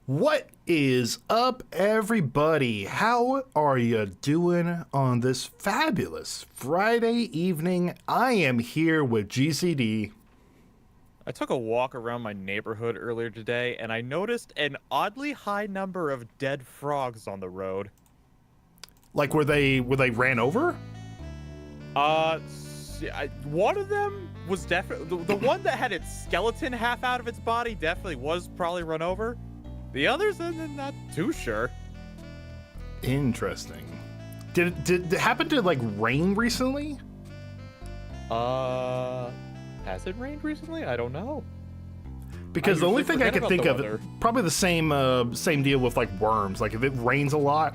What is up, everybody? How are you doing on this fabulous Friday evening? I am here with GCD. I took a walk around my neighborhood earlier today and I noticed an oddly high number of dead frogs on the road. Like, were they ran over? One of them was definitely the one that had its skeleton half out of its body definitely was probably run over. The others, I'm not too sure. Interesting. Did it happen to like rain recently? Has it rained recently? I don't know. Because the only thing I can think of, weather. probably the same deal with like worms. Like if it rains a lot,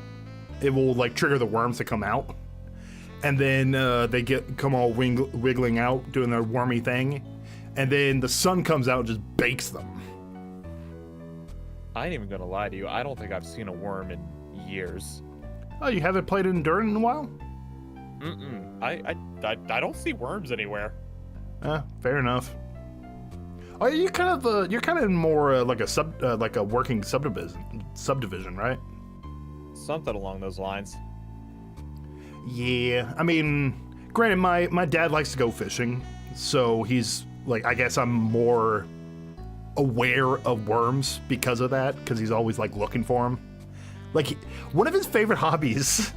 it will like trigger the worms to come out, and then they come all wiggling out doing their wormy thing, and then the sun comes out and just bakes them. I ain't even gonna lie to you. I don't think I've seen a worm in years. Oh, you haven't played in dirt in a while? I don't see worms anywhere. Fair enough. Oh, you're kind of more like a working subdivision, right? Something along those lines. Yeah, I mean, granted, my dad likes to go fishing, so he's like, I guess I'm more aware of worms because of that, because he's always like looking for them. Like one of his favorite hobbies,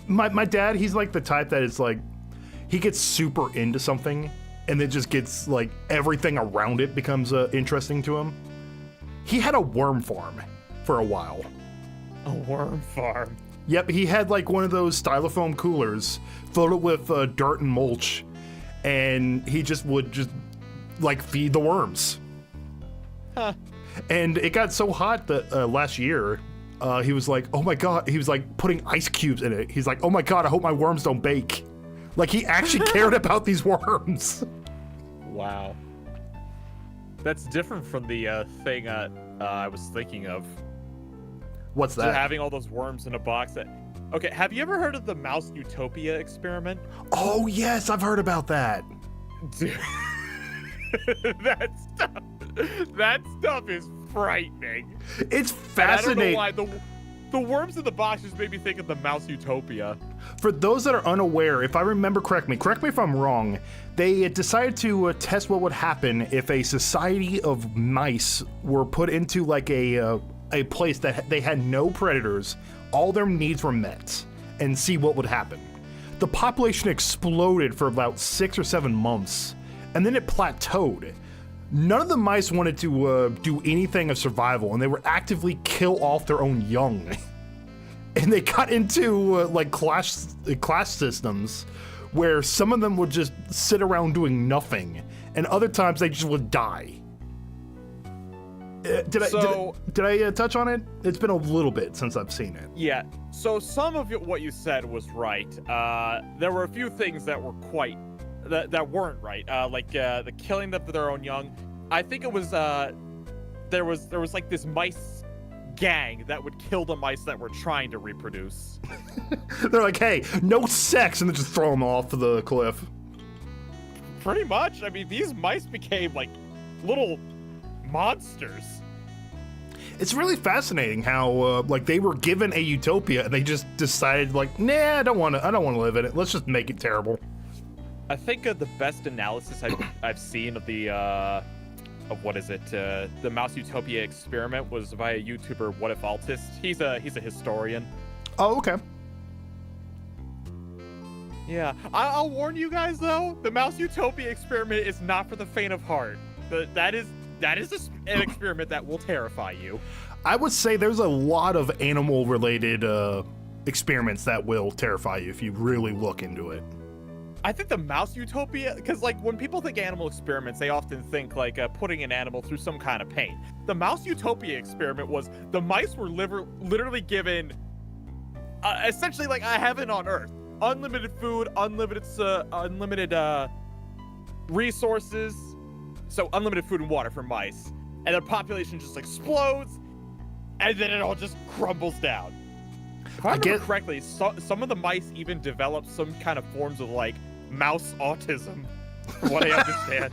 my dad, he's like the type that is like, he gets super into something and it just gets like everything around it becomes interesting to him. He had a worm farm for a while. A worm farm? Yep, he had like one of those styrofoam coolers filled with dirt and mulch, and he would like feed the worms. Huh. And it got so hot that last year, he was like, oh my god, he was like putting ice cubes in it. He's like, oh my god, I hope my worms don't bake. Like he actually cared about these worms. Wow. That's different from the thing I was thinking of. What's So that? having all those worms in a box that... Okay, have you ever heard of the mouse utopia experiment? Oh yes, I've heard about that. Dude. That stuff is frightening. It's And fascinating. I don't know why the worms in the box just made me think of the mouse utopia. For those that are unaware, if I remember correct me if I'm wrong, they decided to test what would happen if a society of mice were put into like a place that they had no predators, all their needs were met, and see what would happen. The population exploded for about 6 or 7 months, and then it plateaued. None of the mice wanted to do anything of survival, and they would actively kill off their own young. And they got into like class systems where some of them would just sit around doing nothing, and other times they just would die. Did I touch on it? It's been a little bit since I've seen it. Yeah, so some of what you said was right. There were a few things that were that weren't right, like the killing of their own young. I think it was there was like this mice gang that would kill the mice that were trying to reproduce. They're like, hey, no sex, and then just throw them off the cliff. Pretty much. I mean, these mice became like little monsters. It's really fascinating how like they were given a utopia and they just decided like, nah, I don't want to live in it. Let's just make it terrible. I think the best analysis I've seen of the the Mouse Utopia experiment was by a YouTuber, What If Altist. He's a historian. Oh, okay. Yeah, I'll warn you guys though, the Mouse Utopia experiment is not for the faint of heart. That is an experiment that will terrify you. I would say there's a lot of animal-related experiments that will terrify you if you really look into it. I think the Mouse Utopia, because like when people think animal experiments, they often think like putting an animal through some kind of pain. The Mouse Utopia experiment was the mice were literally given essentially like a heaven on earth. Unlimited food, unlimited resources. So unlimited food and water for mice. And their population just explodes, and then it all just crumbles down. If I remember correctly, some of the mice even develop some kind of forms of like mouse autism, from what I understand.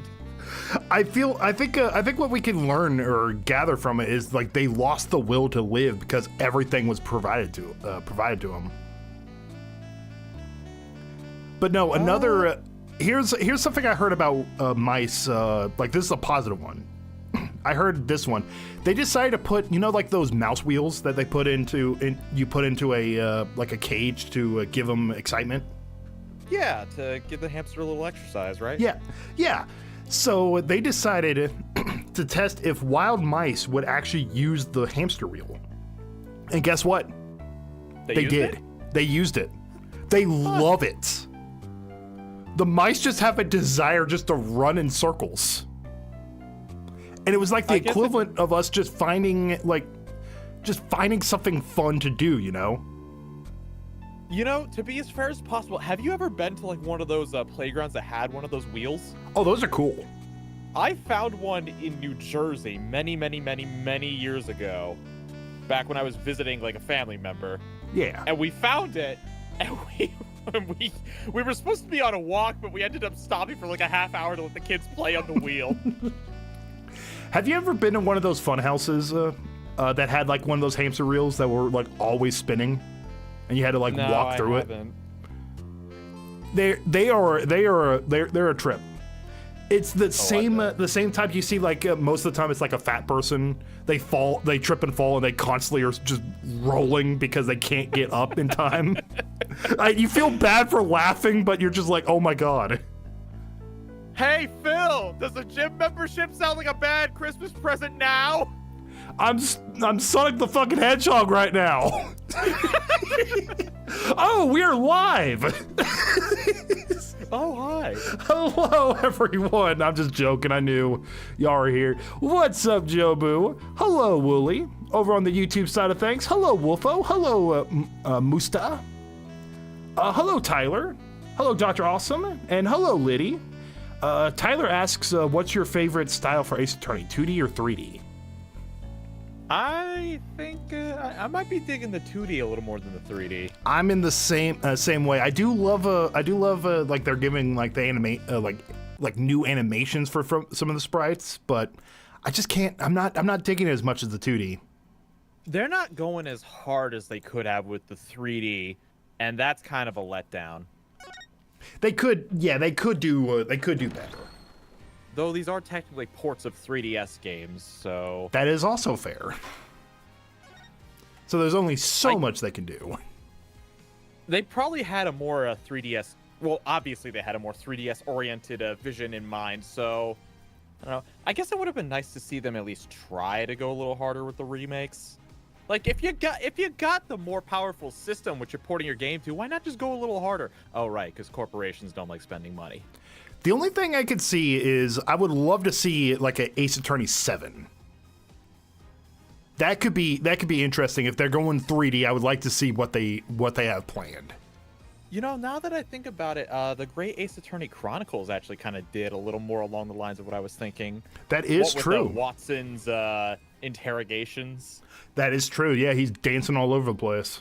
I think what we can learn or gather from it is like they lost the will to live because everything was provided to them. But no, another here's something I heard about mice. Like this is a positive one. I heard this one. They decided to put, like those mouse wheels that they put into a like a cage to give them excitement. Yeah, to give the hamster a little exercise, right? Yeah. So they decided to test if wild mice would actually use the hamster wheel. And guess what? They did. They used it. They love it. The mice just have a desire just to run in circles. And it was like the equivalent of us just finding something fun to do, To be as fair as possible, have you ever been to like one of those playgrounds that had one of those wheels? Oh, those are cool. I found one in New Jersey many, many, many, many years ago, back when I was visiting like a family member. Yeah. And we found it, and we were supposed to be on a walk, but we ended up stopping for like a half hour to let the kids play on the wheel. Have you ever been to one of those fun houses that had like one of those hamster reels that were like always spinning, and you had to like walk through it? They're a trip. It's the same type you see like most of the time. It's like a fat person. They trip and fall, and they constantly are just rolling because they can't get up in time. You feel bad for laughing, but you're just like, oh my god. Hey Phil, does a gym membership sound like a bad Christmas present now? I'm Sonic the fucking Hedgehog right now. Oh, we're live. Oh, hi. Hello, everyone. I'm just joking. I knew y'all were here. What's up, Jobu? Hello, Wooly. Over on the YouTube side of things. Hello, Wolfo. Hello, Musta. Hello, Tyler. Hello, Dr. Awesome. And hello, Liddy. Tyler asks, what's your favorite style for Ace Attorney, 2D or 3D? I think I might be digging the 2D a little more than the 3D. I'm in the same way. I do love like they're giving like the animate like new animations for some of the sprites, but I just can't. I'm not digging it as much as the 2D. They're not going as hard as they could have with the 3D, and that's kind of a letdown. They could do better. Though these are technically ports of 3DS games, so... That is also fair. So there's only so much they can do. They probably had a more 3DS... Well, obviously they had a more 3DS-oriented vision in mind, so... I don't know. I guess it would have been nice to see them at least try to go a little harder with the remakes. Like, if you got the more powerful system which you're porting your game to, why not just go a little harder? Oh, right, because corporations don't like spending money. The only thing I could see is I would love to see like an Ace Attorney 7. That could be interesting. If they're going 3D, I would like to see what they have planned. Now that I think about it, the Great Ace Attorney Chronicles actually kind of did a little more along the lines of what I was thinking. That is true. With Watson's interrogations. That is true. Yeah, he's dancing all over the place.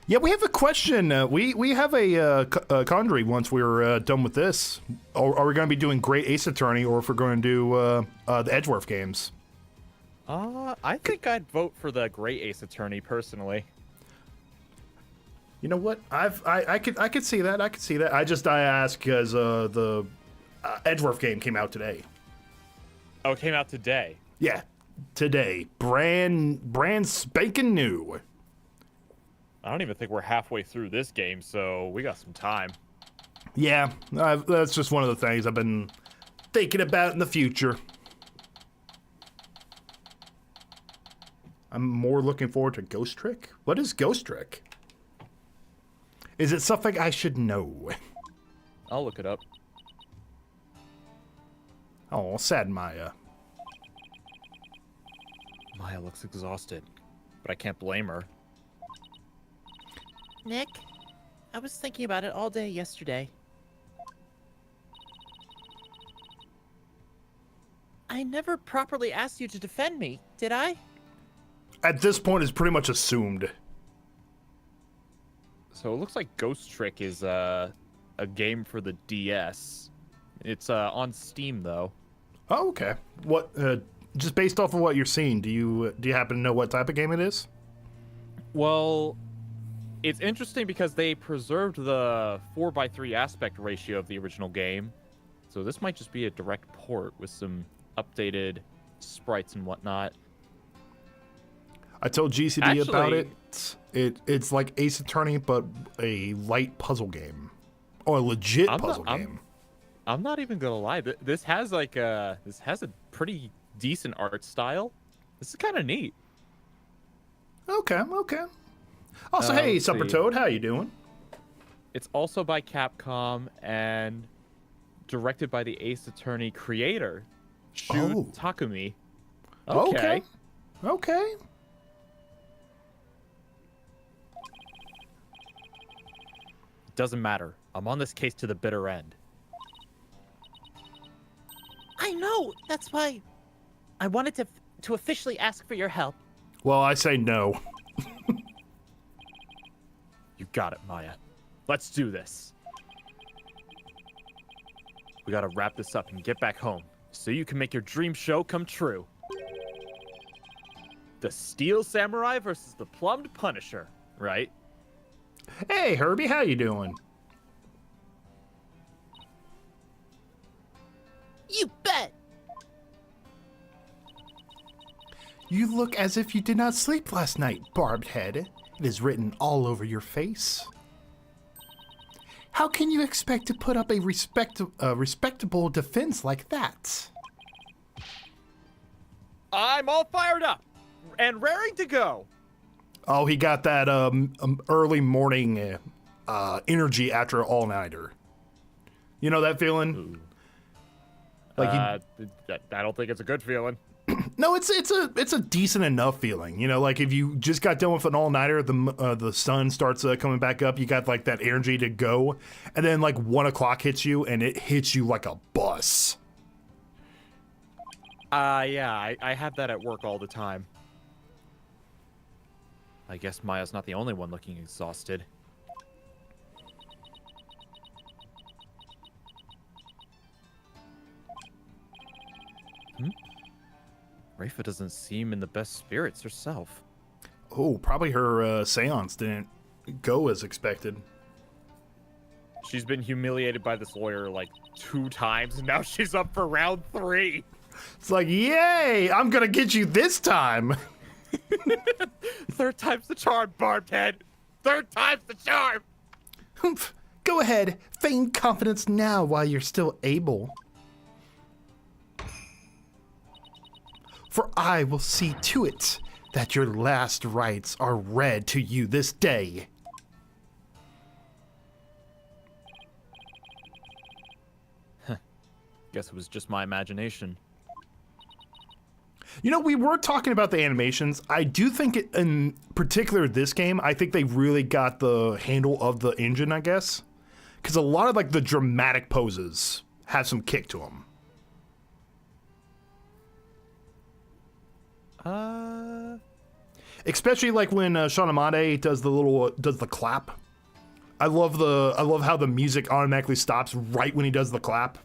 Yeah, we have a question. We have a quandary once we're done with this. Are we going to be doing Great Ace Attorney, or if we're going to do the Edgeworth games? I think I'd vote for the Great Ace Attorney personally. You know what? I could see that. I asked because the Edgeworth game came out today. Oh, it came out today. Yeah, today, brand spanking new. I don't even think we're halfway through this game, so we got some time. Yeah, that's just one of the things I've been thinking about in the future. I'm more looking forward to Ghost Trick. What is Ghost Trick? Is it something I should know? I'll look it up. Oh, sad Maya. Maya looks exhausted, but I can't blame her. Nick, I was thinking about it all day yesterday. I never properly asked you to defend me, did I? At this point, it's pretty much assumed. So it looks like Ghost Trick is a game for the DS. It's on Steam though. Oh, okay. What? Just based off of what you're seeing, do you happen to know what type of game it is? Well, it's interesting because they preserved the 4:3 aspect ratio of the original game, so this might just be a direct port with some updated sprites and whatnot. I told GCD about Actually- it. It's like Ace Attorney, but a light puzzle game, or a legit puzzle game. I'm not even gonna lie. This has a pretty decent art style. This is kind of neat. Okay. Also, hey, let's Supper see. Toad, how you doing? It's also by Capcom and directed by the Ace Attorney creator, Shu Oh. Takumi. Okay. Doesn't matter. I'm on this case to the bitter end. I know. That's why I wanted to officially ask for your help. Well, I say no. You got it, Maya. Let's do this. We gotta wrap this up and get back home so you can make your dream show come true. The Steel Samurai versus the Plumbed Punisher, right? Hey, Herbie, how you doing? You bet. You look as if you did not sleep last night, Barbed Head. It is written all over your face. How can you expect to put up a respectable defense like that? I'm all fired up and raring to go. Oh, he got that early morning energy after an all-nighter. You know that feeling? Like I don't think it's a good feeling. no, it's a decent enough feeling. You know, like if you just got done with an all-nighter, the sun starts coming back up. You got like that energy to go, and then like 1 o'clock hits you, and it hits you like a bus. Yeah, I have that at work all the time. I guess Maya's not the only one looking exhausted. Rafa doesn't seem in the best spirits herself. Oh, probably her seance didn't go as expected. She's been humiliated by this lawyer like 2 times, and now she's up for round 3. It's like, yay! I'm gonna get you this time. 3rd time's the charm, Barbed Head. 3rd time's the charm. Humph. Go ahead, feign confidence now while you're still able. For I will see to it that your last rites are read to you this day. Guess it was just my imagination. You know, we were talking about the animations. I do think, in particular this game, I think they really got the handle of the engine, I guess. Because a lot of, like, the dramatic poses have some kick to them. Especially, like, when Sean Amade does the clap. I love how the music automatically stops right when he does the clap.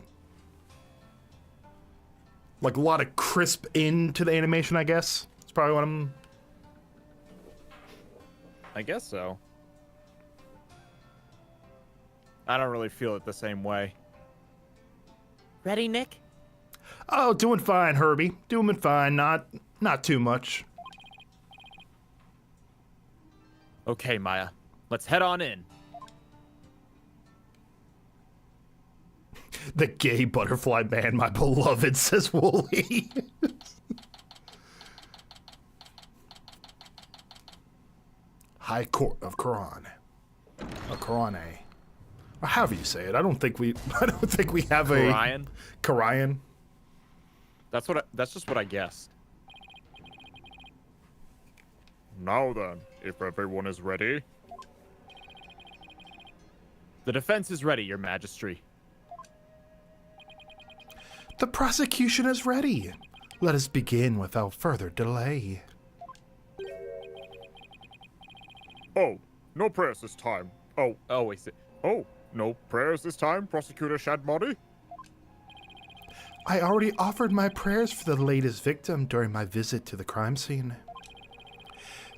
Like, a lot of crisp into the animation, I guess. It's probably what I'm... I guess so. I don't really feel it the same way. Ready, Nick? Oh, doing fine, Herbie. Doing fine. Not too much. Okay, Maya. Let's head on in. The gay butterfly man, my beloved, says Wooly. High Court of Quran. Or Qurane. Or however you say it. I don't think we have a Ryan? Qur'an. That's just what I guessed. Now then, if everyone is ready. The defense is ready, Your Majesty. The prosecution is ready. Let us begin without further delay. Oh, no prayers this time. Oh, wait. Oh, no prayers this time, Prosecutor Shadmody? I already offered my prayers for the latest victim during my visit to the crime scene.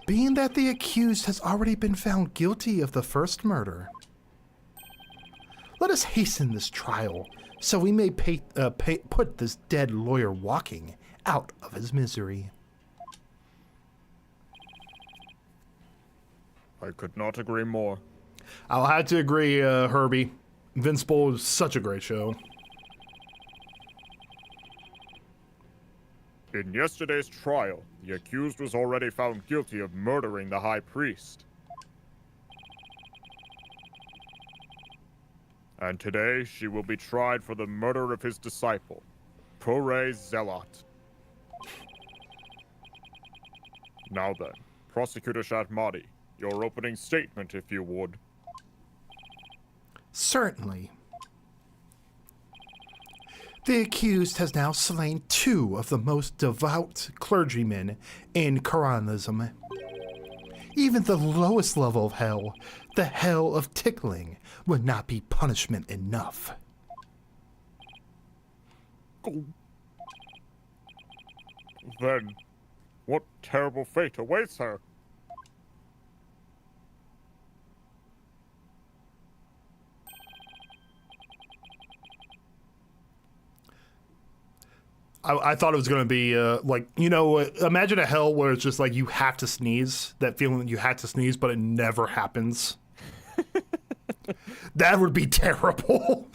Being that the accused has already been found guilty of the first murder, let us hasten this trial so we may put this dead lawyer walking out of his misery. I could not agree more. I'll have to agree, Herbie. Invincible is such a great show. In yesterday's trial, the accused was already found guilty of murdering the high priest. And today, she will be tried for the murder of his disciple, Pore Zealot. Now then, Prosecutor Shatmati, your opening statement, if you would. Certainly. The accused has now slain 2 of the most devout clergymen in Quranism. Even the lowest level of hell, the hell of tickling, would not be punishment enough. Then, what terrible fate awaits her? I thought it was going to be like, you know, imagine a hell where it's just like you have to sneeze, that feeling that you had to sneeze, but it never happens. That would be terrible.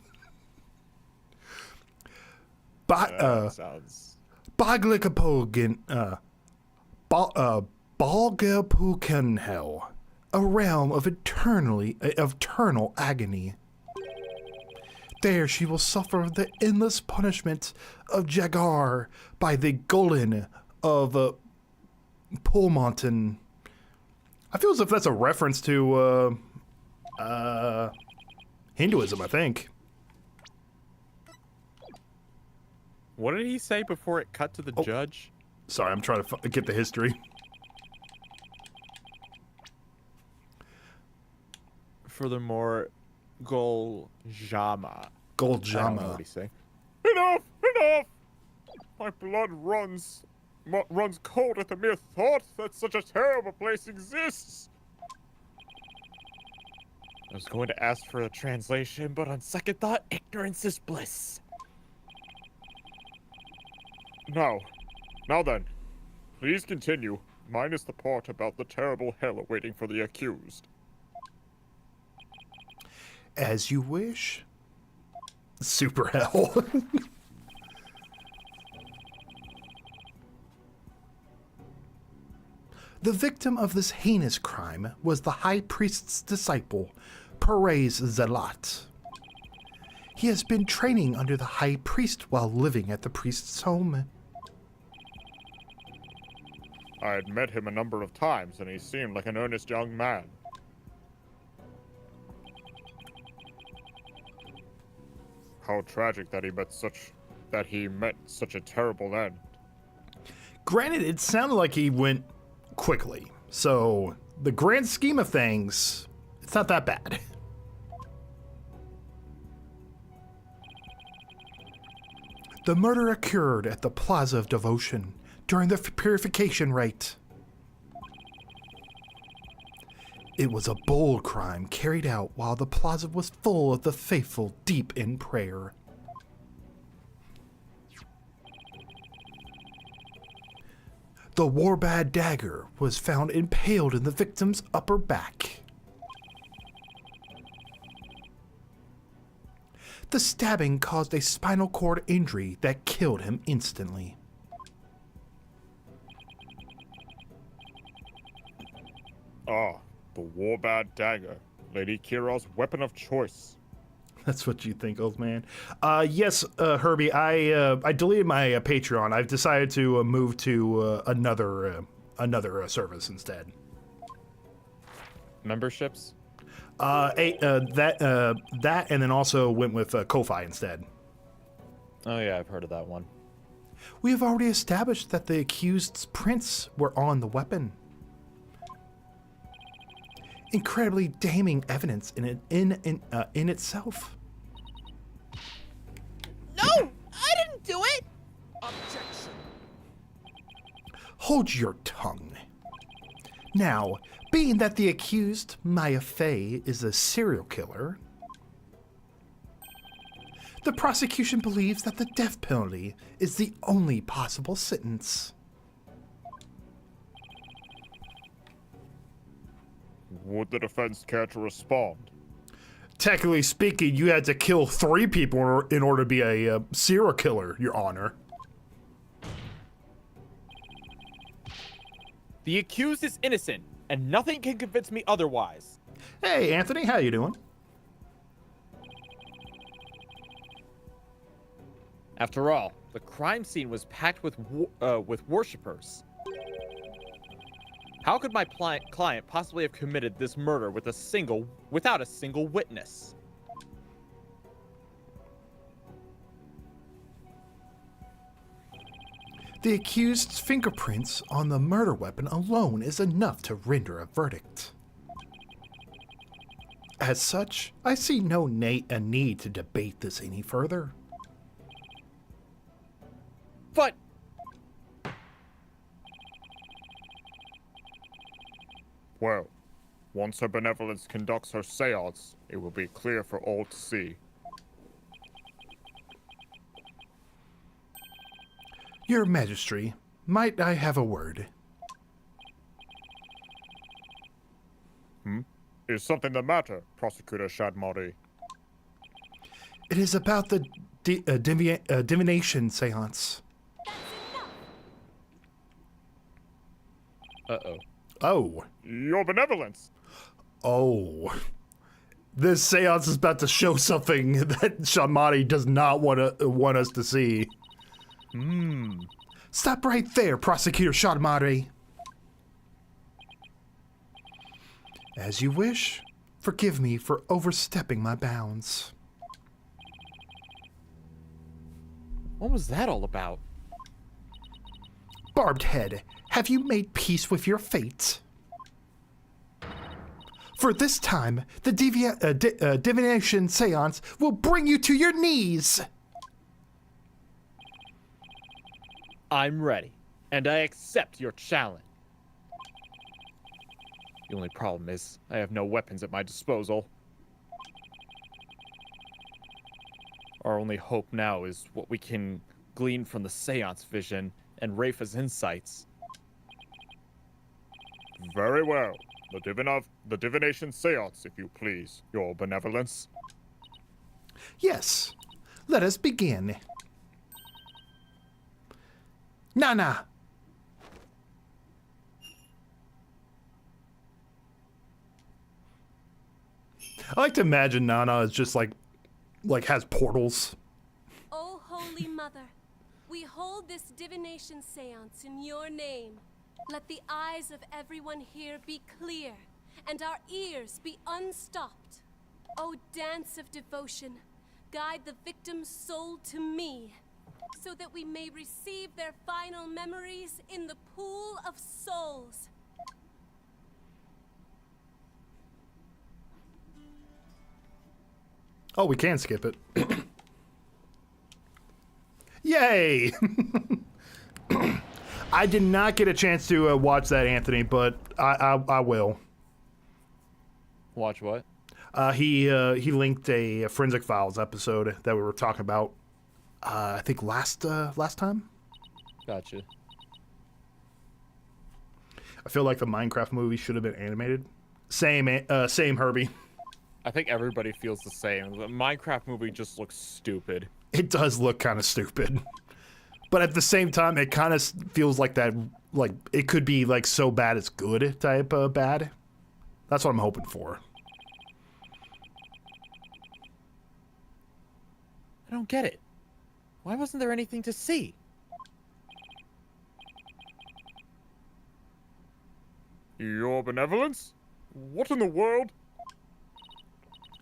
Sounds... Balgapukenhel, a realm of eternal agony. There she will suffer the endless punishment of Jagar by the Golem of Polmonton. I feel as if that's a reference to Hinduism, I think. What did he say before it cut to the judge? Sorry, I'm trying to get the history. Furthermore, Goljama. Goljama. What did he say? Enough! Enough! My blood runs cold at the mere thought that such a terrible place exists. I was going to ask for a translation, but on second thought, ignorance is bliss. Now then, please continue, minus the part about the terrible hell awaiting for the accused. As you wish. Super hell. The victim of this heinous crime was the high priest's disciple, Perez Zealot. He has been training under the high priest while living at the priest's home. I had met him a number of times, and he seemed like an earnest young man. How tragic that he met such a terrible end. Granted, it sounded like he went quickly, so the grand scheme of things, it's not that bad. The murder occurred at the Plaza of Devotion during the purification rite. It was a bold crime carried out while the plaza was full of the faithful deep in prayer. The Warbad dagger was found impaled in the victim's upper back. The stabbing caused a spinal cord injury that killed him instantly. Ah, the Warbad dagger, Lady Kira's weapon of choice. That's what you think, old man. Yes, Herbie, I deleted my Patreon. I've decided to move to another service instead. Memberships? That and then also went with Ko-Fi instead. Oh yeah, I've heard of that one. We have already established that the accused's prints were on the weapon. Incredibly damning evidence in itself. No! I didn't do hold your tongue. Now, being that the accused, Maya Fey, is a serial killer, the prosecution believes that the death penalty is the only possible sentence. Would the defense care to respond? Technically speaking, you had to kill 3 people in order to be a serial killer, Your Honor. The accused is innocent, and nothing can convince me otherwise. Hey, Anthony, how you doing? After all, the crime scene was packed with worshippers. How could my client possibly have committed this murder without a single witness? The accused's fingerprints on the murder weapon alone is enough to render a verdict. As such, I see no need to debate this any further. But Well, once her benevolence conducts her seance, it will be clear for all to see. Your Majesty, might I have a word? Is something the matter, Prosecutor Shadmari? It is about the divination seance. uh-oh. Oh. Your benevolence! Oh. This seance is about to show something that Shamari does not want us to see. Stop right there, Prosecutor Shamari. As you wish. Forgive me for overstepping my bounds. What was that all about? Barbed Head, have you made peace with your fate? For this time, the divination seance will bring you to your knees! I'm ready, and I accept your challenge. The only problem is, I have no weapons at my disposal. Our only hope now is what we can glean from the seance vision and Rafa's insights. Very well. The divination seance, if you please, your benevolence. Yes, let us begin. Nana! I like to imagine Nana is just like has portals. O Holy Mother, we hold this divination seance in your name. Let the eyes of everyone here be clear, and our ears be unstopped. O dance of devotion, guide the victim's soul to me, so that we may receive their final memories in the pool of souls. Oh, we can skip it. Yay! I did not get a chance to watch that, Anthony, but I will. Watch what? He linked a Forensic Files episode that we were talking about. I think last time. Gotcha. I feel like the Minecraft movie should have been animated. Same Herbie. I think everybody feels the same. The Minecraft movie just looks stupid. It does look kind of stupid. But at the same time, it kind of feels like that, like, it could be, like, so bad it's good type of bad. That's what I'm hoping for. I don't get it. Why wasn't there anything to see? Your benevolence? What in the world?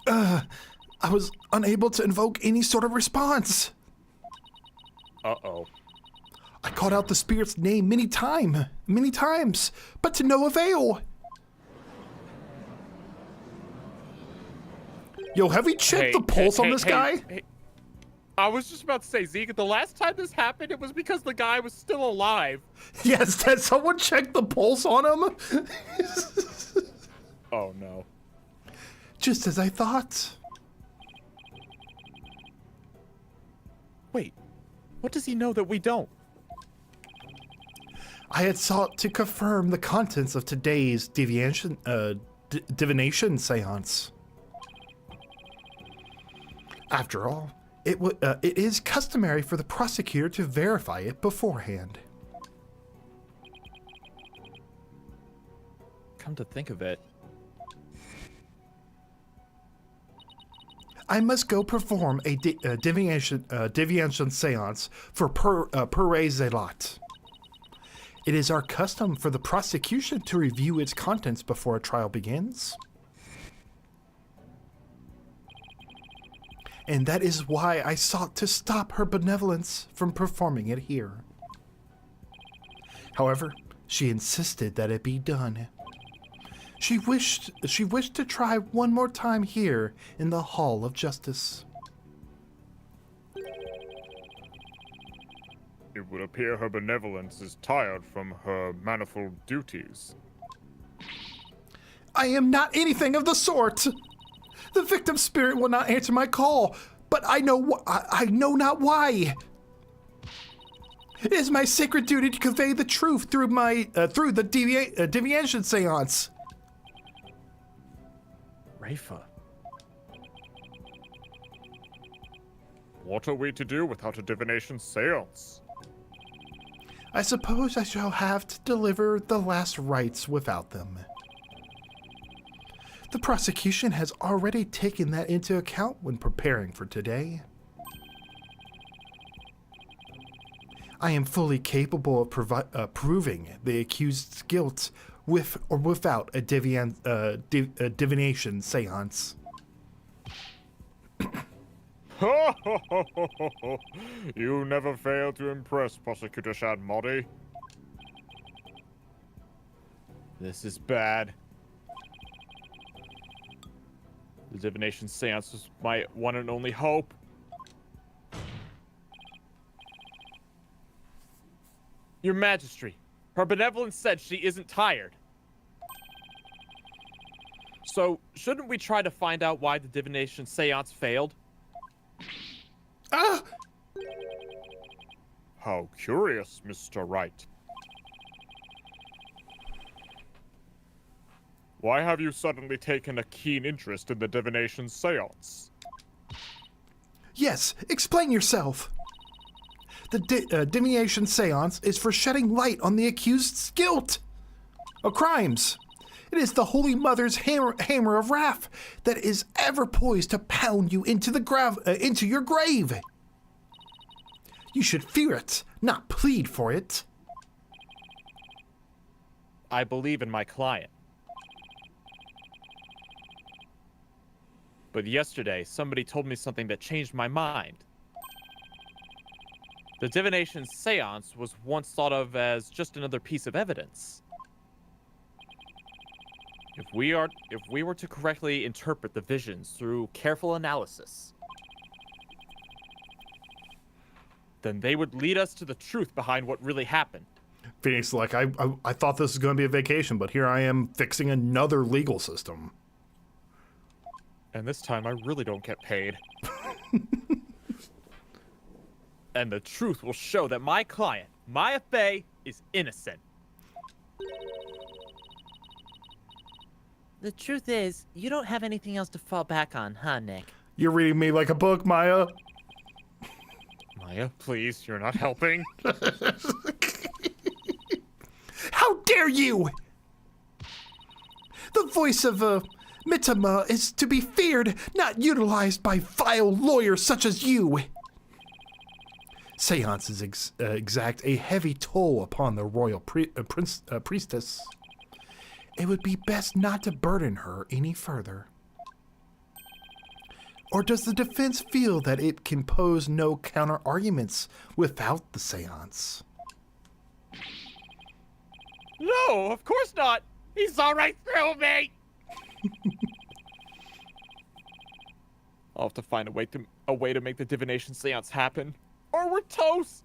I was unable to invoke any sort of response. Uh-oh. I called out the spirit's name many times, but to no avail. Yo, have we checked the pulse on this guy? I was just about to say, Zeke, the last time this happened, it was because the guy was still alive. Yes, did someone check the pulse on him? Oh, no. Just as I thought. Wait, what does he know that we don't? I had sought to confirm the contents of today's divination seance. After all, it is customary for the prosecutor to verify it beforehand. Come to think of it. I must go perform a divination seance for Pere Zelat. It is our custom for the prosecution to review its contents before a trial begins. And that is why I sought to stop her benevolence from performing it here. However, she insisted that it be done. She wished to try one more time here in the Hall of Justice. It would appear her benevolence is tired from her manifold duties. I am not anything of the sort. The victim's spirit will not answer my call, but I know not why. It is my sacred duty to convey the truth through the divination seance. Rafa. What are we to do without a divination seance? I suppose I shall have to deliver the last rites without them. The prosecution has already taken that into account when preparing for today. I am fully capable of proving the accused's guilt with or without a divination seance. You never fail to impress, Prosecutor Shadmoddy. This is bad. The divination seance was my one and only hope. Your Majesty, her benevolence said she isn't tired. So, shouldn't we try to find out why the divination seance failed? Ah! How curious, Mr. Wright. Why have you suddenly taken a keen interest in the divination seance? Yes, explain yourself. The divination seance is for shedding light on the accused's guilt of crimes. It is the Holy Mother's hammer of wrath that is ever poised to pound you into into your grave. You should fear it, not plead for it. I believe in my client. But yesterday, somebody told me something that changed my mind. The divination seance was once thought of as just another piece of evidence. If we were to correctly interpret the visions through careful analysis, then they would lead us to the truth behind what really happened. Phoenix, like, I thought this was going to be a vacation, but here I am fixing another legal system. And this time I really don't get paid. And the truth will show that my client, Maya Fey, is innocent. The truth is, you don't have anything else to fall back on, huh, Nick? You're reading me like a book, Maya. Maya, please, you're not helping. How dare you! The voice of Mitama is to be feared, not utilized by vile lawyers such as you. Seances exact a heavy toll upon the royal priestess. It would be best not to burden her any further. Or does the defense feel that it can pose no counter-arguments without the seance? No, of course not. He saw right through me. I'll have to find a way to make the divination seance happen, or we're toast.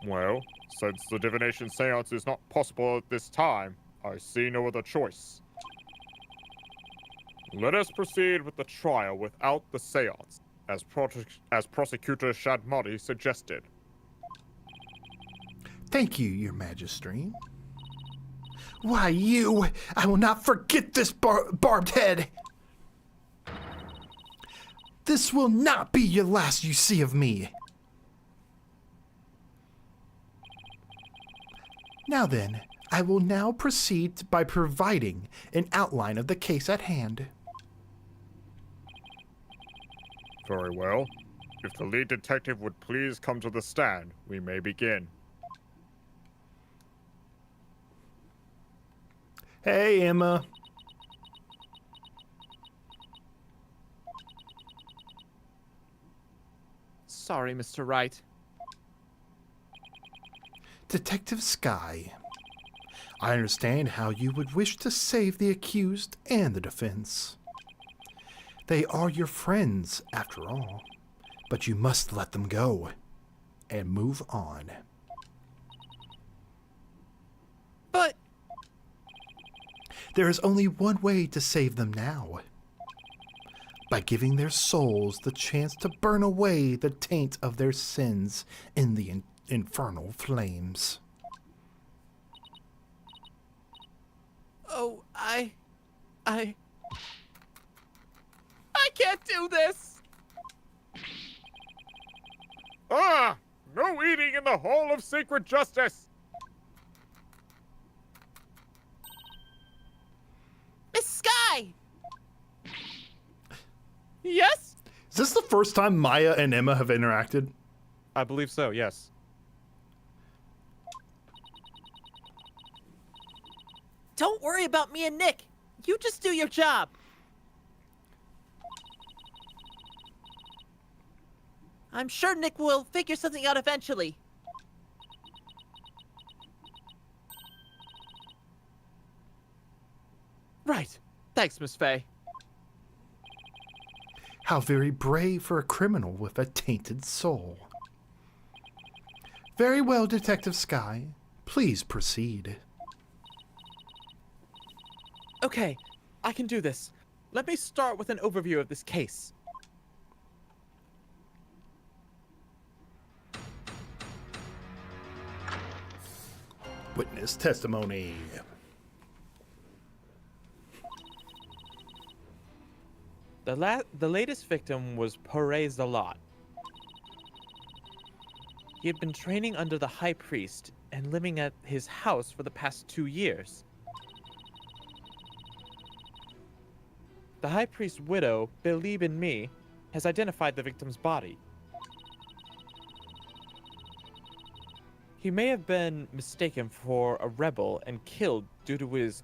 Well, since the divination seance is not possible at this time, I see no other choice. Let us proceed with the trial without the seance, as Prosecutor Shadmati suggested. Thank you, Your Majesty. Why, I will not forget this barbed head. This will not be your last you see of me. Now then, I will now proceed by providing an outline of the case at hand. Very well. If the lead detective would please come to the stand, we may begin. Hey, Emma. Sorry, Mr. Wright. Detective Sky, I understand how you would wish to save the accused and the defense. They are your friends, after all, but you must let them go and move on. But There is only one way to save them now. By giving their souls the chance to burn away the taint of their sins in the infernal flames. oh, I can't do this. Ah! No eating in the Hall of Sacred Justice! Miss Sky. Yes? Is this the first time Maya and Emma have interacted? I believe so, yes. Don't worry about me and Nick. You just do your job. I'm sure Nick will figure something out eventually. Right. Thanks, Miss Faye. How very brave for a criminal with a tainted soul. Very well, Detective Sky. Please proceed. Okay, I can do this. Let me start with an overview of this case. Witness testimony. The latest victim was Perez Zalat. He had been training under the High Priest and living at his house for the past 2 years. The High Priest's widow, Believe in Me, has identified the victim's body. He may have been mistaken for a rebel and killed due to his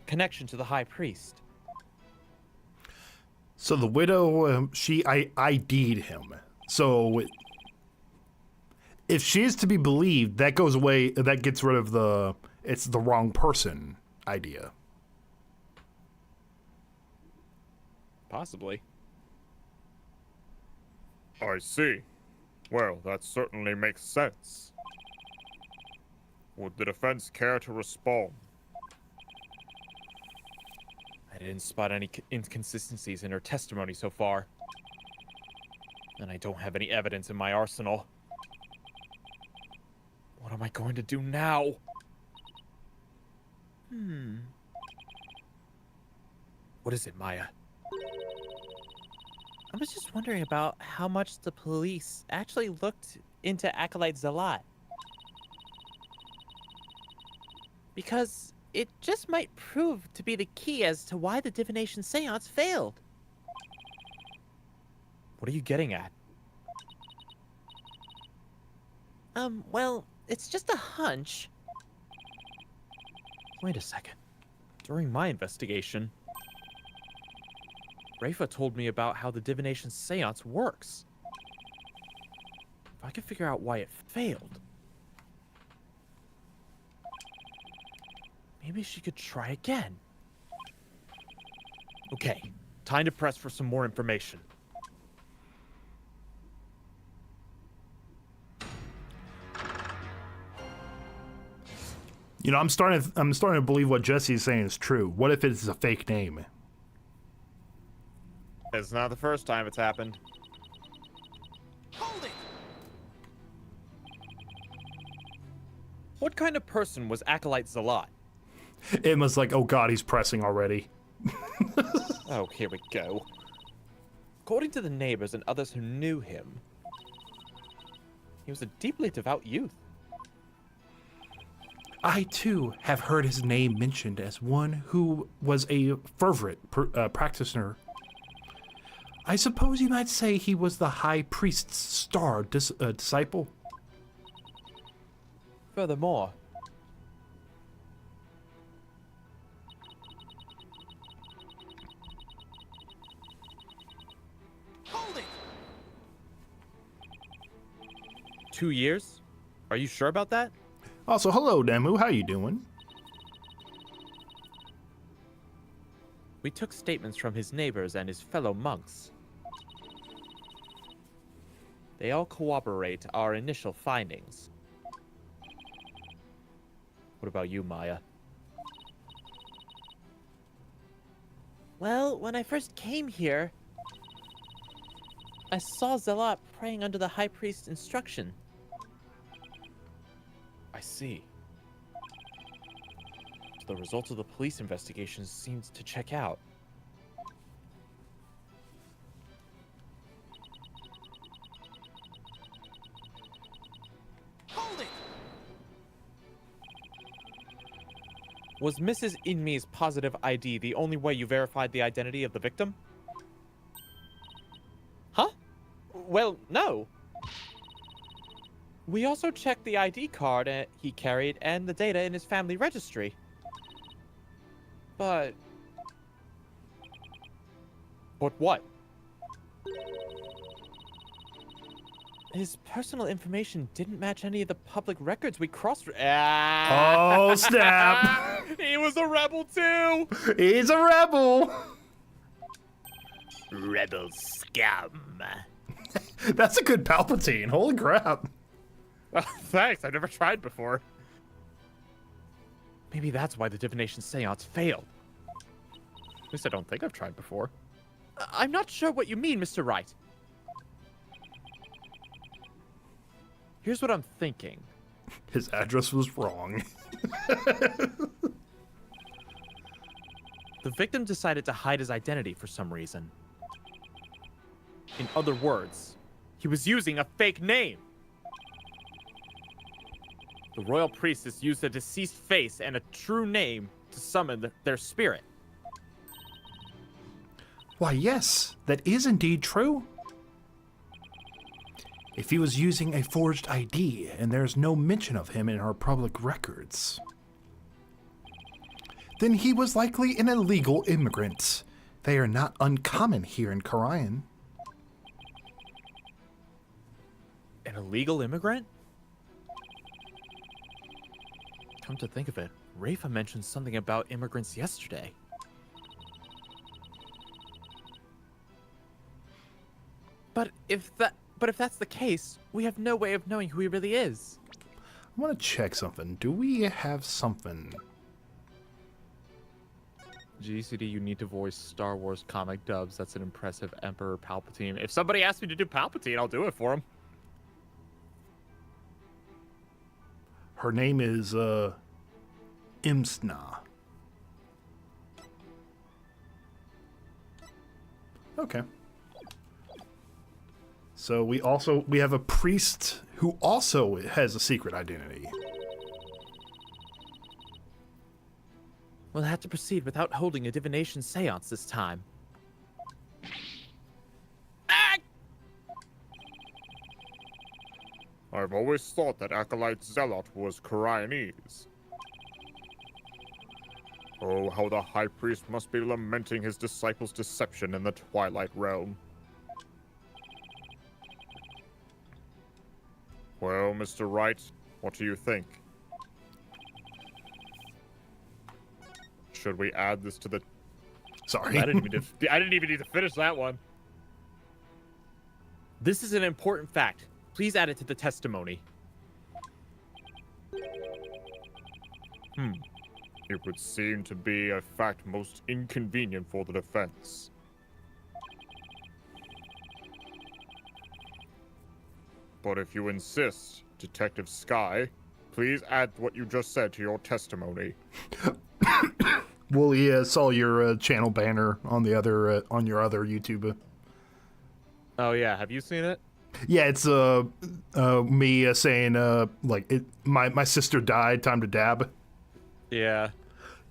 connection to the High Priest. So the widow, she ID'd him. So if she is to be believed, that goes away. That gets rid of the "it's the wrong person" idea. Possibly. I see. Well, that certainly makes sense. Would the defense care to respond? I didn't spot any inconsistencies in her testimony so far. And I don't have any evidence in my arsenal. What am I going to do now? What is it, Maya? I was just wondering about how much the police actually looked into Acolyte Zalat. Because it just might prove to be the key as to why the divination seance failed. What are you getting at? Well, it's just a hunch. Wait a second. During my investigation, Rafa told me about how the divination seance works. If I could figure out why it failed, maybe she could try again. Okay, Time to press for some more information. You know, I'm starting to believe what Jesse's saying is true. What if it's a fake name? It's not the first time it's happened. Hold it! What kind of person was Acolyte Zalat? Emma's like, oh god, he's pressing already. Oh, here we go. According to the neighbors and others who knew him, he was a deeply devout youth. I, too, have heard his name mentioned as one who was a fervent practitioner. I suppose you might say he was the High Priest's star disciple. Furthermore, Hold it! 2 years? Are you sure about that? Also, hello, Demu. How you doing? We took statements from his neighbors and his fellow monks. They all corroborate our initial findings. What about you, Maya? Well, when I first came here, I saw Zealot praying under the High Priest's instruction. I see. The results of the police investigation seems to check out. Hold it! Was Mrs. Inmi's positive ID the only way you verified the identity of the victim? Huh? Well, no. We also checked the ID card he carried and the data in his family registry. But what? His personal information didn't match any of the public records we crossed. Oh, snap. He was a rebel too! He's a rebel. Rebel scum. That's a good Palpatine. Holy crap. Oh, thanks, I've never tried before. Maybe that's why the divination seance failed. At least I don't think I've tried before. I'm not sure what you mean, Mr. Wright. Here's what I'm thinking. His address was wrong. The victim decided to hide his identity for some reason. In other words, he was using a fake name. The royal priestess used a deceased face and a true name to summon their spirit. Why, yes, that is indeed true. If he was using a forged ID and there's no mention of him in our public records, then he was likely an illegal immigrant. They are not uncommon here in Karayan. An illegal immigrant? Come to think of it, Rafa mentioned something about immigrants yesterday. But if that's the case, we have no way of knowing who he really is. I want to check something. Do we have something? GCD, you need to voice Star Wars comic dubs. That's an impressive Emperor Palpatine. If somebody asks me to do Palpatine, I'll do it for him. Her name is, Imsna. Okay. So we have a priest who also has a secret identity. We'll have to proceed without holding a divination seance this time. I've always thought that Acolyte Zealot was Karayanese. Oh, how the High Priest must be lamenting his disciples' deception in the Twilight Realm. Well, Mr. Wright, what do you think? Should we add this to the Sorry. I didn't even need to finish that one. This is an important fact. Please add it to the testimony. It would seem to be a fact most inconvenient for the defense. But if you insist, Detective Sky, please add what you just said to your testimony. Well, yeah, saw your channel banner on the other on your other YouTube. Oh yeah, have you seen it? Yeah, it's me saying like my sister died, time to dab. Yeah.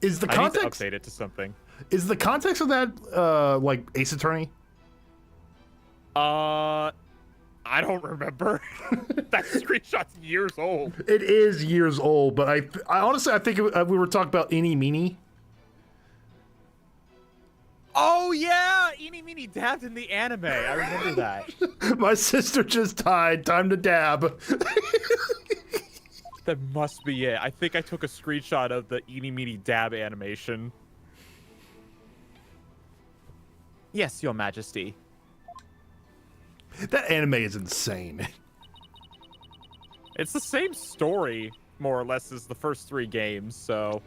Is the I need to context update it to something. is the context of that like Ace Attorney? I don't remember. That screenshot's years old. It is years old, but I honestly I think we were talking about Eeny Meeny. Oh yeah, Eeny Meeny dabbed in the anime. I remember that. My sister just died, time to dab. That must be it. I think I took a screenshot of the Eeny Meeny dab animation. Yes, Your Majesty. That anime is insane. It's the same story, more or less, as the first 3 games, so...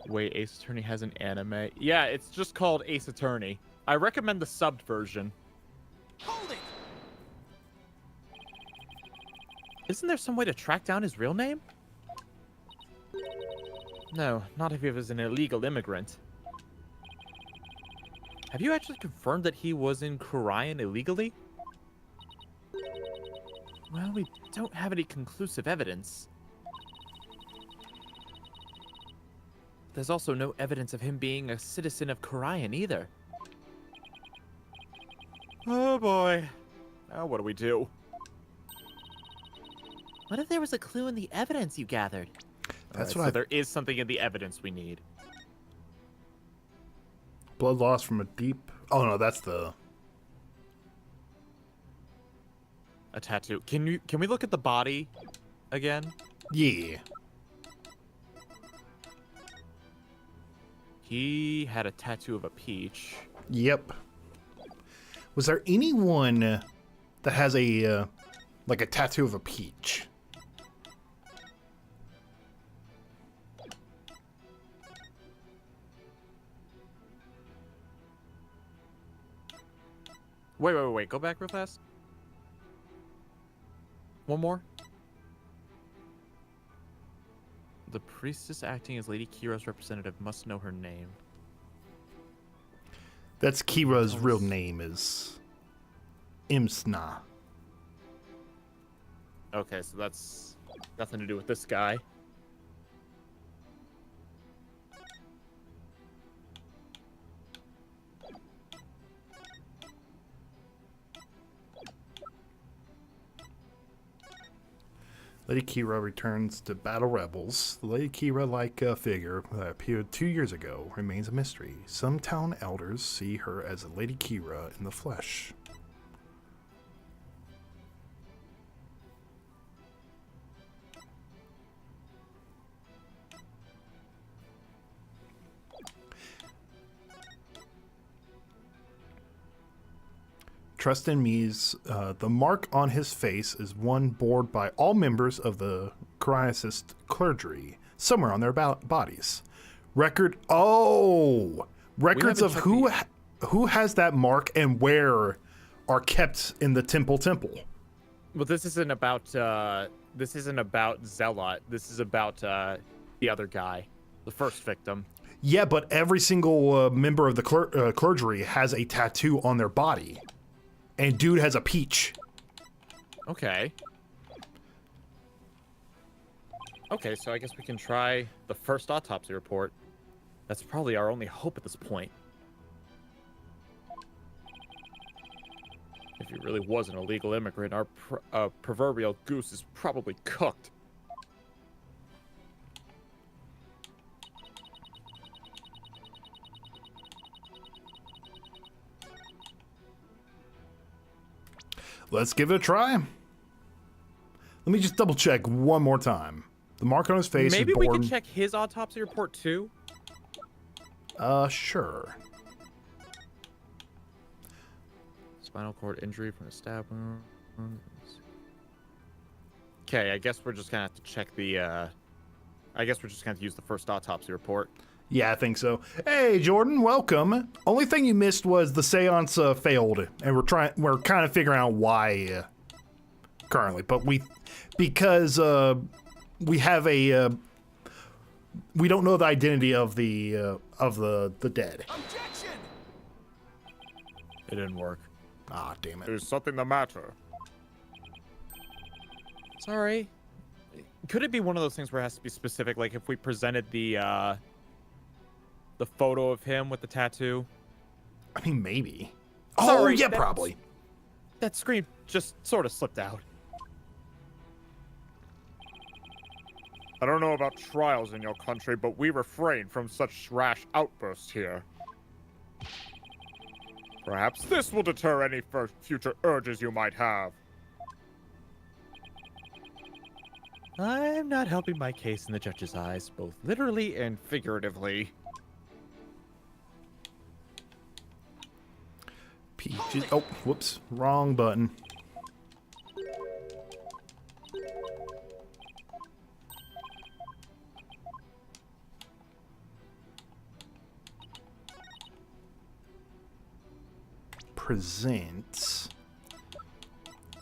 Wait, Ace Attorney has an anime? Yeah, it's just called Ace Attorney. I recommend the subbed version. Hold it! Isn't there some way to track down his real name? No, not if he was an illegal immigrant. Have you actually confirmed that he was in Korean illegally? Well, we don't have any conclusive evidence. There's also no evidence of him being a citizen of Korean either. Oh boy. Now what do we do? What if there was a clue in the evidence you gathered? That's So there is something in the evidence we need. Blood loss from a deep. Oh no, that's the. A tattoo. Can we look at the body again? Yeah. He had a tattoo of a peach. Yep. Was there anyone that has a like a tattoo of a peach? Wait. Go back real fast. One more. The priestess acting as Lady Kira's representative must know her name. That's Kira's real name is Imsna. Okay, so that's nothing to do with this guy. Lady Kira returns to battle rebels. The Lady Kira-like figure that appeared 2 years ago remains a mystery. Some town elders see her as a Lady Kira in the flesh. Tristan Mees, the mark on his face is one borne by all members of the Koreanicist clergy, somewhere on their bodies. Records of who has that mark and where are kept in the temple. Well, this isn't about Zealot. This is about the other guy, the first victim. Yeah, but every single member of the clergy has a tattoo on their body. And dude has a peach. Okay. Okay, so I guess we can try the first autopsy report. That's probably our only hope at this point. If he really was an illegal immigrant, our proverbial goose is probably cooked. Let's give it a try. Let me just double check one more time. The mark on his face Maybe is we born... can check his autopsy report too. Sure. Spinal cord injury from a stab wound. Okay, I guess we're just gonna have to check the. I guess we're just gonna have to use the first autopsy report. Yeah, I think so. Hey, Jordan, welcome. Only thing you missed was the seance failed, and we're kind of figuring out why currently. But because we have a we don't know the identity of the dead. Objection! It didn't work. Ah, damn it. Is something the matter? Sorry. Could it be one of those things where it has to be specific? Like if we presented the photo of him with the tattoo. I mean, maybe. Sorry, oh, yeah, that's- probably. That screen just sort of slipped out. I don't know about trials in your country, but we refrain from such rash outbursts here. Perhaps this will deter any future urges you might have. I'm not helping my case in the judge's eyes, both literally and figuratively. Peaches. Oh, whoops. Wrong button. Presents.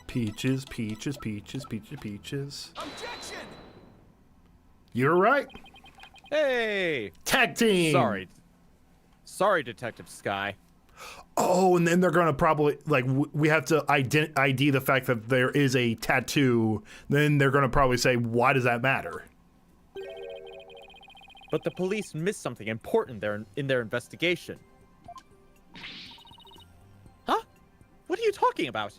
Peaches, peaches, peaches, peaches, peaches. Objection! You're right. Hey! Tag team. Sorry, Detective Sky. Oh, and then they're gonna probably like we have to ID the fact that there is a tattoo. Then they're gonna probably say, "Why does that matter?" But the police missed something important there in their investigation. Huh? What are you talking about?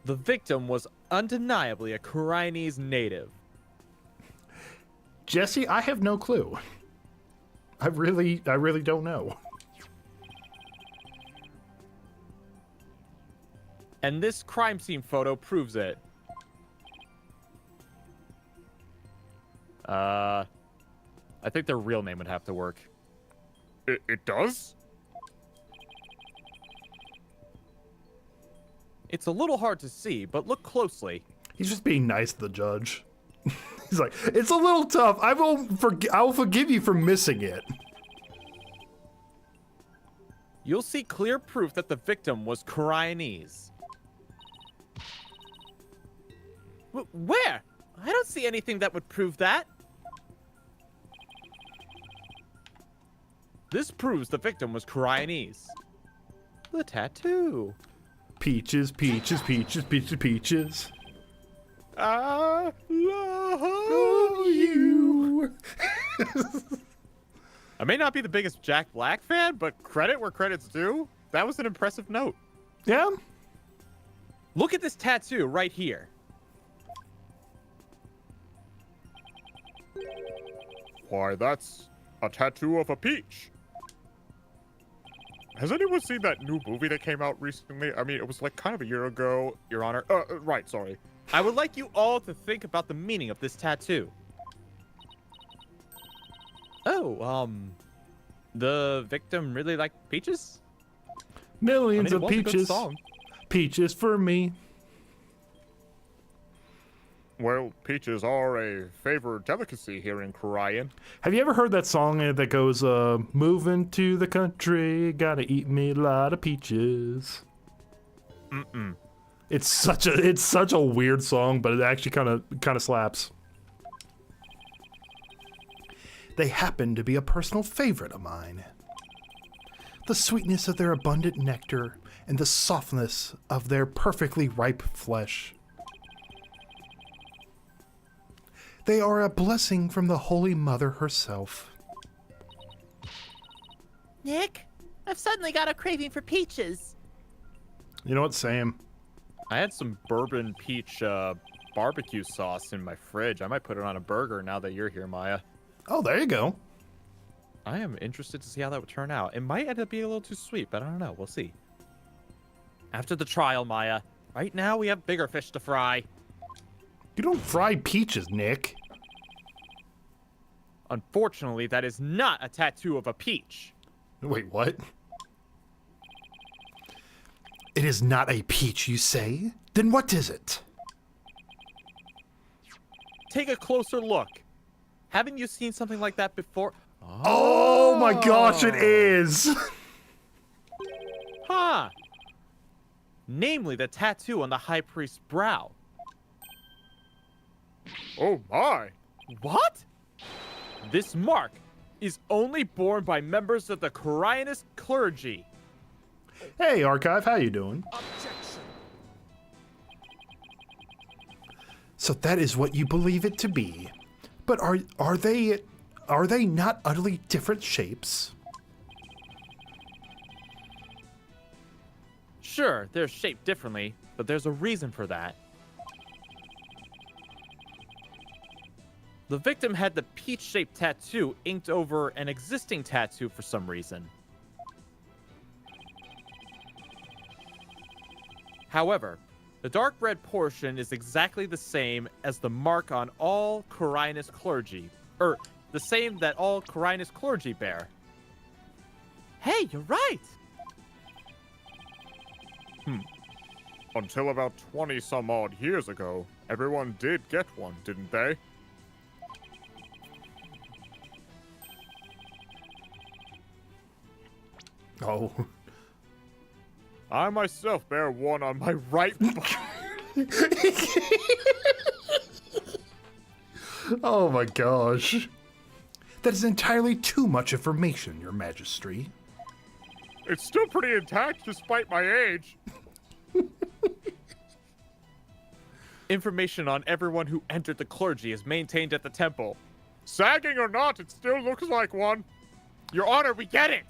The victim was undeniably a Chinese native. Jesse, I have no clue. I really don't know. And this crime scene photo proves it. I think their real name would have to work. It does? It's a little hard to see, but look closely. He's just being nice to the judge. He's like, it's a little tough. I will forgive you for missing it. You'll see clear proof that the victim was Chinese. Where? I don't see anything that would prove that. This proves the victim was Chinese. The tattoo. Peaches, peaches, peaches, peaches, peaches. I love Oh, you. I may not be the biggest Jack Black fan, but credit where credit's due. That was an impressive note. Yeah. Look at this tattoo right here. Why, that's a tattoo of a peach. Has anyone seen that new movie that came out recently? I mean, it was like kind of a year ago, Your Honor. Right, sorry. I would like you all to think about the meaning of this tattoo. Oh, the victim really liked peaches? Millions I mean, of it was a good peaches. song. Peaches for me. Well, peaches are a favored delicacy here in Korean. Have you ever heard that song that goes, moving to the country, gotta eat me a lot of peaches? Mm-mm. It's such a weird song, but it actually kind of slaps. They happen to be a personal favorite of mine. The sweetness of their abundant nectar and the softness of their perfectly ripe flesh. They are a blessing from the Holy Mother herself. Nick, I've suddenly got a craving for peaches. You know what, Sam? I had some bourbon peach barbecue sauce in my fridge. I might put it on a burger now that you're here, Maya. Oh, there you go. I am interested to see how that would turn out. It might end up being a little too sweet, but I don't know. We'll see. After the trial, Maya. Right now, we have bigger fish to fry. You don't fry peaches, Nick. Unfortunately, that is not a tattoo of a peach. Wait, what? It is not a peach, you say? Then what is it? Take a closer look. Haven't you seen something like that before? Oh my gosh, it is! Huh. Namely, the tattoo on the High Priest's brow. Oh my! What? This mark is only borne by members of the Coriolanist clergy. Hey, Archive, how you doing? Objection. So that is what you believe it to be. But are they not utterly different shapes? Sure, they're shaped differently, but there's a reason for that. The victim had the peach-shaped tattoo inked over an existing tattoo for some reason. However, the dark red portion is exactly the same as the mark on all Coriolanist clergy, or the same that all Coriolanist clergy bear. Hey, you're right! Until about 20 some odd years ago, everyone did get one, didn't they? Oh. I myself bear one on my right Oh my gosh. That is entirely too much information, Your Majesty. It's still pretty intact despite my age. Information on everyone who entered the clergy is maintained at the temple. Sagging or not, it still looks like one. Your Honor, we get it!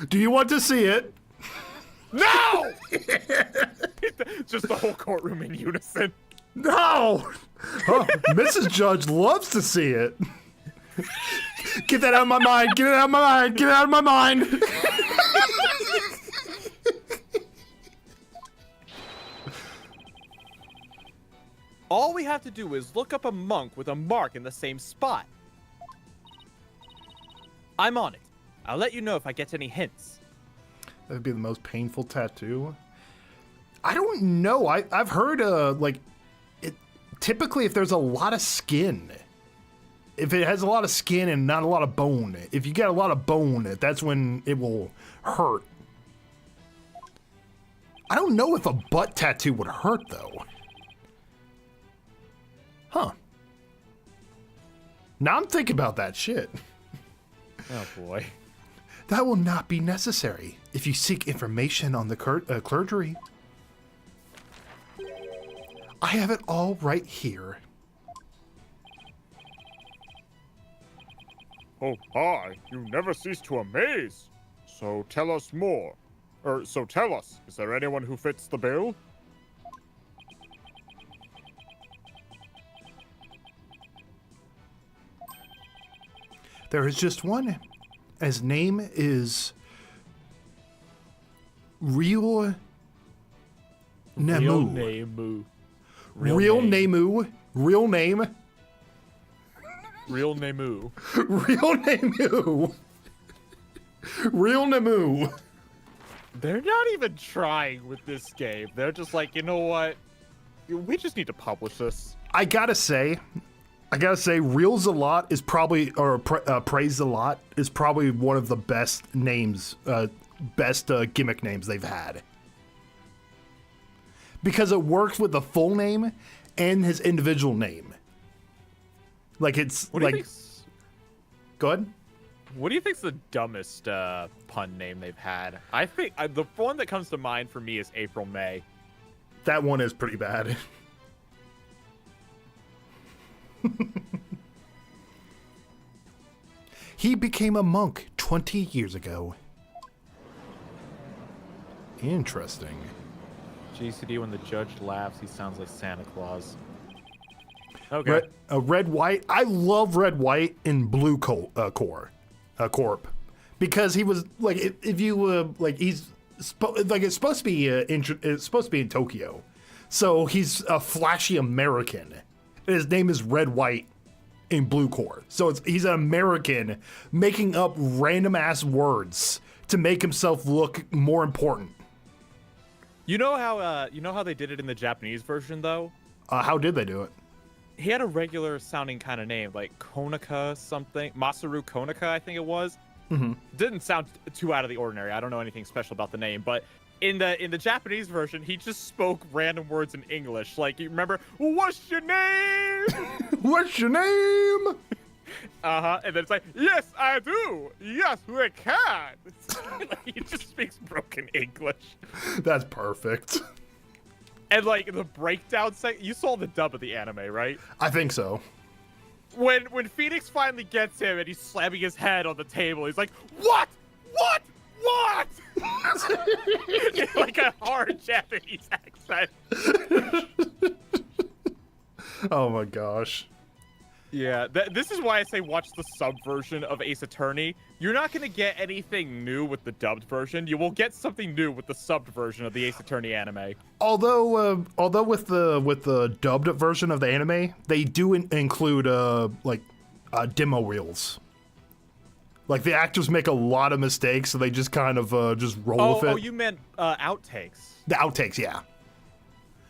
Do you want to see it? No! Just the whole courtroom in unison. No! Oh, Mrs. Judge loves to see it. Get that out of my mind! Get it out of my mind! Get it out of my mind! All we have to do is look up a monk with a mark in the same spot. I'm on it. I'll let you know if I get any hints. That would be the most painful tattoo. I don't know. I've heard like it. Typically, if there's a lot of skin, if it has a lot of skin and not a lot of bone, if you get a lot of bone, that's when it will hurt. I don't know if a butt tattoo would hurt though. Huh. Now I'm thinking about that shit. Oh boy. That will not be necessary if you seek information on the clergy. I have it all right here. Oh my, you never cease to amaze. So tell us more. So tell us, is there anyone who fits the bill? There is just one. His name is Real Nemu. Nemu. Real Nemu. Real name. Real Nemu. Real Nemu. Real Nemu. They're not even trying with this game. They're just like, you know what? We just need to publish this. I gotta say, Reels a Lot is probably, or Praise a Lot is probably one of the best names, gimmick names they've had. Because it works with the full name and his individual name. Like it's What do like. you think's, Go ahead. what do you think's the dumbest pun name they've had? I think the one that comes to mind for me is April May. That one is pretty bad. He became a monk 20 years ago. Interesting. GCD, when the judge laughs, he sounds like Santa Claus. Okay. Red, white. I love red, white, and blue corp. Because he was like, if you like, he's it's supposed to be it's supposed to be in Tokyo, so he's a flashy American. His name is Red, White, and Blue Core. So he's an American making up random ass words to make himself look more important. You know how they did it in the Japanese version though? How did they do it? He had a regular sounding kind of name, like Konaka something, Masaru Konaka, I think it was. Mm-hmm. Didn't sound too out of the ordinary. I don't know anything special about the name, but in the Japanese version, he just spoke random words in English. Like, you remember, what's your name? What's your name? And then it's like, yes, I do. Yes, we can. Like, he just speaks broken English. That's perfect. And like the breakdown you saw the dub of the anime, right? I think so. When Phoenix finally gets him and he's slamming his head on the table, he's like, what? In like a hard Japanese accent. Oh my gosh. Yeah, this is why I say watch the sub version of Ace Attorney. You're not going to get anything new with the dubbed version. You will get something new with the subbed version of the Ace Attorney anime. Although with the dubbed version of the anime, they do include demo reels. Like the actors make a lot of mistakes, so they just kind of just roll with it. Oh, you meant outtakes. The outtakes, yeah.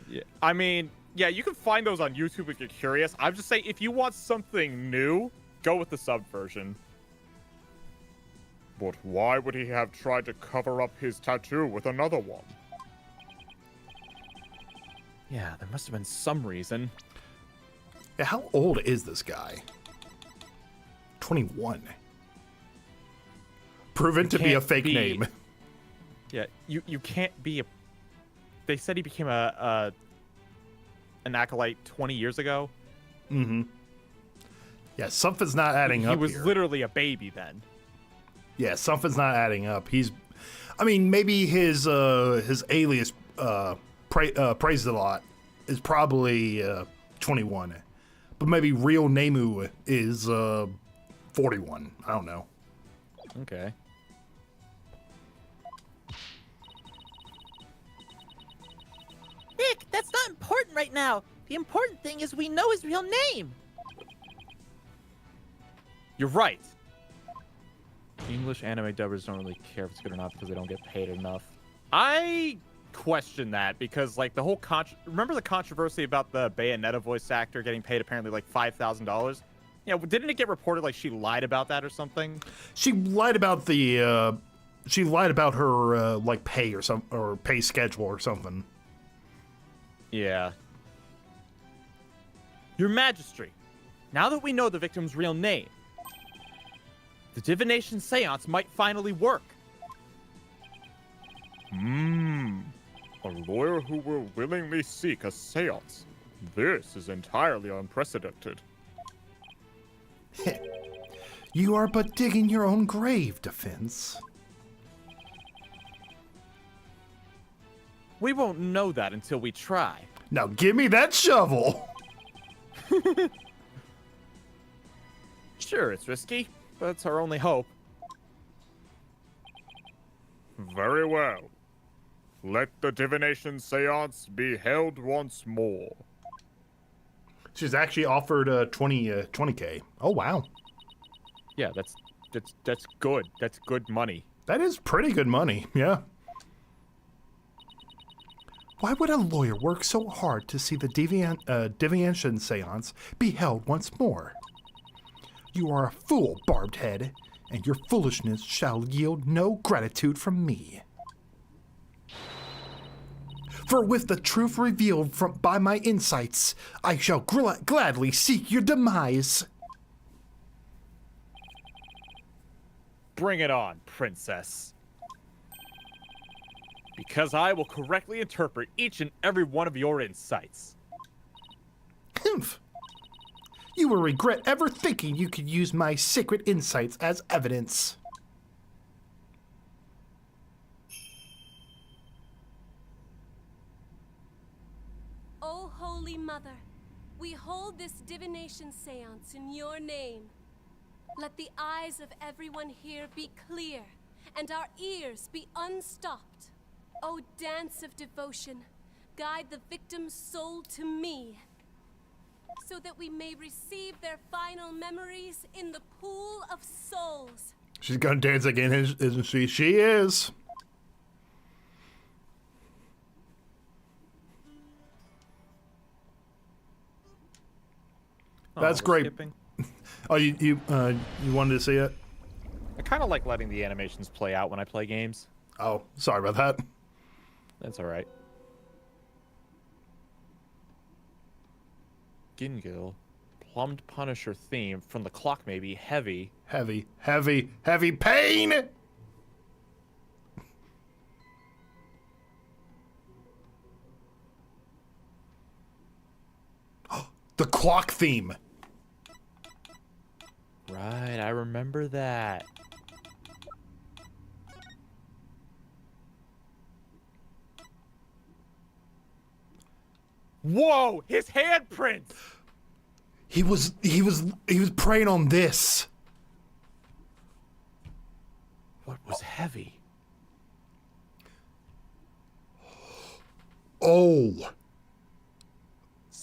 Yeah, I mean, yeah, you can find those on YouTube if you're curious. I'm just saying, if you want something new, go with the sub version. But why would he have tried to cover up his tattoo with another one? Yeah, there must have been some reason. Yeah, how old is this guy? 21. Proven to be a fake name. Yeah, you can't be a... They said he became an acolyte 20 years ago. Mm-hmm. Yeah, something's not adding up. He was here. literally a baby then. Yeah, something's not adding up. I mean, maybe his alias praised a lot is probably 21, but maybe real Nemu is 41. I don't know. Okay. Nick, that's not important right now. The important thing is we know his real name. You're right. English anime dubbers don't really care if it's good or not because they don't get paid enough. I question that because, like, the whole remember the controversy about the Bayonetta voice actor getting paid apparently like $5,000? Yeah, didn't it get reported like she lied about that or something? She lied about the her like pay or pay schedule or something. Yeah. Your Majesty, now that we know the victim's real name, the divination seance might finally work. A lawyer who will willingly seek a seance. This is entirely unprecedented. You are but digging your own grave, Defense. We won't know that until we try. Now give me that shovel. Sure, it's risky, but it's our only hope. Very well. Let the divination seance be held once more. She's actually offered 20K. Oh wow. Yeah, that's good. That's good money. That is pretty good money, yeah. Why would a lawyer work so hard to see the divination seance be held once more? You are a fool, Barbed Head, and your foolishness shall yield no gratitude from me. For with the truth revealed by my insights, I shall gladly seek your demise. Bring it on, princess. Because I will correctly interpret each and every one of your insights. Humph. You will regret ever thinking you could use my secret insights as evidence. O Holy Mother, we hold this divination seance in your name. Let the eyes of everyone here be clear and our ears be unstopped. O dance of devotion, guide the victim's soul to me, so that we may receive their final memories in the pool of souls. She's gonna dance again, isn't she? She is. That's we're great. skipping. Oh, you wanted to see it? I kind of like letting the animations play out when I play games. Oh, sorry about that. That's all right. Gingil, plumbed Punisher theme from the clock may be heavy. Heavy, heavy, heavy pain! The clock theme. Right, I remember that. Whoa, his handprints! He was preying on this. What was heavy? Oh.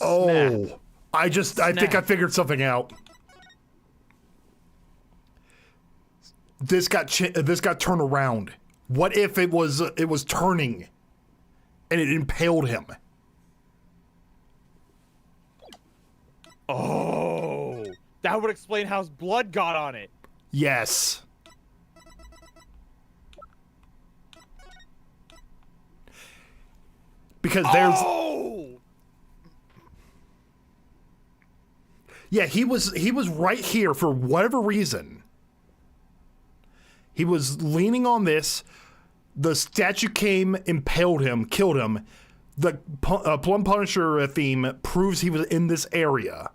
Oh. Snap. I think I figured something out. This got turned around. What if it was turning and it impaled him? Oh, that would explain how his blood got on it. Yes. Because there's Yeah, he was right here for whatever reason. He was leaning on this. The statue came, impaled him, killed him. The Plum Punisher theme proves he was in this area.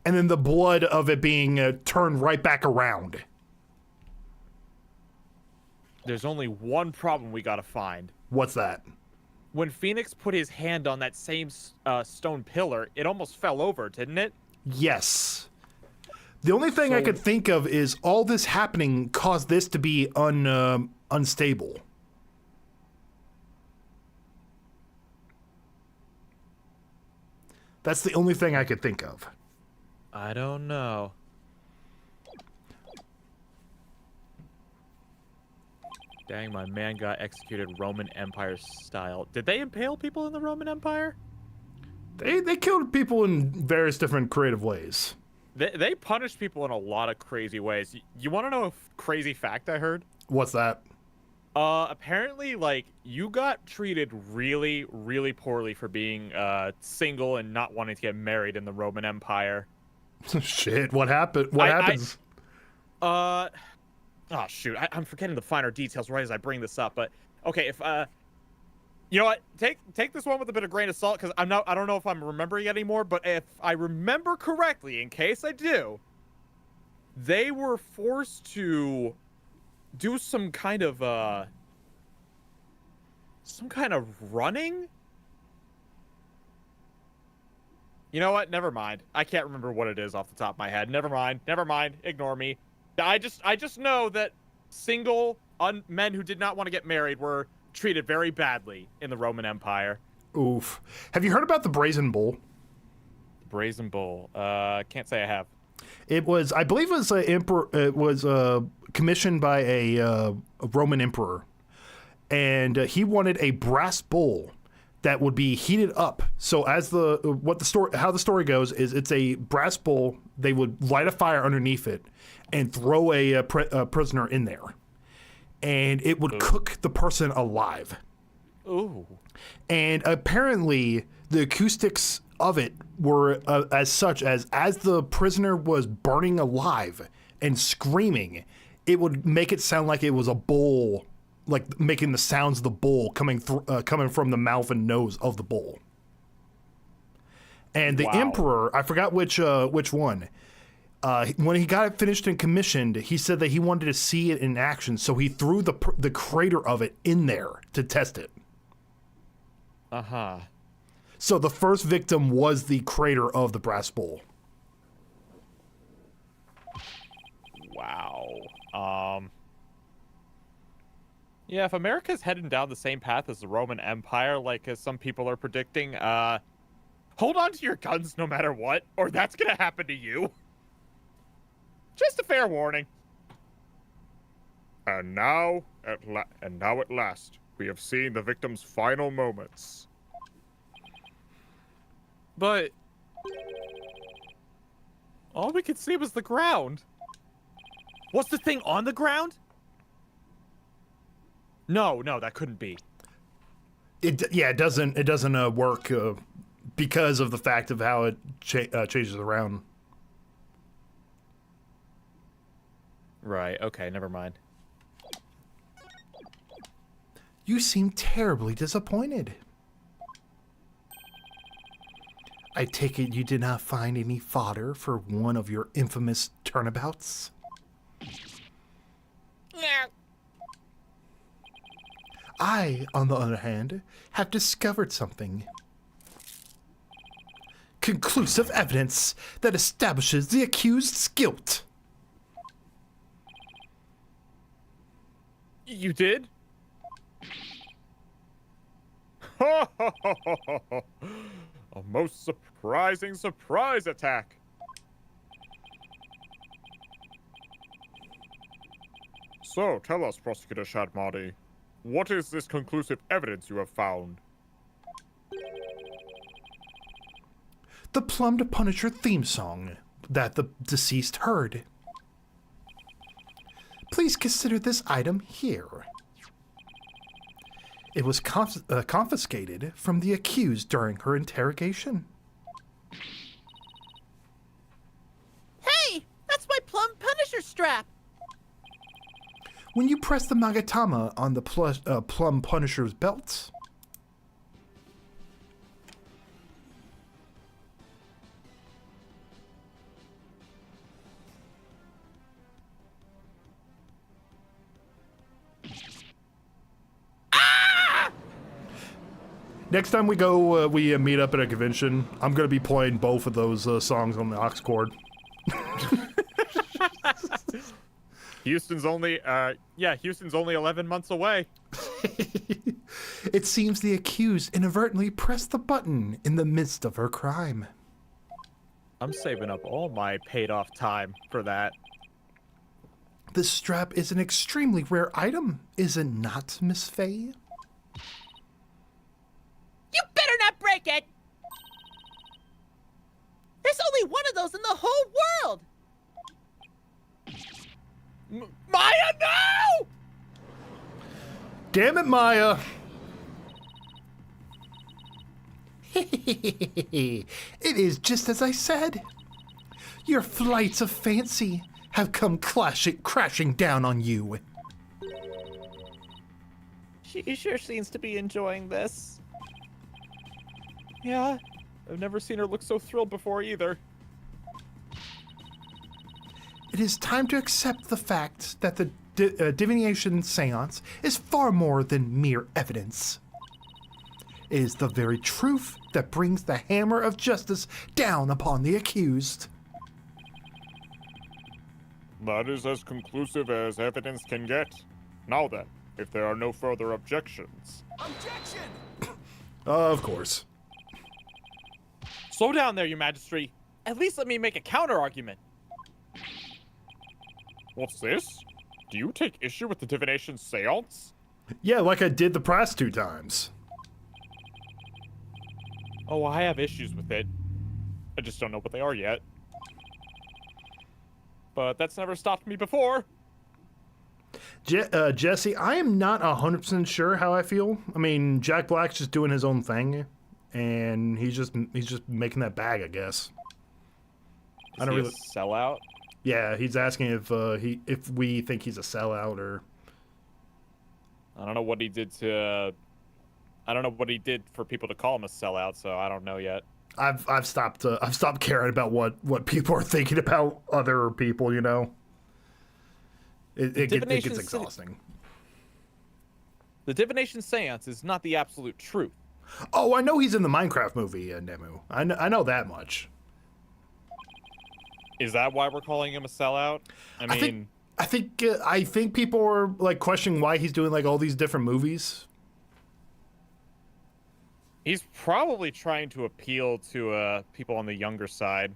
And then the blood of it being turned right back around. There's only one problem we gotta find. What's that? When Phoenix put his hand on that same stone pillar, it almost fell over, didn't it? Yes. The only thing I could think of is all this happening caused this to be unstable. That's the only thing I could think of. I don't know. Dang, my man got executed Roman Empire style. Did they impale people in the Roman Empire? They killed people in various different creative ways. They punished people in a lot of crazy ways. You want to know a crazy fact I heard? What's that? Apparently, like, you got treated really, really poorly for being single and not wanting to get married in the Roman Empire. Shit, what happened? What happens? Oh shoot, I'm forgetting the finer details right as I bring this up. But okay, if you know what, take this one with a bit of grain of salt, because I don't know if I'm remembering it anymore. But if I remember correctly, in case I do, they were forced to do some kind of running. You know what? Never mind. I can't remember what it is off the top of my head. Never mind. Ignore me. I just know that single men who did not want to get married were treated very badly in the Roman Empire. Oof. Have you heard about the Brazen Bull? Brazen Bull. Can't say I have. It was, I believe, it was commissioned by a Roman emperor, and he wanted a brass bull that would be heated up. So how the story goes is it's a brass bull. They would light a fire underneath it and throw a prisoner in there, and it would cook the person alive. Ooh. And apparently the acoustics of it were as such as the prisoner was burning alive and screaming, it would make it sound like it was a bull, like making the sounds of the bull coming from the mouth and nose of the bull. And the emperor, I forgot which one, when he got it finished and commissioned, he said that he wanted to see it in action, so he threw the crater of it in there to test it. Uh-huh. So the first victim was the crater of the brass bull. Wow. Yeah, if America's heading down the same path as the Roman Empire, like as some people are predicting, hold on to your guns no matter what, or that's gonna happen to you. Just a fair warning. And now, at last, we have seen the victim's final moments. But all we could see was the ground. Was the thing on the ground? No, that couldn't be. It doesn't work because of the fact of how it changes around. Right, okay, never mind. You seem terribly disappointed. I take it you did not find any fodder for one of your infamous turnabouts? I, on the other hand, have discovered something. Conclusive evidence that establishes the accused's guilt. You did? A most surprising surprise attack. So, tell us, Prosecutor Shadmadi, what is this conclusive evidence you have found? The Plumbed Punisher theme song that the deceased heard. Please consider this item here. It was confiscated from the accused during her interrogation. Hey, that's my Plum Punisher strap. When you press the Magatama on the Plum Punisher's belt, next time we go, we meet up at a convention, I'm going to be playing both of those songs on the aux cord. Houston's only 11 months away. It seems the accused inadvertently pressed the button in the midst of her crime. I'm saving up all my paid-off time for that. This strap is an extremely rare item, is it not, Miss Faye? You better not break it! There's only one of those in the whole world! Maya, no! Damn it, Maya! It is just as I said. Your flights of fancy have come crashing down on you. She sure seems to be enjoying this. Yeah, I've never seen her look so thrilled before either. It is time to accept the fact that the divination seance is far more than mere evidence. It is the very truth that brings the hammer of justice down upon the accused. That is as conclusive as evidence can get. Now then, if there are no further objections. Of course. Slow down there, Your Majesty. At least let me make a counter-argument. What's this? Do you take issue with the divination seance? Yeah, like I did the past 2 times. Oh, I have issues with it. I just don't know what they are yet. But that's never stopped me before. Jesse, I am not 100% sure how I feel. I mean, Jack Black's just doing his own thing, and he's just making that bag, I guess. Is he a sellout? Yeah, he's asking if we think he's a sellout or. I don't know what he did to. I don't know what he did for people to call him a sellout, so I don't know yet. I've stopped caring about what people are thinking about other people. You know. It gets exhausting. The divination seance is not the absolute truth. Oh, I know he's in the Minecraft movie, Nemu. I know that much. Is that why we're calling him a sellout? I mean, I think people are like questioning why he's doing like all these different movies. He's probably trying to appeal to people on the younger side.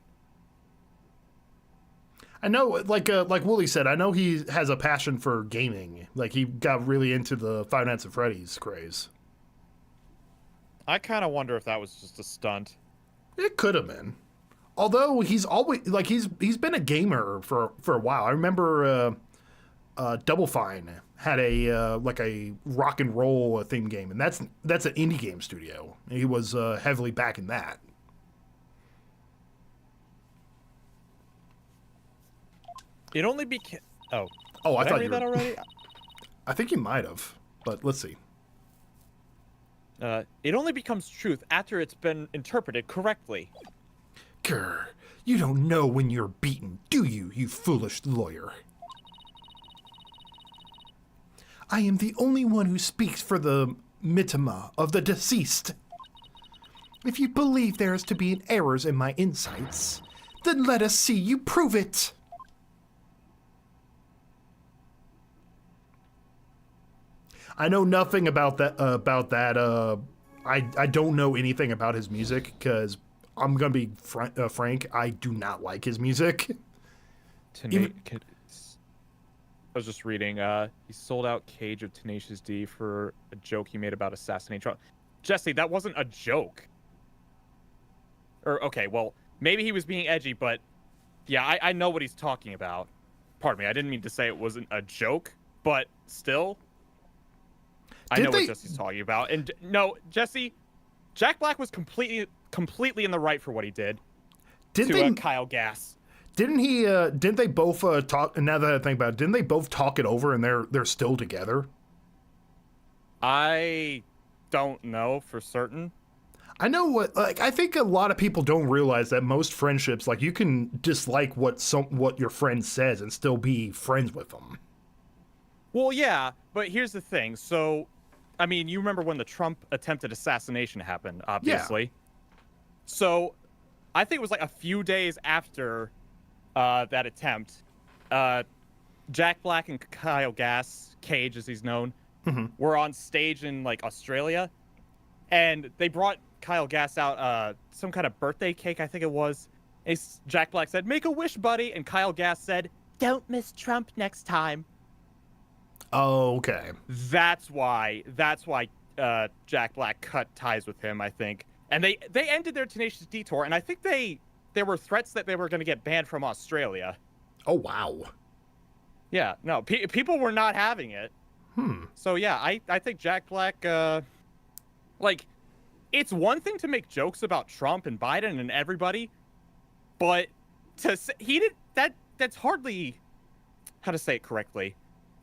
I know, like Wooly said, I know he has a passion for gaming. Like he got really into the Five Nights at Freddy's craze. I kind of wonder if that was just a stunt. It could have been. Although he's always like he's been a gamer for a while. I remember Double Fine had a like a rock and roll theme game, and that's an indie game studio. He was heavily backing that. It only became. Oh. Oh, I Did thought read you that were... already. I think you might have, but let's see. It only becomes truth after it's been interpreted correctly. Grr, you don't know when you're beaten, do you, you foolish lawyer? I am the only one who speaks for the mitama of the deceased. If you believe there is to be errors in my insights, then let us see you prove it. I know nothing about that. I don't know anything about his music because I'm gonna be frank. I do not like his music. I was just reading. He sold out Cage of Tenacious D for a joke he made about assassinating Trump. Jesse, that wasn't a joke. Or okay, well, maybe he was being edgy, but yeah, I know what he's talking about. Pardon me, I didn't mean to say it wasn't a joke, but still. I know what Jesse's talking about. And no, Jesse, Jack Black was completely in the right for what he did to Kyle Gass. Didn't he? Didn't they both talk? Now that I think about it, didn't they both talk it over and they're still together? I don't know for certain. I know what. Like, I think a lot of people don't realize that most friendships, like, you can dislike what your friend says and still be friends with them. Well, yeah, but here's the thing. So, I mean, you remember when the Trump attempted assassination happened, obviously. Yeah. So, I think it was like a few days after that attempt, Jack Black and Kyle Gass, Cage as he's known, were on stage in like Australia, and they brought Kyle Gass out some kind of birthday cake, I think it was. And Jack Black said, "Make a wish, buddy," and Kyle Gass said, "Don't miss Trump next time." Oh, okay. That's why Jack Black cut ties with him, I think. And they ended their Tenacious D tour, and I think there were threats that they were going to get banned from Australia. Oh, wow. Yeah, no, people were not having it. So, yeah, I think Jack Black, like, it's one thing to make jokes about Trump and Biden and everybody, but to say, that's hardly, how to say it correctly.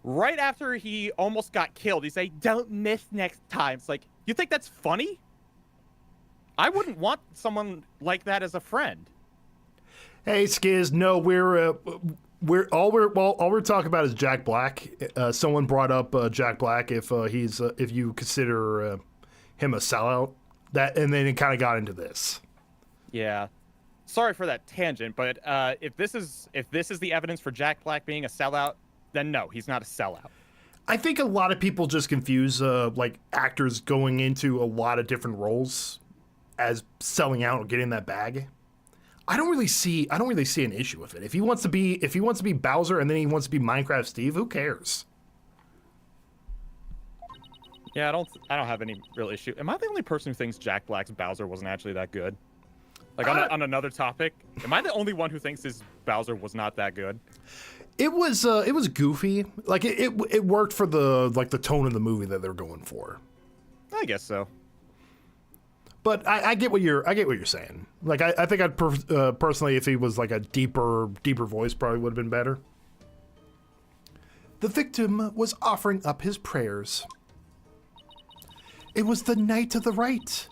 Right after he almost got killed, he say, "Don't miss next time." It's like, you think that's funny? I wouldn't want someone like that as a friend. Hey, Skiz, no, all we're talking about is Jack Black. Someone brought up Jack Black if you consider him a sellout. And then it kind of got into this. Yeah. Sorry for that tangent, but if this is the evidence for Jack Black being a sellout, then no, he's not a sellout. I think a lot of people just confuse like actors going into a lot of different roles as selling out or getting that bag. I don't really see an issue with it. If he wants to be Bowser and then he wants to be Minecraft Steve, who cares? Yeah, I don't have any real issue. Am I the only person who thinks Jack Black's Bowser wasn't actually that good? Like on another topic, am I the only one who thinks his Bowser was not that good? It was goofy. Like it worked for the tone of the movie that they're going for. I guess so. But I get what you're saying. Like I think I'd personally, if he was like a deeper voice, probably would have been better. The victim was offering up his prayers. It was the night of the rite.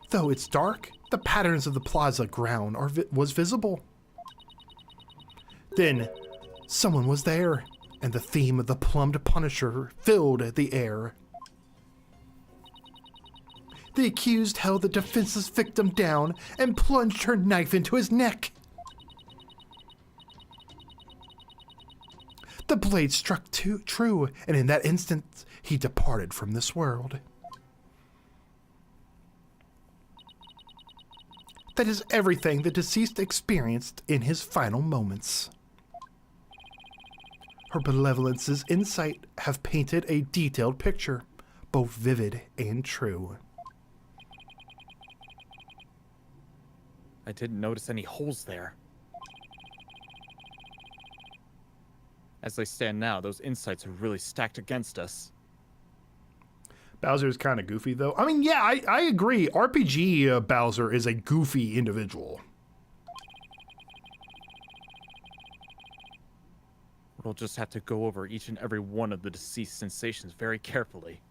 Though it's dark, the patterns of the plaza ground was visible. Then, someone was there, and the theme of the plumbed Punisher filled the air. The accused held the defenseless victim down and plunged her knife into his neck. The blade struck true, and in that instant, he departed from this world. That is everything the deceased experienced in his final moments. Her benevolence's insight have painted a detailed picture, both vivid and true. I didn't notice any holes there. As they stand now, those insights are really stacked against us. Bowser's kind of goofy, though. I mean, yeah, I agree. RPG Bowser is a goofy individual. We'll just have to go over each and every one of the deceased sensations very carefully.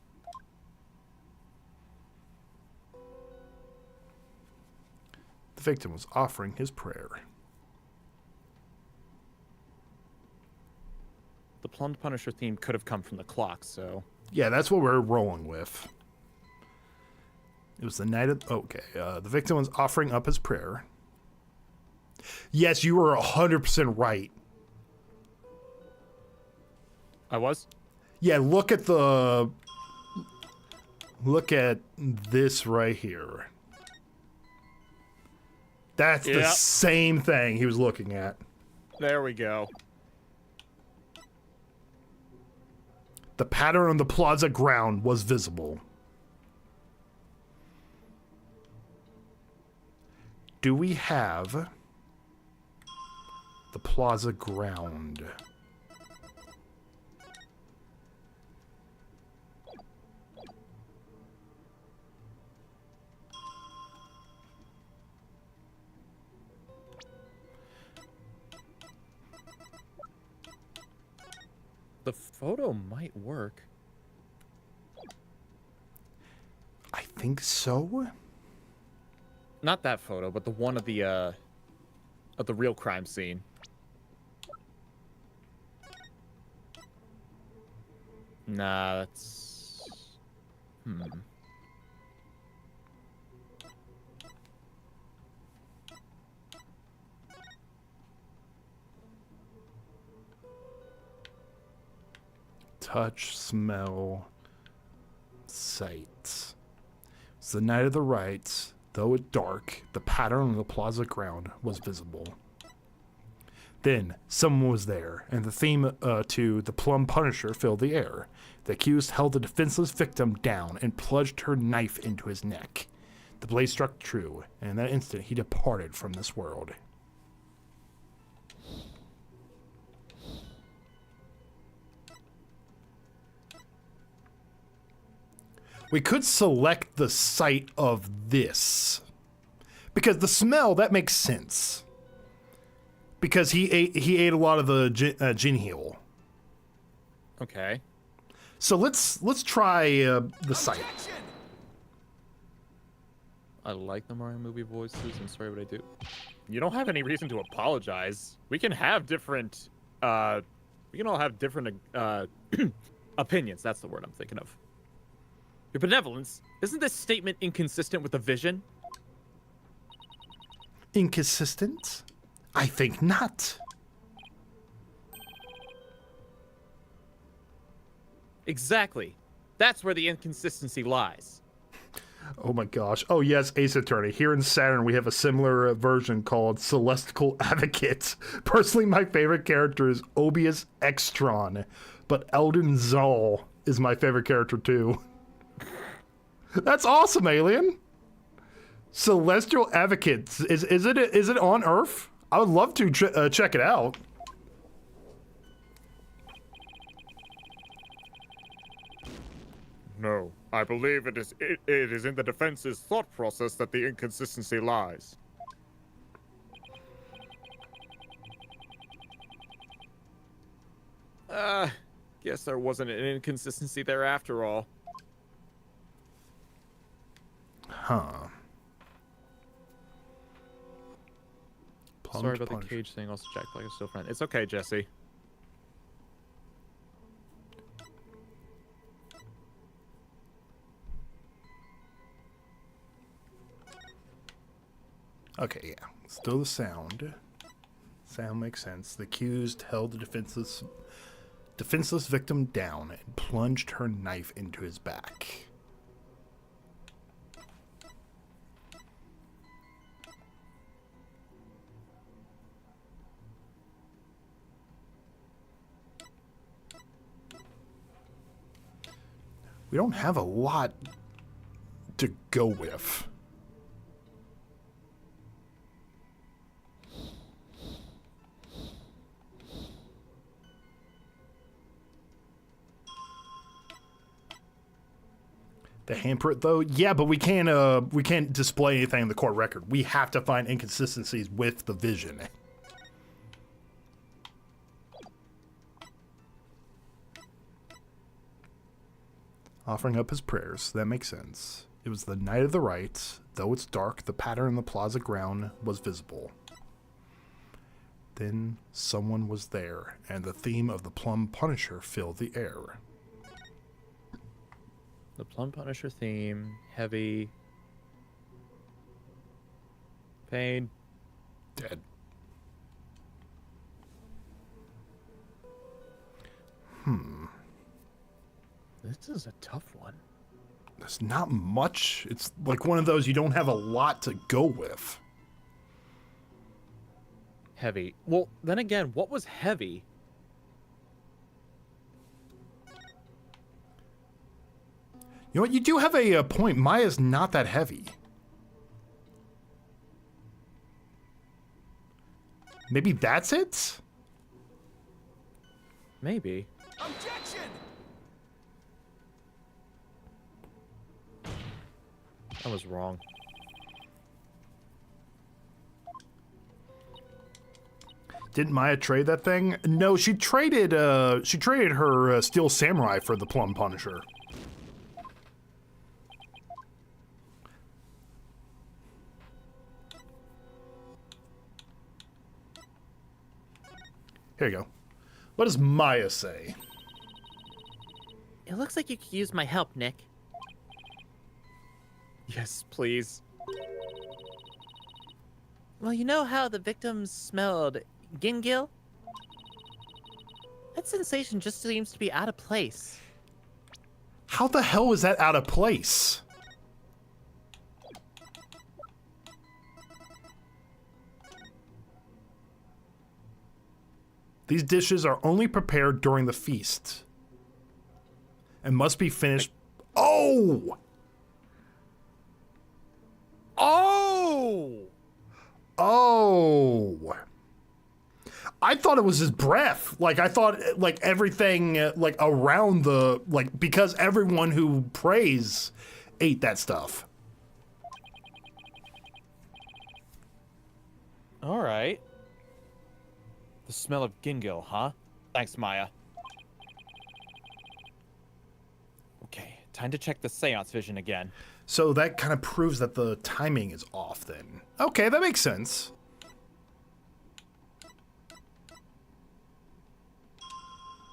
The victim was offering his prayer. The Plumbed Punisher theme could have come from the clock, so... Yeah, that's what we're rolling with. It was the night of... Okay, the victim was offering up his prayer. Yes, you were 100% right. I was? Yeah, look at the... Look at this right here. That's the same thing he was looking at. There we go. The pattern on the plaza ground was visible. Do we have the plaza ground? The photo might work. I think so. Not that photo, but the one of the real crime scene. Nah, that's... Touch, smell, sight. It's the night of the rites. Though it dark, the pattern on the plaza ground was visible. Then, someone was there, and the theme to the Plum Punisher filled the air. The accused held the defenseless victim down and plunged her knife into his neck. The blade struck true, and in that instant he departed from this world. We could select the site of this. Because the smell, that makes sense. Because he ate a lot of the gin heel. Okay. So let's try the site. I like the Mario movie voices. I'm sorry what I do. You don't have any reason to apologize. We can have different... we can all have different opinions. That's the word I'm thinking of. Your benevolence, isn't this statement inconsistent with the vision? Inconsistent? I think not. Exactly. That's where the inconsistency lies. Oh my gosh. Oh yes, Ace Attorney. Here in Saturn, we have a similar version called Celestial Advocate. Personally, my favorite character is Obius Extron, but Eldon Zal is my favorite character too. That's awesome, Alien. Celestial Advocates. Is it on Earth? I would love to check it out. No, I believe it is in the defense's thought process that the inconsistency lies. Guess there wasn't an inconsistency there after all. Huh. Sorry about the cage thing. Also, Jack Black is still friend. It's okay, Jesse. Okay, yeah. Still the sound. Sound makes sense. The accused held the defenseless defenseless victim down and plunged her knife into his back. We don't have a lot to go with. The handprint, though, yeah, but we can't display anything in the court record. We have to find inconsistencies with the vision. Offering up his prayers. That makes sense. It was the night of the rites. Though it's dark, the pattern in the plaza ground was visible. Then someone was there, and the theme of the Plum Punisher filled the air. The Plum Punisher theme, heavy, pain, Dead. This is a tough one. There's not much. It's like one of those you don't have a lot to go with. Heavy. Well, then again, what was heavy? You know what? You do have a point. Maya's not that heavy. Maybe that's it? Maybe. Objection! I was wrong. Didn't Maya trade that thing? No, she traded her Steel Samurai for the Plum Punisher. Here you go. What does Maya say? It looks like you could use my help, Nick. Yes, please. Well, you know how the victims smelled gingil? That sensation just seems to be out of place. How the hell is that out of place? These dishes are only prepared during the feast and must be finished. Oh! Oh! Oh! I thought it was his breath. Like, I thought, like, everything, like, around the, like, because everyone who prays ate that stuff. All right. The smell of gingil, huh? Thanks, Maya. Okay, time to check the seance vision again. So that kind of proves that the timing is off then. Okay, that makes sense.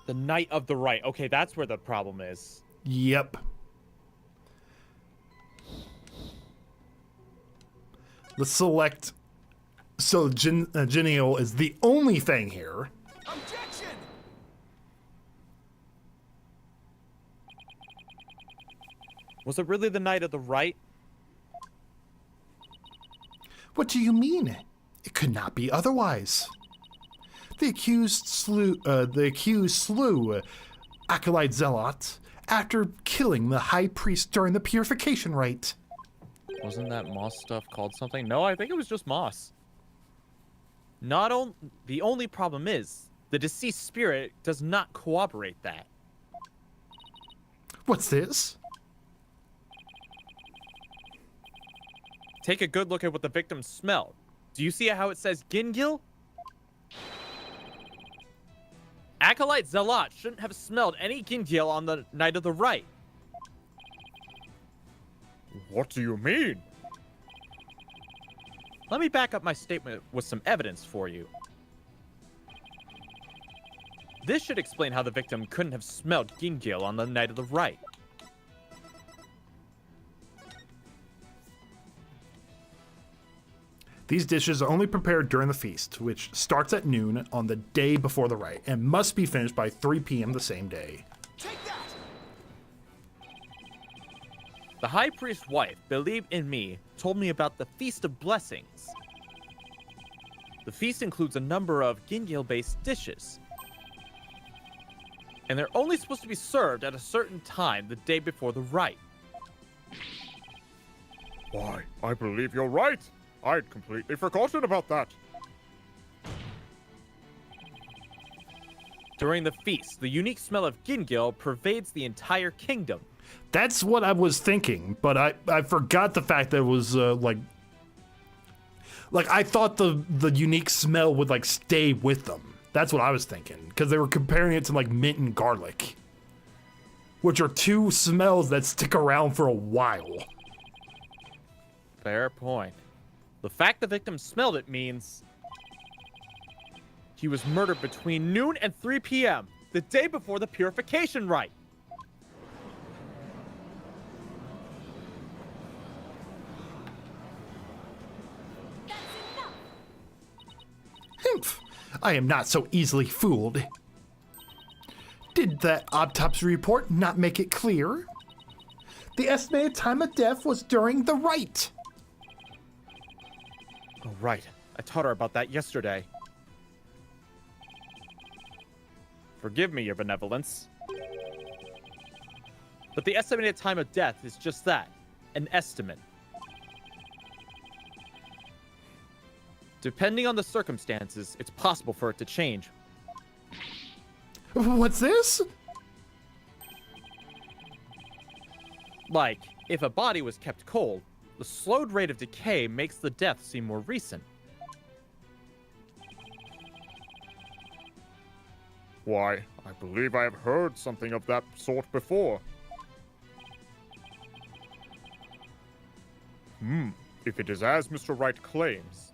The night of the rite. Okay, that's where the problem is. Yep. Let's select. So genial is the only thing here. Objection! Was it really the night of the rite? What do you mean? It could not be otherwise. The accused slew Acolyte Zealot after killing the high priest during the purification rite. Wasn't that moss stuff called something? No, I think it was just moss. The only problem is the deceased spirit does not corroborate that. What's this? Take a good look at what the victim smelled. Do you see how it says gingil? Acolyte Zealot shouldn't have smelled any gingil on the night of the rite. What do you mean? Let me back up my statement with some evidence for you. This should explain how the victim couldn't have smelled gingil on the night of the rite. These dishes are only prepared during the feast, which starts at noon on the day before the rite and must be finished by 3 p.m. the same day. Take that! The high priest's wife, Believe in Me, told me about the Feast of Blessings. The feast includes a number of Gingil-based dishes. And they're only supposed to be served at a certain time the day before the rite. Why, I believe you're right. I'd completely forgotten about that. During the feast, the unique smell of Gingil pervades the entire kingdom. That's what I was thinking, but I forgot the fact that it was like I thought the unique smell would like stay with them. That's what I was thinking, because they were comparing it to like mint and garlic, which are two smells that stick around for a while. Fair point. The fact the victim smelled it means he was murdered between noon and 3 p.m., the day before the purification rite. That's enough! Humph, I am not so easily fooled. Did that autopsy report not make it clear? The estimated time of death was during the rite. Oh, right. I taught her about that yesterday. Forgive me, Your Benevolence. But the estimated time of death is just that, an estimate. Depending on the circumstances, it's possible for it to change. What's this? Like, if a body was kept cold, the slowed rate of decay makes the death seem more recent. Why, I believe I have heard something of that sort before. If it is as Mr. Wright claims,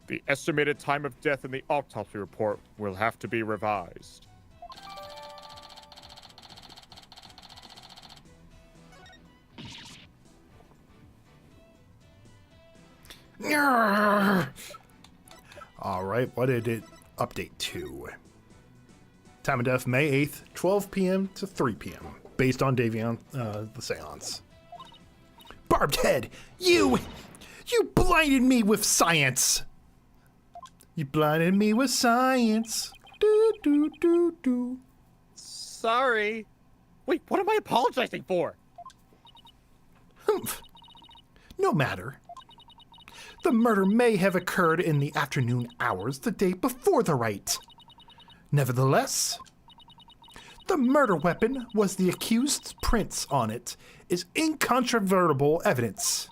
the estimated time of death in the autopsy report will have to be revised. All right, what did it update to? Time of death, May 8th, 12 p.m. to 3 p.m. Based on Davion, the seance. Barbed head, you blinded me with science. You blinded me with science. Do, do, do, do. Sorry. Wait, what am I apologizing for? Humph. No matter. The murder may have occurred in the afternoon hours the day before the rite. Nevertheless, the murder weapon was the accused's prints on it is incontrovertible evidence.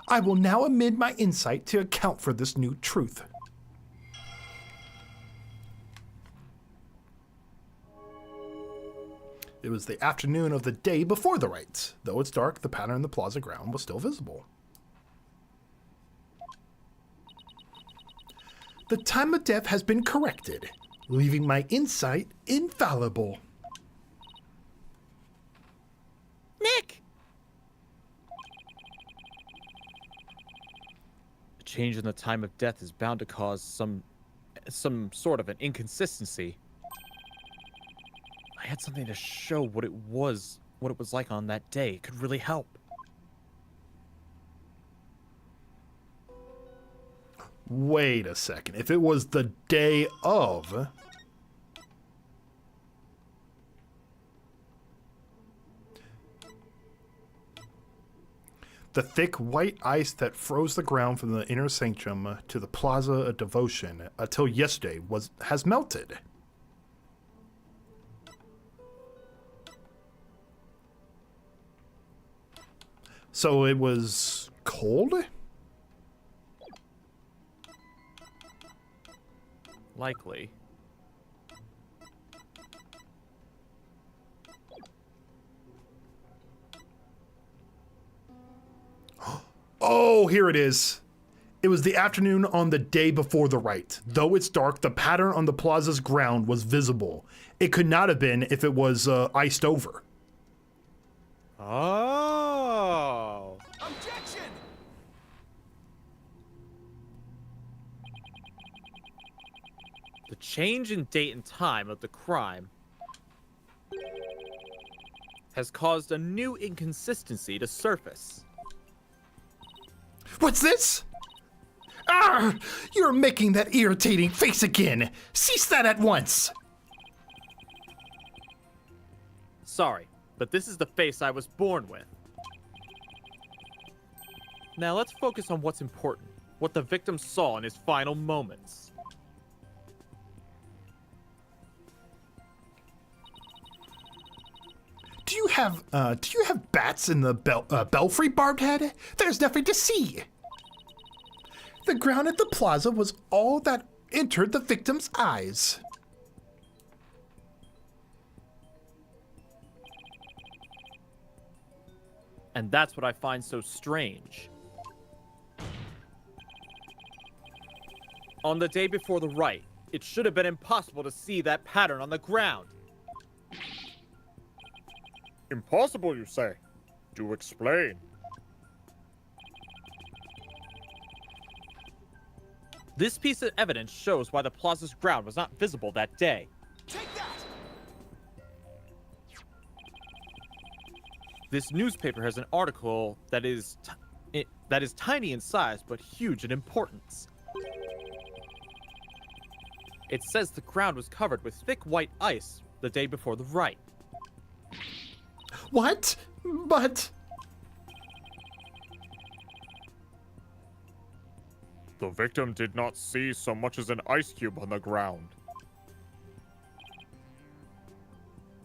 I will now amend my insight to account for this new truth. It was the afternoon of the day before the rite. Though it's dark, the pattern in the plaza ground was still visible. The time of death has been corrected, leaving my insight infallible. Nick! A change in the time of death is bound to cause some sort of an inconsistency. I had something to show what it was like on that day. It could really help. Wait a second. If it was the day of... The thick white ice that froze the ground from the inner sanctum to the plaza of devotion until yesterday has melted. So it was cold? Likely. Oh, here it is. It was the afternoon on the day before the rite. Though it's dark, the pattern on the plaza's ground was visible. It could not have been if it was iced over. Oh. Objection! change in date and time of the crime has caused a new inconsistency to surface. What's this? Ah! You're making that irritating face again! Cease that at once! Sorry, but this is the face I was born with. Now let's focus on what's important, what the victim saw in his final moments. Do you have bats in the belfry, Barbed? There's nothing to see. The ground at the plaza was all that entered the victim's eyes. And that's what I find so strange. On the day before the rite, it should have been impossible to see that pattern on the ground. Impossible, you say? Do explain. This piece of evidence shows why the plaza's ground was not visible that day. Take that! This newspaper has an article that is tiny in size but huge in importance. It says the ground was covered with thick white ice the day before the rite. What? But... The victim did not see so much as an ice cube on the ground.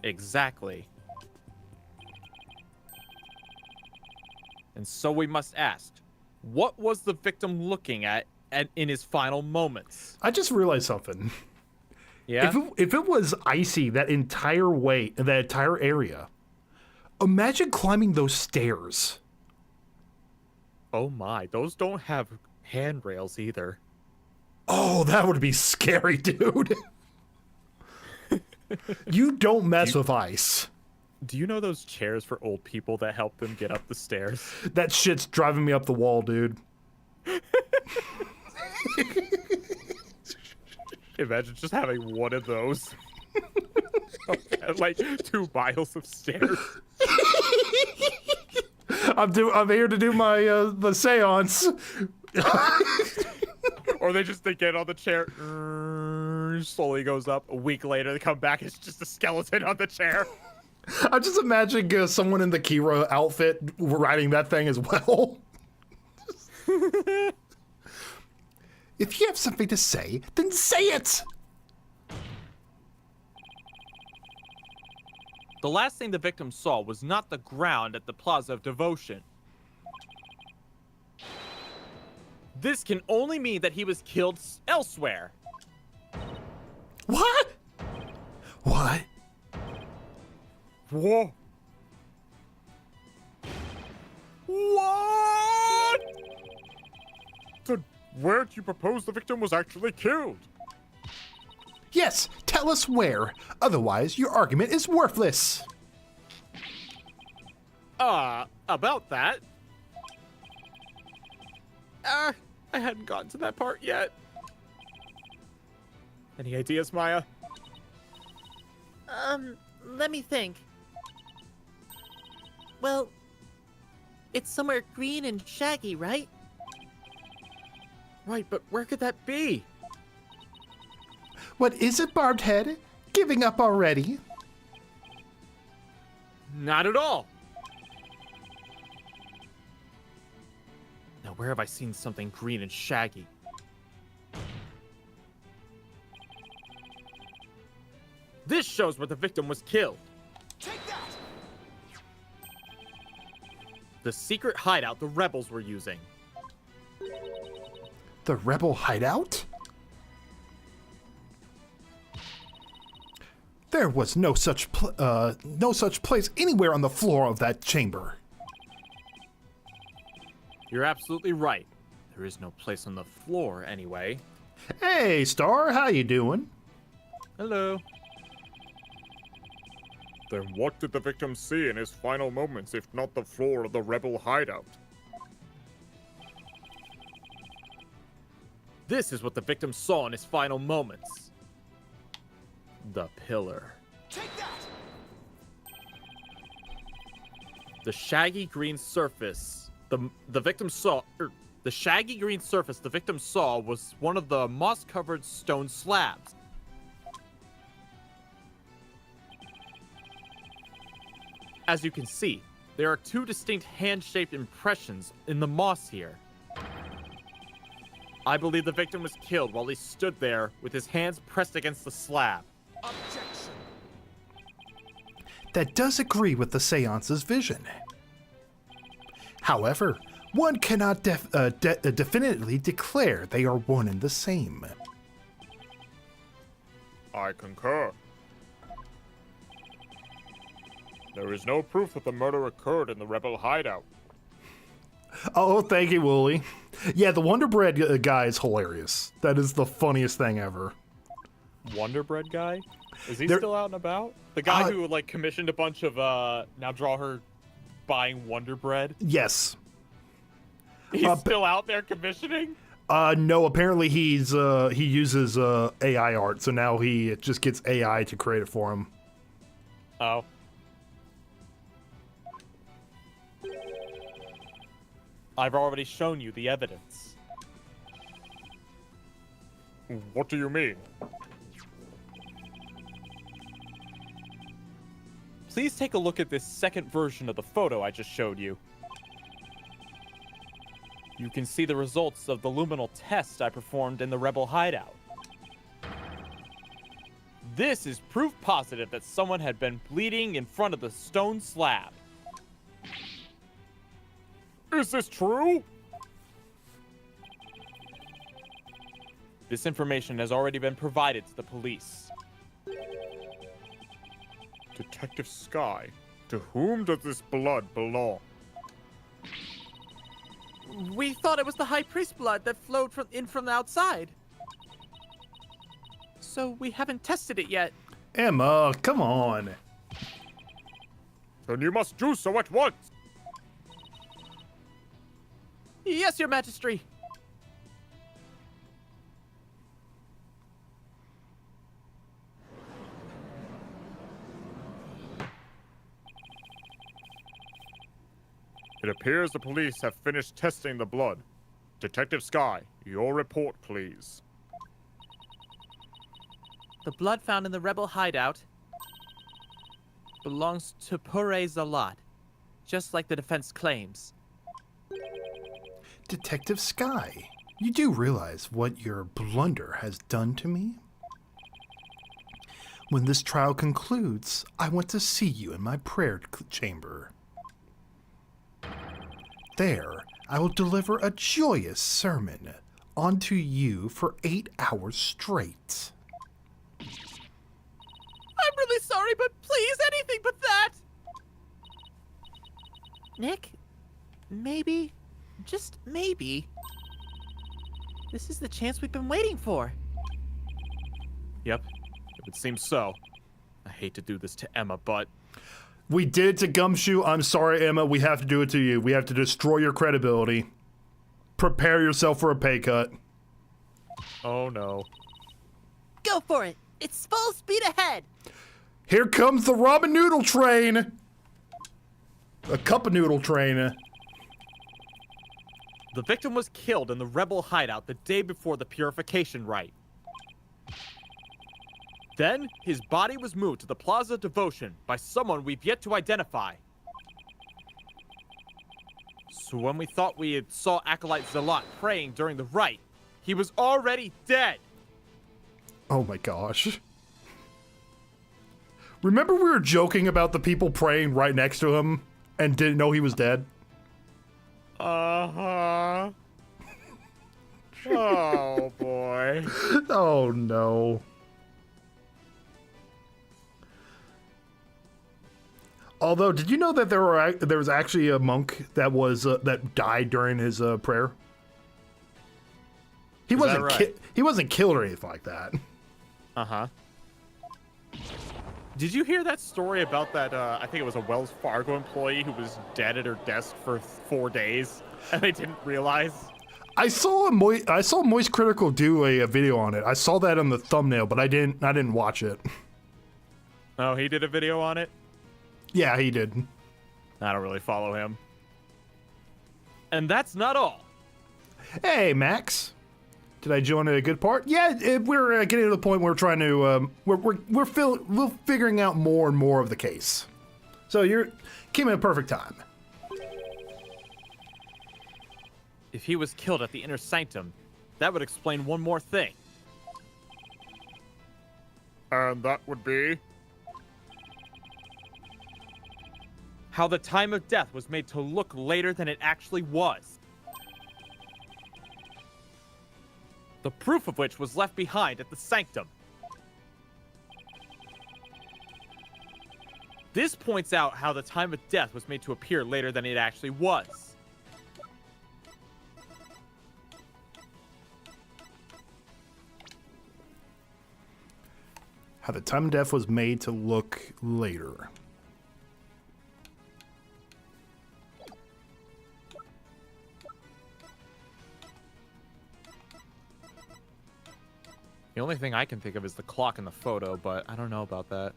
Exactly. And so we must ask, what was the victim looking at in his final moments? I just realized something. Yeah? If it was icy that entire area, imagine climbing those stairs. Oh my, those don't have handrails either. Oh, that would be scary, dude. You don't mess with ice. Do you know those chairs for old people that help them get up the stairs? That shit's driving me up the wall, dude. Imagine just having one of those. And like 2 miles of stairs. I'm here to do my the seance. Or they get on the chair, slowly goes up. A week later, they come back, it's just a skeleton on the chair. I'm just imagining someone in the Kira outfit riding that thing as well. If you have something to say, then say it! The last thing the victim saw was not the ground at the Plaza of Devotion. This can only mean that he was killed elsewhere. What? What? Whoa! What? Then where do you propose the victim was actually killed? Yes, tell us where. Otherwise, your argument is worthless. About that. I hadn't gotten to that part yet. Any ideas, Maya? Let me think. Well, it's somewhere green and shaggy, right? Right, but where could that be? What is it, Barbed Head? Giving up already? Not at all. Now, where have I seen something green and shaggy? This shows where the victim was killed. Take that! The secret hideout the rebels were using. The rebel hideout? There was no such place anywhere on the floor of that chamber. You're absolutely right. There is no place on the floor, anyway. Hey, Star, how you doing? Hello. Then what did the victim see in his final moments if not the floor of the rebel hideout? This is what the victim saw in his final moments. The pillar. Take that! The shaggy green surface the victim saw the shaggy green surface the victim saw was one of the moss-covered stone slabs. As you can see, there are two distinct hand-shaped impressions in the moss here. I believe the victim was killed while he stood there with his hands pressed against the slab. Objection! That does agree with the seance's vision. However, one cannot definitively declare they are one and the same. I concur. There is no proof that the murder occurred in the rebel hideout. Oh, thank you, Wooly. Yeah, the Wonder Bread guy is hilarious. That is the funniest thing ever. Wonder Bread guy? Is he There- still out and about? The guy who like commissioned a bunch of now draw her buying Wonder Bread? Yes. He's still out there commissioning? No, apparently he uses AI art, so now he just gets AI to create it for him. Oh. I've already shown you the evidence. What do you mean? Please take a look at this second version of the photo I just showed you. You can see the results of the luminal test I performed in the rebel hideout. This is proof positive that someone had been bleeding in front of the stone slab. Is this true? This information has already been provided to the police. Detective Sky, to whom does this blood belong? We thought it was the High Priest blood that flowed from the outside. So we haven't tested it yet. Emma, come on. Then you must do so at once! Yes, Your Majesty. It appears the police have finished testing the blood. Detective Sky, your report, please. The blood found in the rebel hideout belongs to Pure Zalat, just like the defense claims. Detective Sky, you do realize what your blunder has done to me? When this trial concludes, I want to see you in my prayer chamber. There, I will deliver a joyous sermon onto you for 8 hours straight. I'm really sorry, but please, anything but that! Nick, maybe, just maybe, this is the chance we've been waiting for. Yep, it would seem so. I hate to do this to Emma, but We did it to Gumshoe. I'm sorry, Emma. We have to do it to you. We have to destroy your credibility. Prepare yourself for a pay cut. oh no. Go for it! It's full speed ahead! Here comes the ramen noodle train. A cup of noodle train. The victim was killed in the rebel hideout the day before the purification rite. Then, his body was moved to the Plaza Devotion by someone we've yet to identify. So when we thought we had saw Acolyte Zalat praying during the rite, he was already dead! Oh my gosh. Remember we were joking about the people praying right next to him and didn't know he was dead? Uh-huh. Oh, boy. Oh no. Although, did you know that there was actually a monk that was that died during his prayer? He Is wasn't that right? he wasn't killed or anything like that. Uh-huh. Did you hear that story about that, I think it was a Wells Fargo employee who was dead at her desk for 4 days, and they didn't realize? I saw Moist Critical do a video on it. I saw that on the thumbnail, but I didn't watch it. Oh, he did a video on it? Yeah, he did. I don't really follow him. And that's not all. Hey, Max. Did I join at a good part? Yeah, we're getting to the point where we're trying to we're figuring out more and more of the case. So you came at a perfect time. If he was killed at the inner sanctum, that would explain one more thing. And that would be? How the time of death was made to look later than it actually was. The proof of which was left behind at the sanctum. This points out how the time of death was made to appear later than it actually was. How the time of death was made to look later. The only thing I can think of is the clock in the photo, but I don't know about that.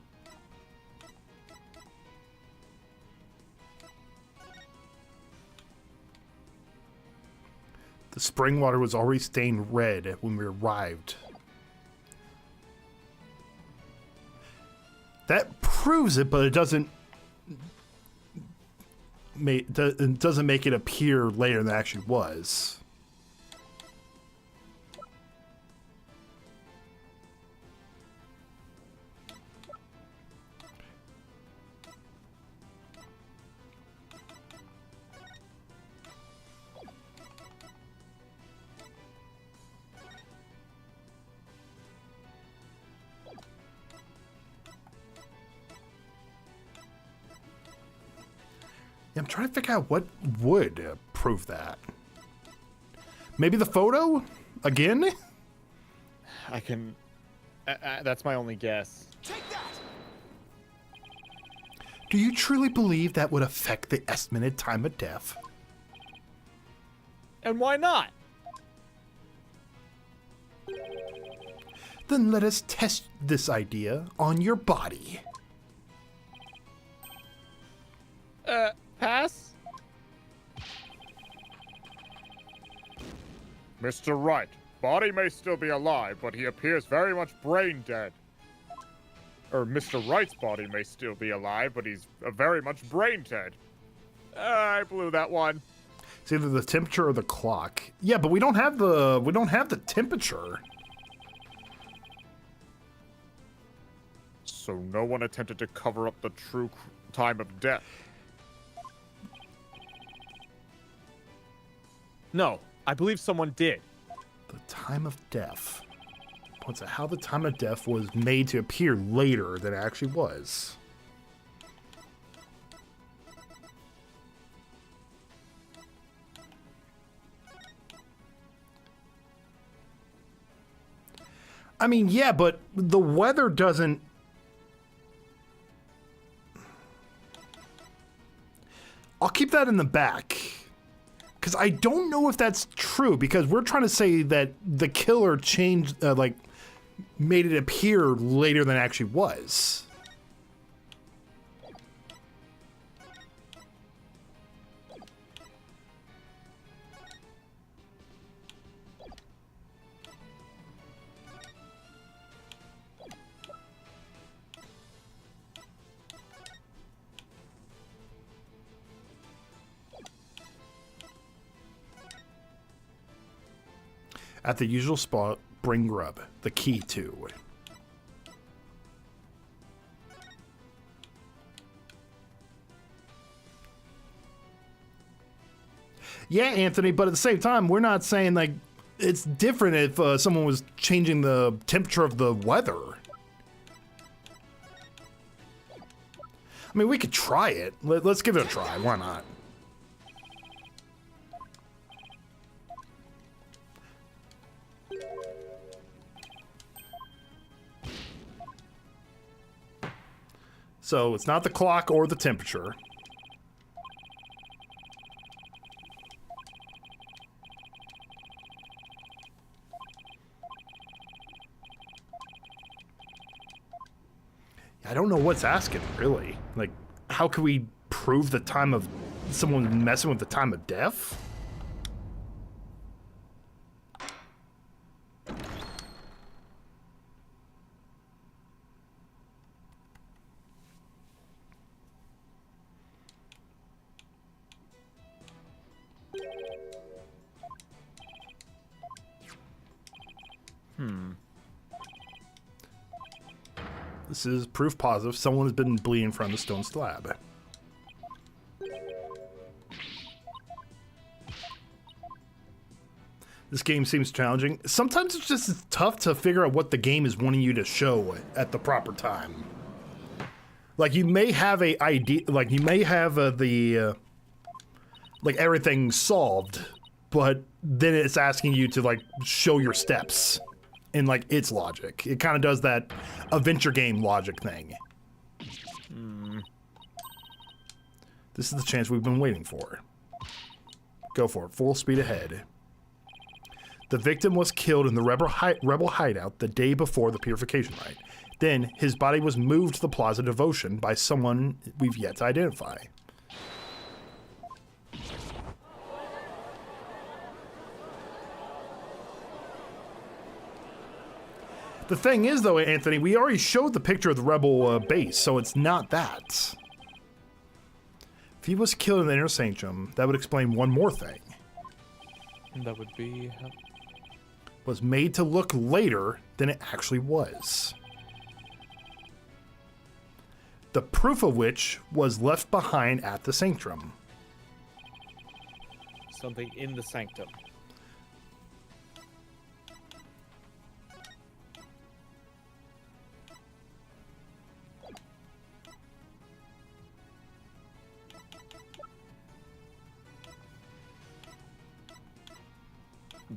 The spring water was already stained red when we arrived. That proves it, but it doesn't make it appear later than it actually was. I'm trying to figure out what would prove that. Maybe the photo? Again? I can... that's my only guess. Take that! Do you truly believe that would affect the estimated time of death? And why not? Then let us test this idea on your body. Pass? Mr. Wright, body may still be alive, but he appears very much brain dead. Or Mr. Wright's body may still be alive, but he's very much brain dead. I blew that one. It's either the temperature or the clock. Yeah, but we don't have the temperature. So no one attempted to cover up the true time of death. No, I believe someone did. The time of death. Points out how the time of death was made to appear later than it actually was. I mean, yeah, but the weather doesn't... I'll keep that in the back. Because I don't know if that's true, because we're trying to say that the killer changed, made it appear later than it actually was. At the usual spot, bring grub. The key to. Yeah, Anthony, but at the same time, we're not saying, like, it's different if someone was changing the temperature of the weather. I mean, we could try it. Let's give it a try. Why not? So it's not the clock or the temperature. I don't know what's asking, really. Like, how can we prove the time of someone messing with the time of death? This is proof positive. Someone has been bleeding from the stone slab. This game seems challenging. Sometimes it's just tough to figure out what the game is wanting you to show at the proper time. Like, you may have a idea, like, you may have like, everything solved, but then it's asking you to, like, show your steps in, like, its logic. It kind of does that adventure game logic thing. This is the chance we've been waiting for. Go for it. Full speed ahead. The victim was killed in the rebel hideout the day before the purification rite. Then, his body was moved to the Plaza Devotion by someone we've yet to identify. The thing is, though, Anthony, we already showed the picture of the rebel base, so it's not that. If he was killed in the Inner Sanctum, that would explain one more thing. And that would be... Was made to look later than it actually was. The proof of which was left behind at the Sanctum. Something in the sanctum.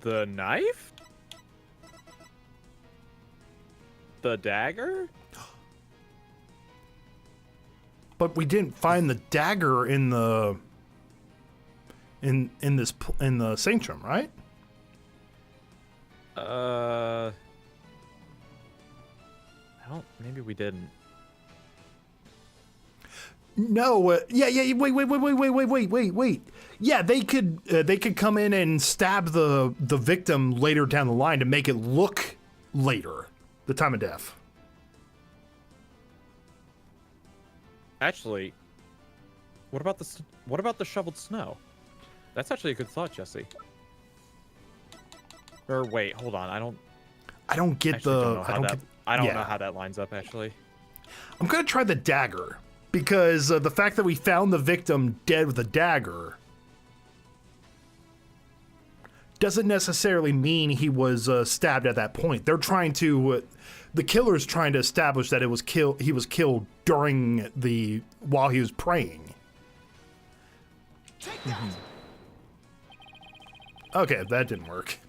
The knife? The dagger? But we didn't find the dagger in the in the Sanctum, right? I don't. Maybe we didn't. No, wait. Yeah, they could come in and stab the victim later down the line to make it look later, the time of death. Actually, what about the shoveled snow? That's actually a good thought, Jesse. Or wait, hold on. I don't get I don't know how that lines up actually. I'm gonna try the dagger because the fact that we found the victim dead with a dagger doesn't necessarily mean he was stabbed at that point. They're trying to, the killer's trying to establish that he was killed during while he was praying. Take that! Okay, that didn't work.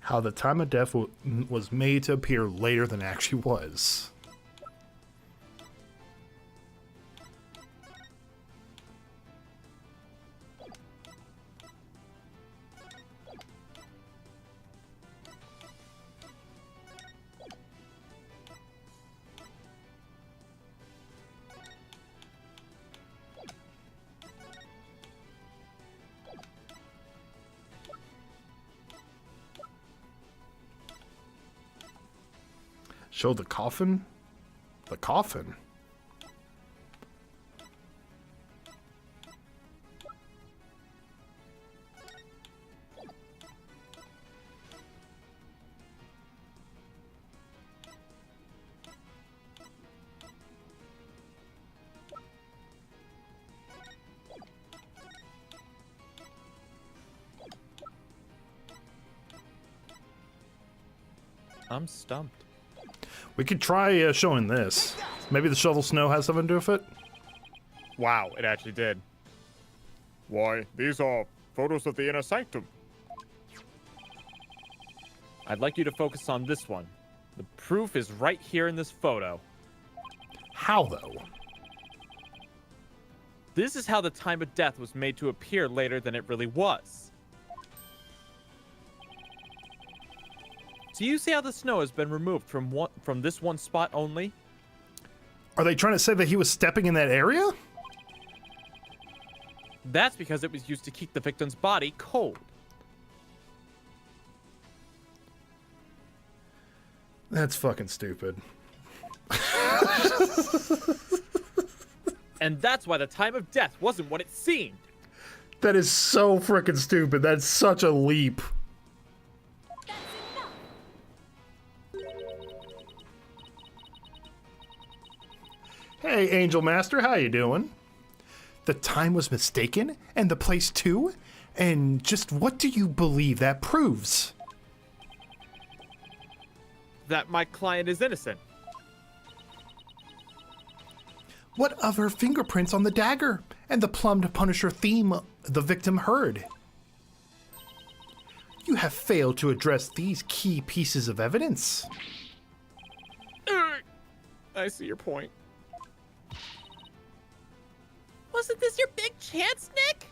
How the time of death was made to appear later than it actually was. Show the coffin? The coffin? I'm stumped. We could try showing this. Maybe the shovel snow has something to do with it? Wow, it actually did. Why, these are photos of the inner sanctum. I'd like you to focus on this one. The proof is right here in this photo. How, though? This is how the time of death was made to appear later than it really was. Do you see how the snow has been removed from this one spot only? Are they trying to say that he was stepping in that area? That's because it was used to keep the victim's body cold. That's fucking stupid. And that's why the time of death wasn't what it seemed. That is so freaking stupid. That's such a leap. Hey, Angel Master, how you doing? The time was mistaken, and the place too? And just what do you believe that proves? That my client is innocent. What of her fingerprints on the dagger and the plumbed Punisher theme the victim heard? You have failed to address these key pieces of evidence. I see your point. Wasn't this your big chance, Nick?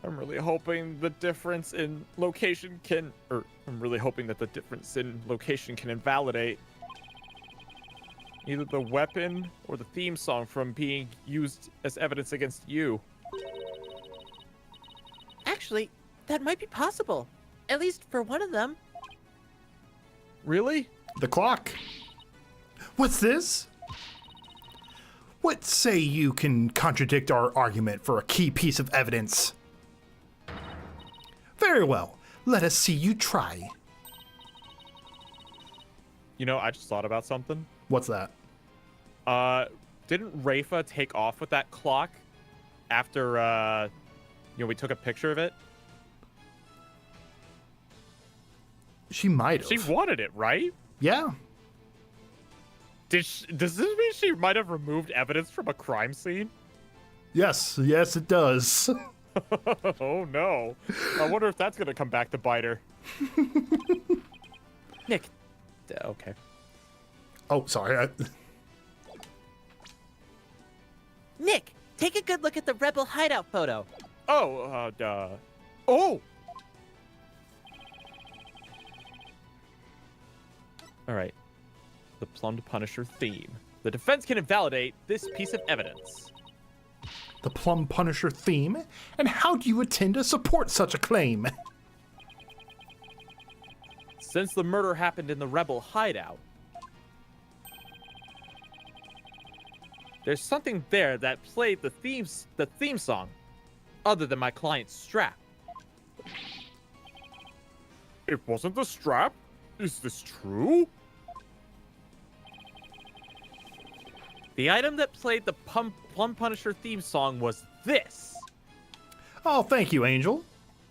I'm really hoping the difference in location can, I'm really hoping that the difference in location can invalidate either the weapon or the theme song from being used as evidence against you. Actually, that might be possible. At least for one of them. Really? The clock. What's this? What say you can contradict our argument for a key piece of evidence? Very well. Let us see you try. You know, I just thought about something. What's that? Didn't Rafa take off with that clock after, we took a picture of it? She might have. She wanted it, right? Yeah. Does this mean she might have removed evidence from a crime scene? Yes, it does. Oh no. I wonder if that's gonna come back to bite her. Nick, Okay. Oh, sorry. Nick, take a good look at the rebel hideout photo. Oh, Oh! Alright. The Plumbed Punisher theme. The defense can invalidate this piece of evidence. The Plum Punisher theme? And how do you intend to support such a claim? Since the murder happened in the rebel hideout, there's something there that played the theme song, other than my client's strap. It wasn't the strap? Is this true? The item that played the Plum Punisher theme song was this. Oh, thank you, Angel.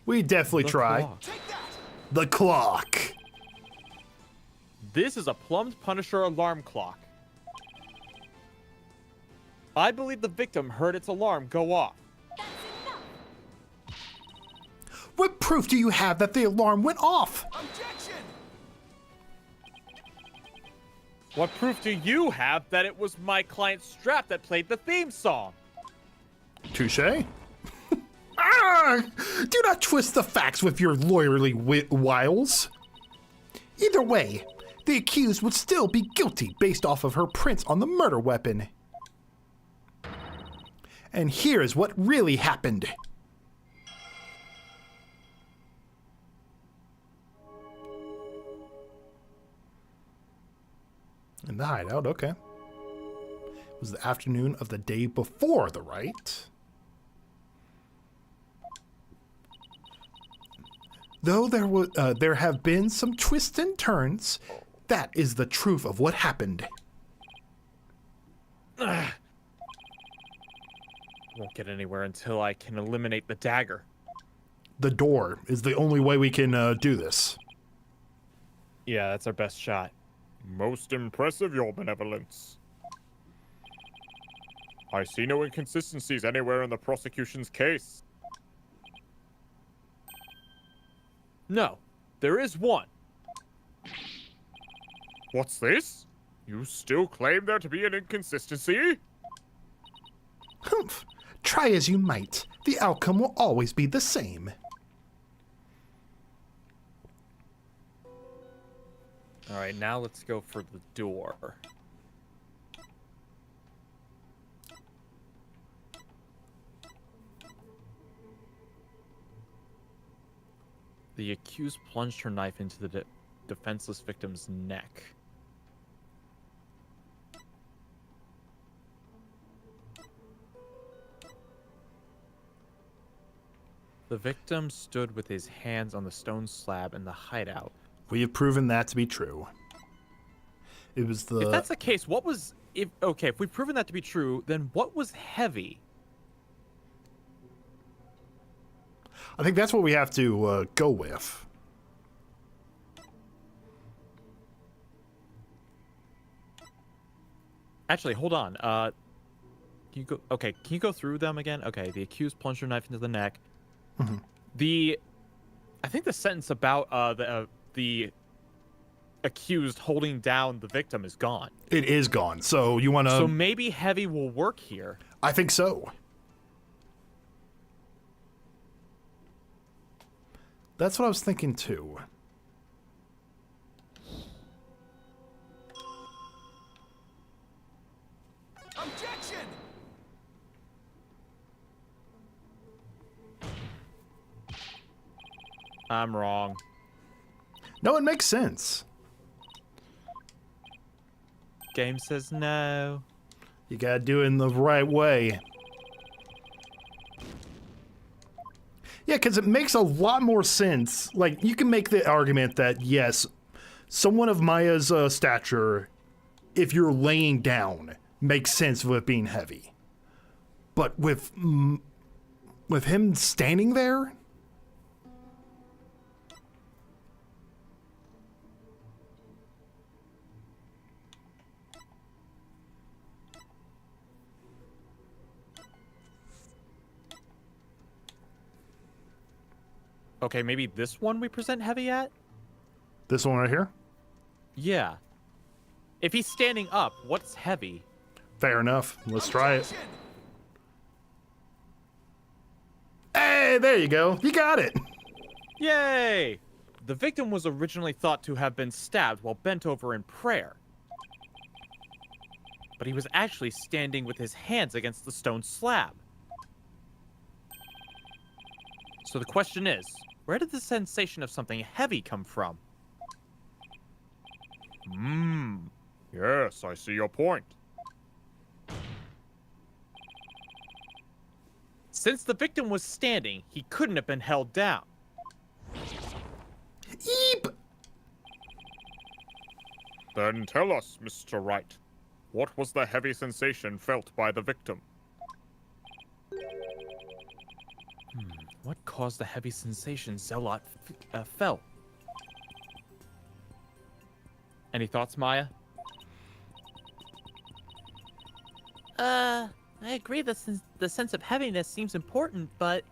We definitely The try. clock. Take that! The clock. This is a Plumbed Punisher alarm clock. I believe the victim heard its alarm go off. What proof do you have that the alarm went off? Objection! What proof do you have that it was my client's strap that played the theme song? Touche. Ah! Do not twist the facts with your lawyerly wiles. Either way, the accused would still be guilty based off of her prints on the murder weapon. And here is what really happened. In the hideout, okay. It was the afternoon of the day before the right. Though there have been some twists and turns, that is the truth of what happened. Won't get anywhere until I can eliminate the dagger. The door is the only way we can do this. Yeah, that's our best shot. Most impressive, Your Benevolence. I see no inconsistencies anywhere in the prosecution's case. No, there is one. What's this? You still claim there to be an inconsistency? Humph. Try as you might, the outcome will always be the same. All right, now let's go for the door. The accused plunged her knife into the defenseless victim's neck. The victim stood with his hands on the stone slab in the hideout. We have proven that to be true. It was the... If that's the case, what was... If we've proven that to be true, then what was heavy? I think that's what we have to go with. Actually, hold on. Can you go? Okay, can you go through them again? Okay, the accused plunged her knife into the neck. Mm-hmm. I think the sentence about the accused holding down the victim is gone. It is gone. So you want to... So maybe heavy will work here. I think so. That's what I was thinking too. Objection! I'm wrong. No, it makes sense. Game says no. You gotta do it in the right way. Yeah, because it makes a lot more sense. Like, you can make the argument that, yes, someone of Maya's stature, if you're laying down, makes sense with it being heavy. But with him standing there? Okay, maybe this one we present heavy at? This one right here? Yeah. If he's standing up, what's heavy? Fair enough. Let's try it. Objection! Hey, there you go. You got it. Yay! The victim was originally thought to have been stabbed while bent over in prayer. But he was actually standing with his hands against the stone slab. So the question is, where did the sensation of something heavy come from? Yes, I see your point. Since the victim was standing, he couldn't have been held down. Eep. Then tell us, Mr. Wright, what was the heavy sensation felt by the victim? What caused the heavy sensation Zealot felt? Any thoughts, Maya? I agree that the sense of heaviness seems important, but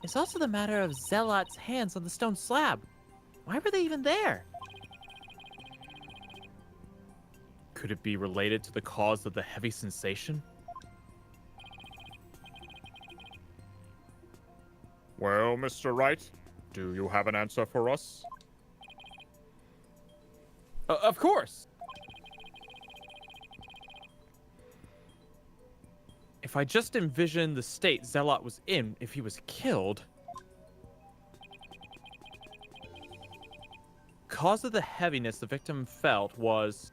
it's also the matter of Zealot's hands on the stone slab. Why were they even there? Could it be related to the cause of the heavy sensation? Well, Mr. Wright, do you have an answer for us? Of course! If I just envision the state Zealot was in if he was killed... Cause of the heaviness the victim felt was...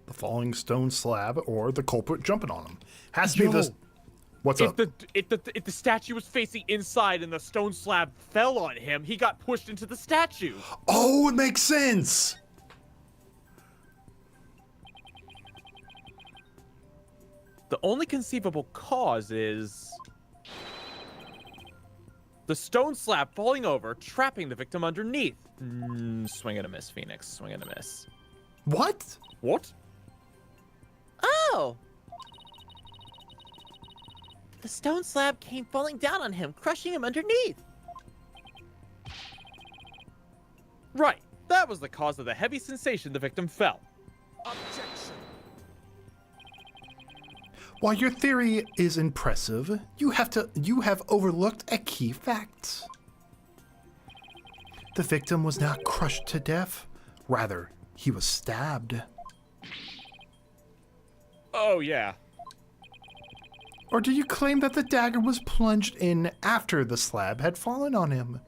The falling stone slab or the culprit jumping on him. Has to be this... What's up? If the statue was facing inside and the stone slab fell on him, he got pushed into the statue. Oh, it makes sense! The only conceivable cause is... the stone slab falling over, trapping the victim underneath. Swing and a miss, Phoenix. Swing and a miss. What? What? Oh! The stone slab came falling down on him, crushing him underneath. was the cause of the heavy sensation the victim felt. Objection. While your theory is impressive, you have overlooked a key fact. The victim was not crushed to death. Rather, he was stabbed. Oh, yeah. Or do you claim that the dagger was plunged in after the slab had fallen on him?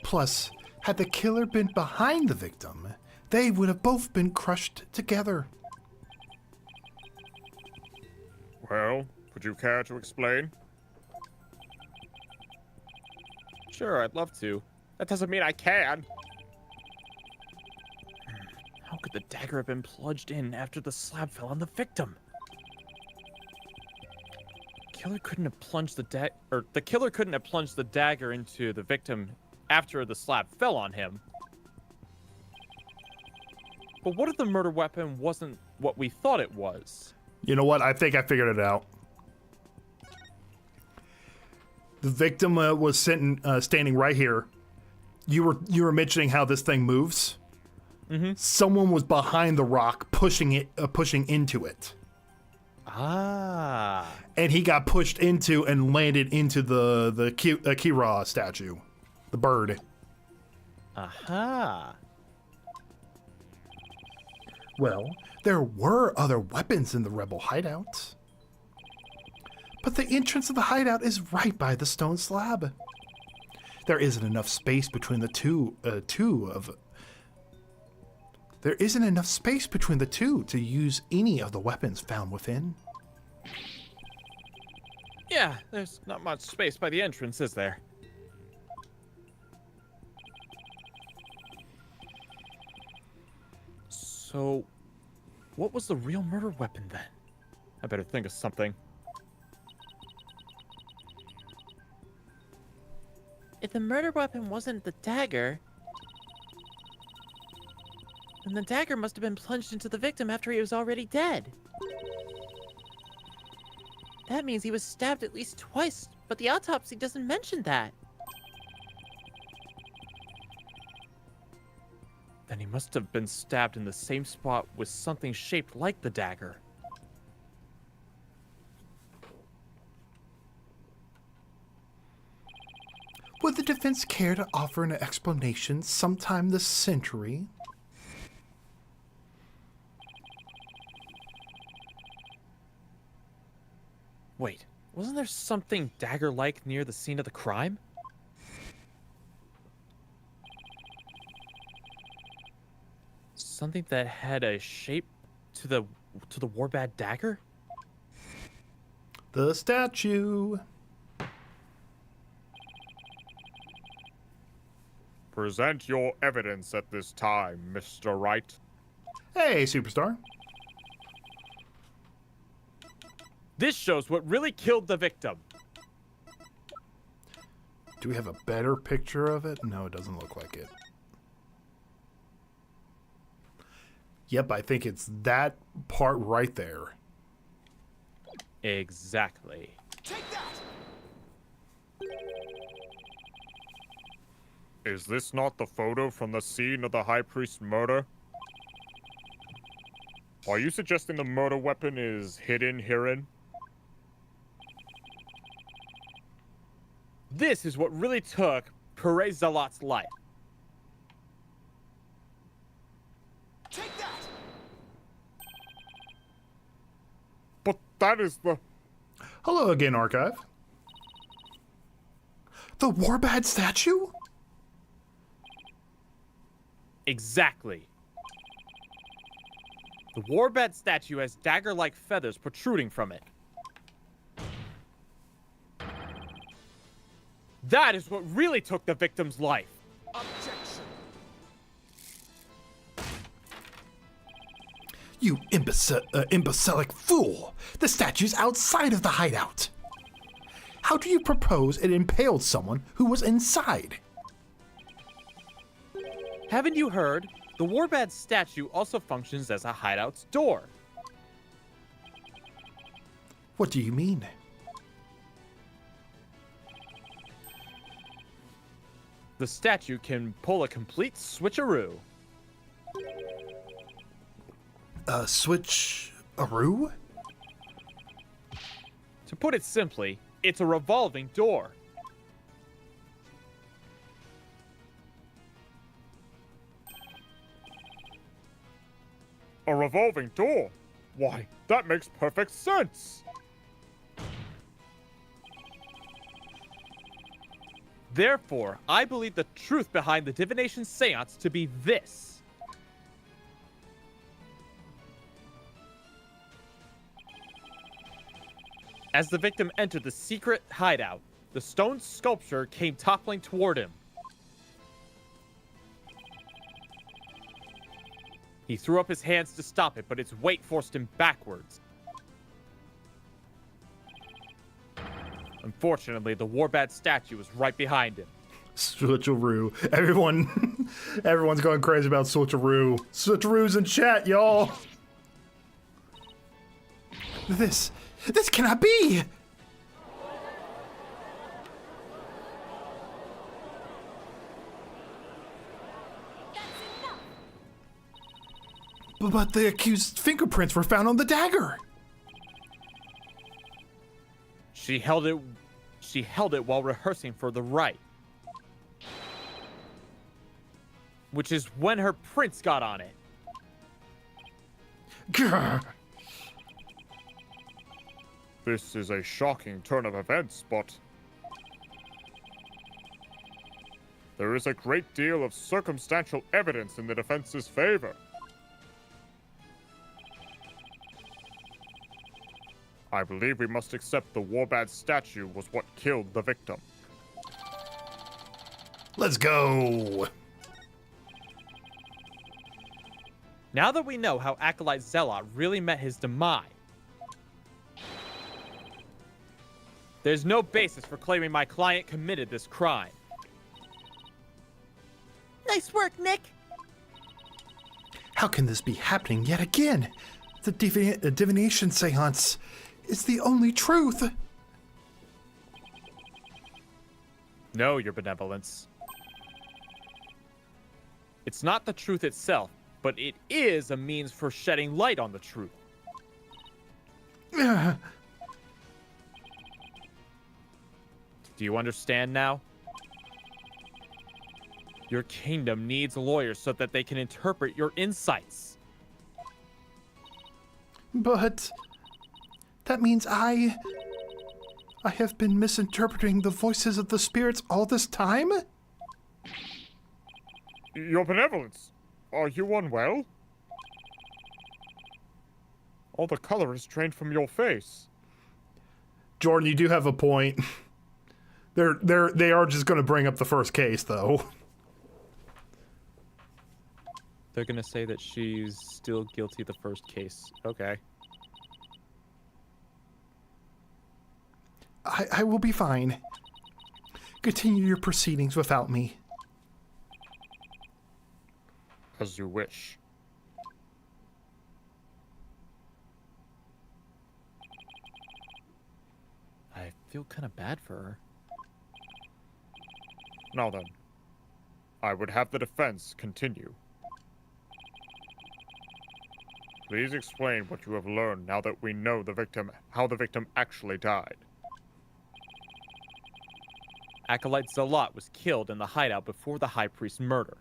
Plus, had the killer been behind the victim, they would have both been crushed together. Well, would you care to explain? Sure, I'd love to. That doesn't mean I can. How could the dagger have been plunged in after the slab fell on the victim? The killer couldn't have plunged the dagger into the victim after the slab fell on him. But what if the murder weapon wasn't what we thought it was? You know what? I think I figured it out. The victim was standing right here. You were mentioning how this thing moves. Mm-hmm. Someone was behind the rock, pushing into it, Ah. and he got pushed into and landed into the Kira statue, the bird. Aha. Well, there were other weapons in the rebel hideout. But the entrance of the hideout is right by the stone slab. There isn't enough space between the two to use any of the weapons found within. Yeah, there's not much space by the entrance, is there? So, what was the real murder weapon then? I better think of something. If the murder weapon wasn't the dagger, then the dagger must have been plunged into the victim after he was already dead. That means he was stabbed at least twice, but the autopsy doesn't mention that. Then he must have been stabbed in the same spot with something shaped like the dagger. Would the defense care to offer an explanation sometime this century? Wait, wasn't there something dagger-like near the scene of the crime? Something that had a shape to the Warbad dagger? The statue. Present your evidence at this time, Mr. Wright. Hey, superstar. This shows what really killed the victim. Do we have a better picture of it? No, it doesn't look like it. Yep, I think it's that part right there. Exactly. Take that! Is this not the photo from the scene of the High Priest's murder? Are you suggesting the murder weapon is hidden herein? This is what really took Pere Zealot's life. Take that! But that is the... Hello again, Archive. The Warbad statue? Exactly. The Warbad statue has dagger-like feathers protruding from it. That is what really took the victim's life. Objection! You imbecilic fool! The statue's outside of the hideout! How do you propose it impaled someone who was inside? Haven't you heard? The Warbad statue also functions as a hideout's door. What do you mean? The statue can pull a complete switcheroo. Switch-a-roo? To put it simply, it's a revolving door. A revolving door? Why, that makes perfect sense! Therefore, I believe the truth behind the divination seance to be this. As the victim entered the secret hideout, the stone sculpture came toppling toward him. He threw up his hands to stop it, but its weight forced him backwards. Unfortunately, the Warbat statue was right behind him. Switcheroo. Everyone's going crazy about Switcheroo. Switcheroo's in chat, y'all. This cannot be. But the accused's fingerprints were found on the dagger. She held it while rehearsing for the rite. Which is when her prints got on it. Grr. This is a shocking turn of events, but there is a great deal of circumstantial evidence in the defense's favor. I believe we must accept the Warbat statue was what killed the victim. Let's go. Now that we know how Acolyte Zealot really met his demise, there's no basis for claiming my client committed this crime. Nice work, Nick! How can this be happening yet again? The divination seance is the only truth. No, Your Benevolence. It's not the truth itself, but it is a means for shedding light on the truth. Ugh. Do you understand now? Your kingdom needs lawyers so that they can interpret your insights. But that means I have been misinterpreting the voices of the spirits all this time? Your Benevolence, are you unwell? All the color is drained from your face. Jordan, you do have a point. They are just going to bring up the first case, though. They're gonna say that she's still guilty of the first case. Okay. I will be fine. Continue your proceedings without me. As you wish. I feel kind of bad for her. Now then, I would have the defense continue. Please explain what you have learned now that we know how the victim actually died. Acolyte Zealot was killed in the hideout before the High Priest's murder.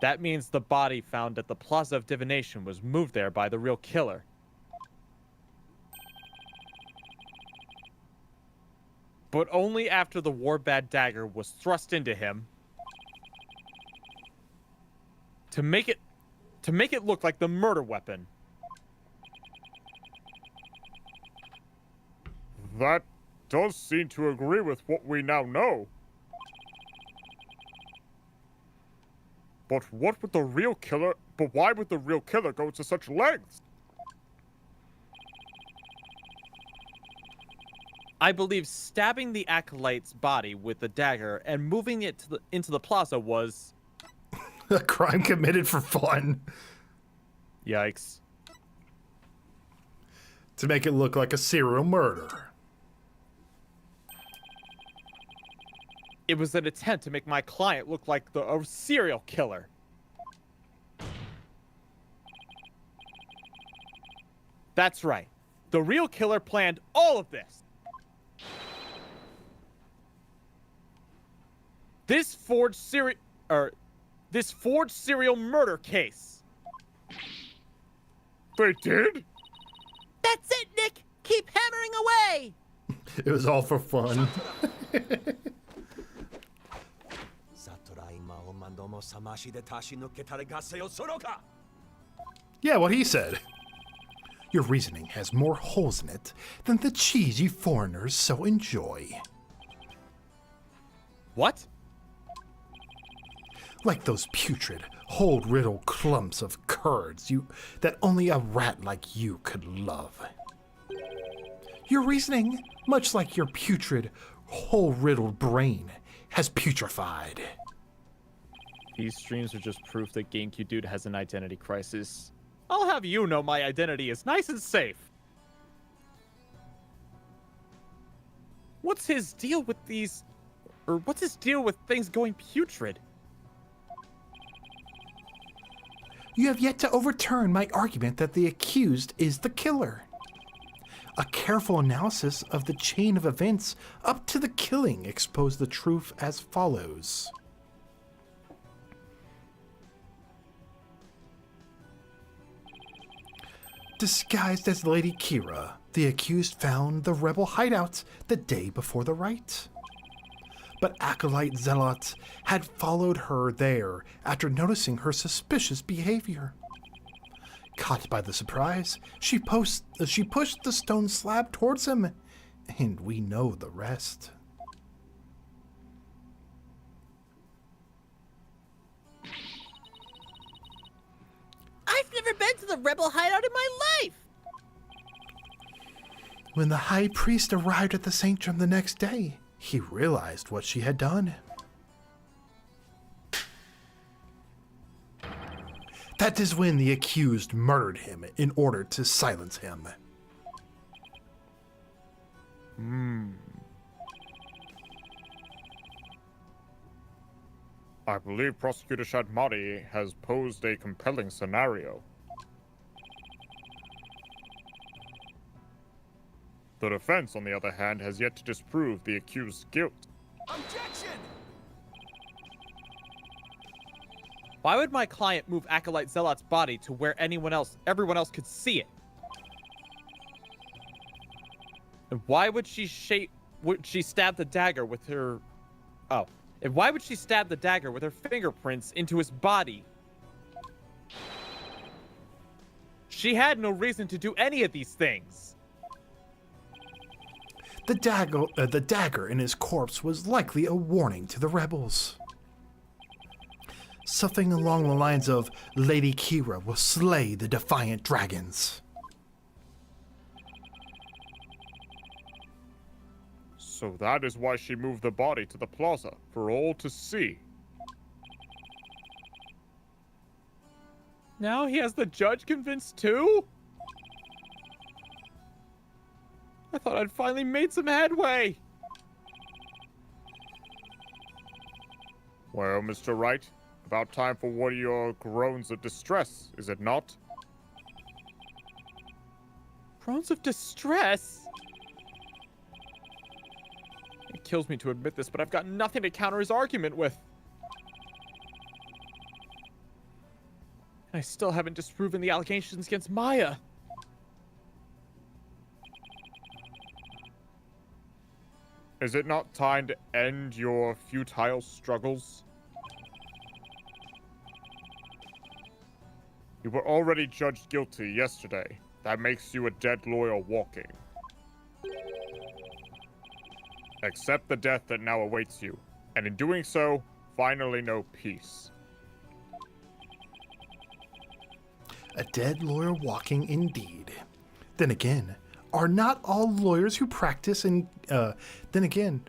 That means the body found at the Plaza of Divination was moved there by the real killer. But only after the Warbat dagger was thrust into him to make it look like the murder weapon. That does seem to agree with what we now know. But why would the real killer go to such lengths? I believe stabbing the Acolyte's body with the dagger and moving it into the plaza was... A crime committed for fun. Yikes. To make it look like a serial murder. It was an attempt to make my client look like a serial killer. That's right. The real killer planned all of this. This forged serial murder case. They did? That's it, Nick! Keep hammering away! It was all for fun. Yeah, what he said. Your reasoning has more holes in it than the cheese you foreigners so enjoy. What? Like those putrid, hole-riddled clumps of curds that only a rat like you could love. Your reasoning, much like your putrid, hole-riddled brain, has putrefied. These streams are just proof that GameCube Dude has an identity crisis. I'll have you know my identity is nice and safe. What's his deal with these... Or what's his deal with things going putrid? You have yet to overturn my argument that the accused is the killer. A careful analysis of the chain of events up to the killing exposed the truth as follows. Disguised as Lady Kira, the accused found the rebel hideout the day before the rite. But Acolyte Zealot had followed her there after noticing her suspicious behavior. Caught by the surprise, she pushed the stone slab towards him, and we know the rest. I've never been to the rebel hideout in my life! When the high priest arrived at the sanctum the next day, he realized what she had done. That is when the accused murdered him in order to silence him. I believe Prosecutor Shadmari has posed a compelling scenario. The defense, on the other hand, has yet to disprove the accused's guilt. Objection! Why would my client move Acolyte Zealot's body to where everyone else could see it? And why would she stab the dagger with her... Oh. And why would she stab the dagger with her fingerprints into his body? She had no reason to do any of these things. The dagger in his corpse was likely a warning to the rebels. Something along the lines of, Lady Kira will slay the defiant dragons. So that is why she moved the body to the plaza, for all to see. Now he has the judge convinced too? I thought I'd finally made some headway. Well, Mr. Wright, about time for one of your groans of distress, is it not? Groans of distress? It kills me to admit this, but I've got nothing to counter his argument with. I still haven't disproven the allegations against Maya. Is it not time to end your futile struggles? You were already judged guilty yesterday. That makes you a dead lawyer walking. Accept the death that now awaits you, and in doing so, finally know peace. A dead lawyer walking indeed. Then again, are not all lawyers who practice in Karayan?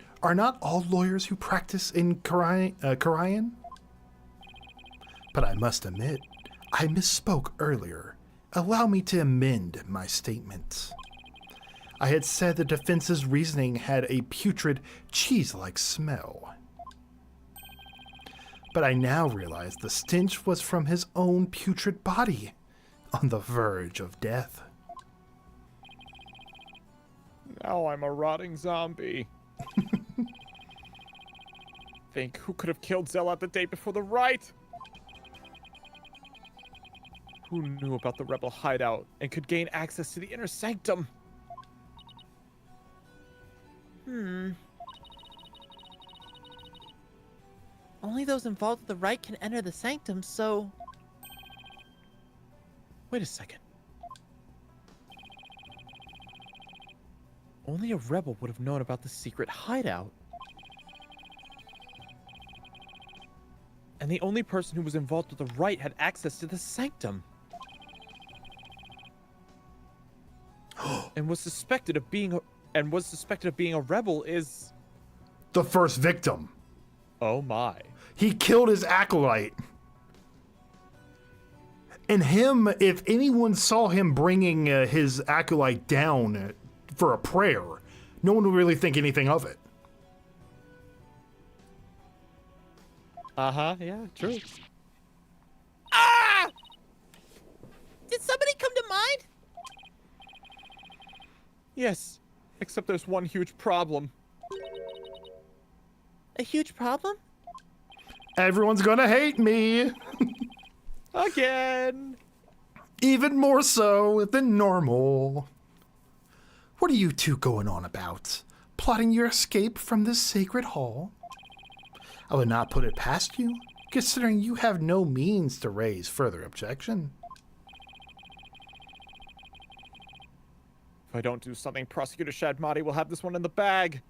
But I must admit, I misspoke earlier. Allow me to amend my statement. I had said the defense's reasoning had a putrid, cheese-like smell. But I now realize the stench was from his own putrid body, on the verge of death. Now I'm a rotting zombie. Think who could have killed Zealot the day before the rite? Who knew about the rebel hideout and could gain access to the inner sanctum? Only those involved with the rite can enter the sanctum, so... Wait a second. Only a rebel would have known about the secret hideout. And the only person who was involved with the rite had access to the sanctum. and was suspected of being a rebel is... The first victim. Oh my. He killed his acolyte. And him, if anyone saw him bringing his acolyte down for a prayer, no one would really think anything of it. Uh-huh, yeah, true. Ah! Did somebody come to mind? Yes, except there's one huge problem. A huge problem? Everyone's gonna hate me. Again! Even more so than normal. What are you two going on about? Plotting your escape from this sacred hall? I would not put it past you, considering you have no means to raise further objection. If I don't do something, Prosecutor Shadmati will have this one in the bag.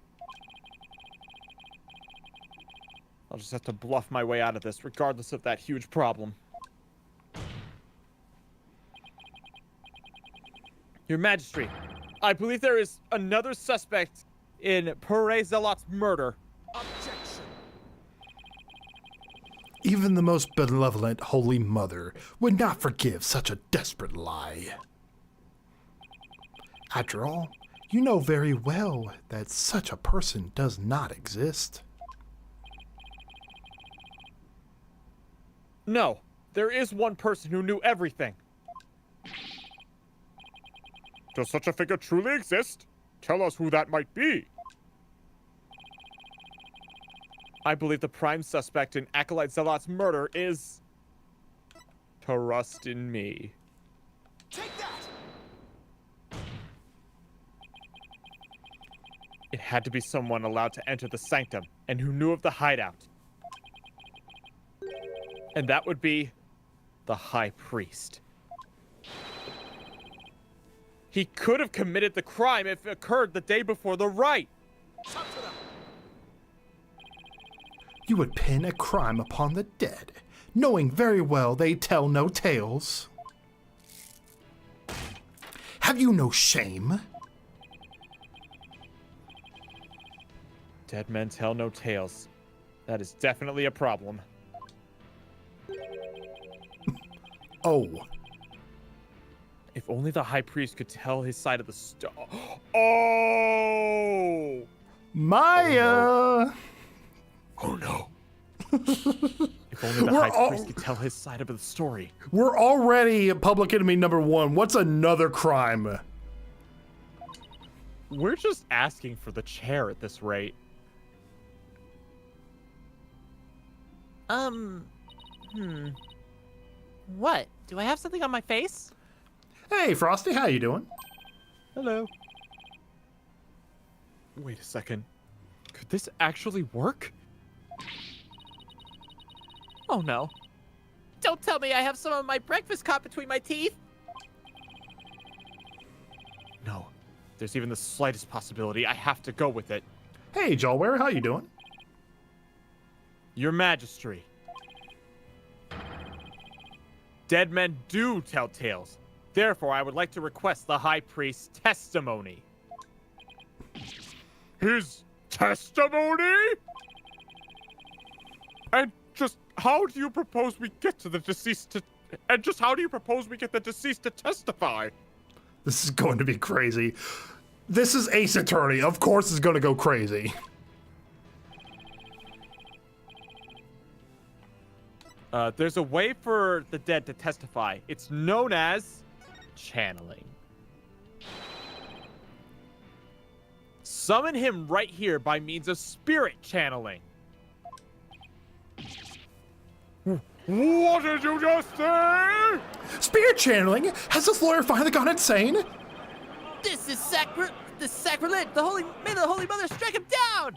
I'll just have to bluff my way out of this, regardless of that huge problem. Your Majesty, I believe there is another suspect in Pere Zelot's murder. Objection. Even the most benevolent Holy Mother would not forgive such a desperate lie. After all, you know very well that such a person does not exist. No, there is one person who knew everything. Does such a figure truly exist? Tell us who that might be. I believe the prime suspect in Acolyte Zelot's murder is... Trust in me. Take that! It had to be someone allowed to enter the sanctum and who knew of the hideout. And that would be the High Priest. He could have committed the crime if it occurred the day before the rite. Talk to them. You would pin a crime upon the dead, knowing very well they tell no tales. Have you no shame? Dead men tell no tales. That is definitely a problem. Oh, If only the High Priest could tell his side of the story. Oh! Maya! Oh no. If only the High Priest could tell his side of the story. We're already public enemy number one. What's another crime? We're just asking for the chair at this rate. What? Do I have something on my face? Hey, Frosty, how you doing? Hello. Wait a second. Could this actually work? Oh no. Don't tell me I have some of my breakfast caught between my teeth! No. There's even the slightest possibility. I have to go with it. Hey, Jawware, how you doing? Your Majesty. Dead men do tell tales. Therefore, I would like to request the High Priest's testimony. His testimony? And just how do you propose we get to the deceased to... And just how do you propose we get the deceased to testify? This is going to be crazy. This is Ace Attorney. Of course it's going to go crazy. There's a way for the dead to testify. It's known as channeling. Summon him right here by means of spirit channeling. What did you just say? Spirit channeling? Has this lawyer finally gone insane? This is sacrilege. May the Holy Mother strike him down.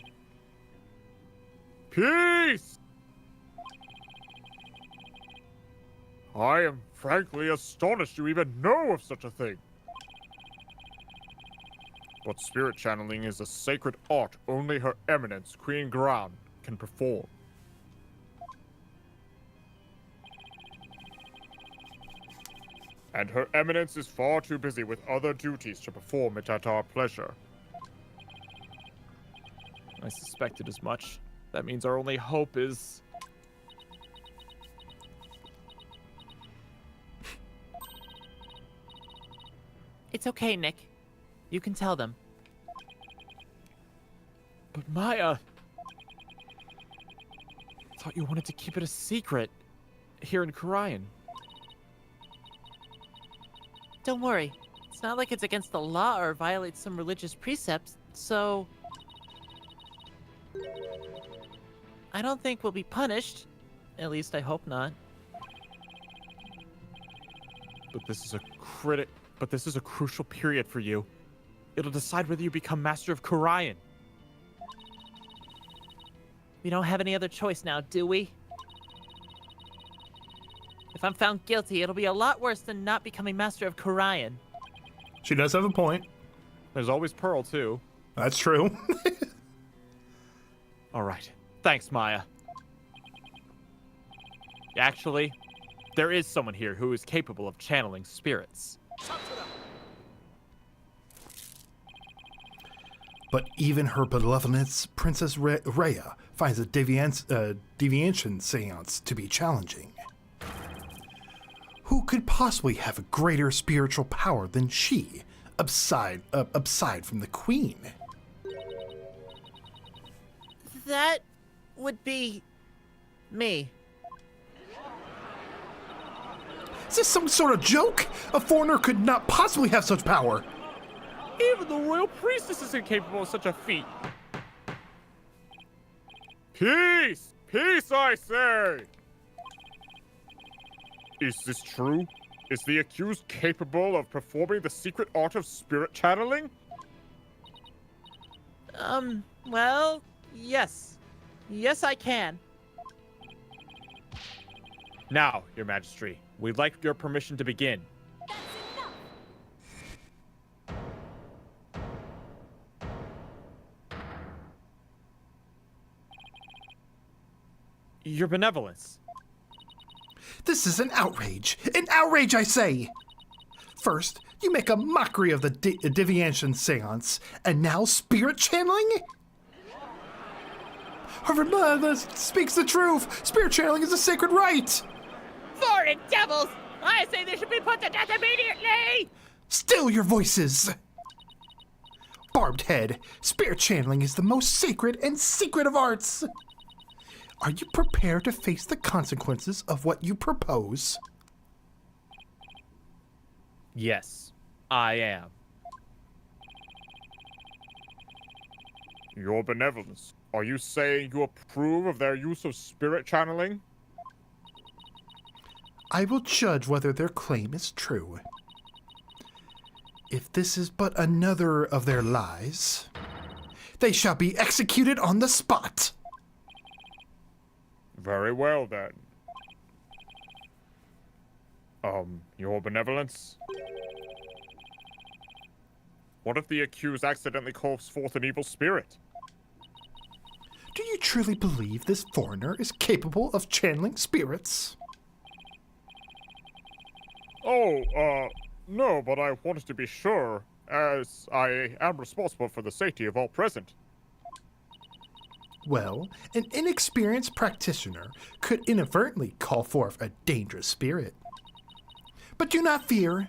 Peace! I am frankly astonished you even know of such a thing. But spirit channeling is a sacred art only Her Eminence, Queen Gran, can perform. And Her Eminence is far too busy with other duties to perform it at our pleasure. I suspected as much. That means our only hope is... It's okay, Nick. You can tell them. But Maya... I thought you wanted to keep it a secret here in Karayan. Don't worry. It's not like it's against the law or violates some religious precepts, so... I don't think we'll be punished. At least I hope not. But this is a crucial period for you. It'll decide whether you become Master of Karayan. We don't have any other choice now, do we? If I'm found guilty, it'll be a lot worse than not becoming Master of Karayan. She does have a point. There's always Pearl, too. That's true. All right. Thanks, Maya. Actually, there is someone here who is capable of channeling spirits. Chop to them. But even her benevolence, Princess Rhea, finds a deviation seance to be challenging. Who could possibly have a greater spiritual power than she, aside from the Queen? That would be... me. Is this some sort of joke? A foreigner could not possibly have such power. Even the royal priestess is incapable of such a feat. Peace! Peace, I say! Is this true? Is the accused capable of performing the secret art of spirit channeling? Well, yes. Yes, I can. Now, Your Majesty, we'd like your permission to begin. That's enough. Your benevolence. This is an outrage. An outrage, I say! First, you make a mockery of the deviation seance, and now spirit channeling? Her mother speaks the truth! Spirit channeling is a sacred right! Foreign devils! I say they should be put to death immediately! Still your voices! Barbed head, spirit channeling is the most sacred and secret of arts! Are you prepared to face the consequences of what you propose? Yes, I am. Your benevolence, are you saying you approve of their use of spirit channeling? I will judge whether their claim is true. If this is but another of their lies, they shall be executed on the spot. Very well, then. Your benevolence? What if the accused accidentally calls forth an evil spirit? Do you truly believe this foreigner is capable of channeling spirits? No, but I wanted to be sure, as I am responsible for the safety of all present. Well, an inexperienced practitioner could inadvertently call forth a dangerous spirit. But do not fear,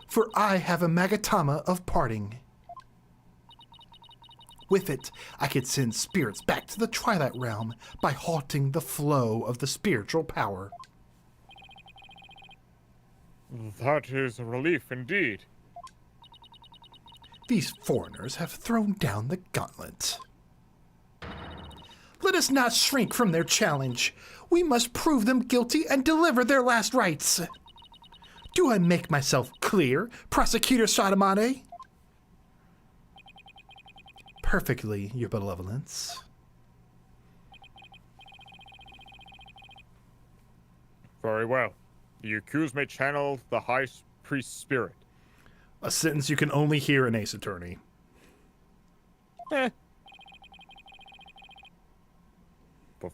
for I have a Magatama of parting. With it, I could send spirits back to the Twilight Realm by halting the flow of the spiritual power. That is a relief indeed. These foreigners have thrown down the gauntlet. Let us not shrink from their challenge. We must prove them guilty and deliver their last rites. Do I make myself clear, Prosecutor Sadamane? Perfectly, Your Benevolence. Very well. The accused may channel the High Priest's spirit. A sentence you can only hear in Ace Attorney. But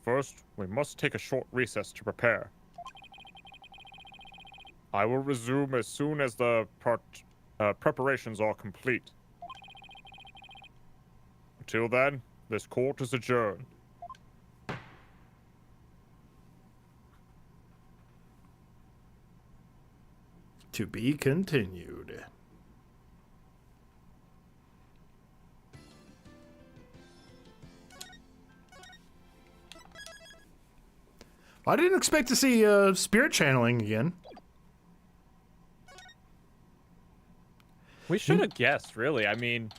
first, we must take a short recess to prepare. I will resume as soon as the preparations are complete. Until then, this court is adjourned. To be continued. I didn't expect to see spirit channeling again. We should have guessed, really. I mean,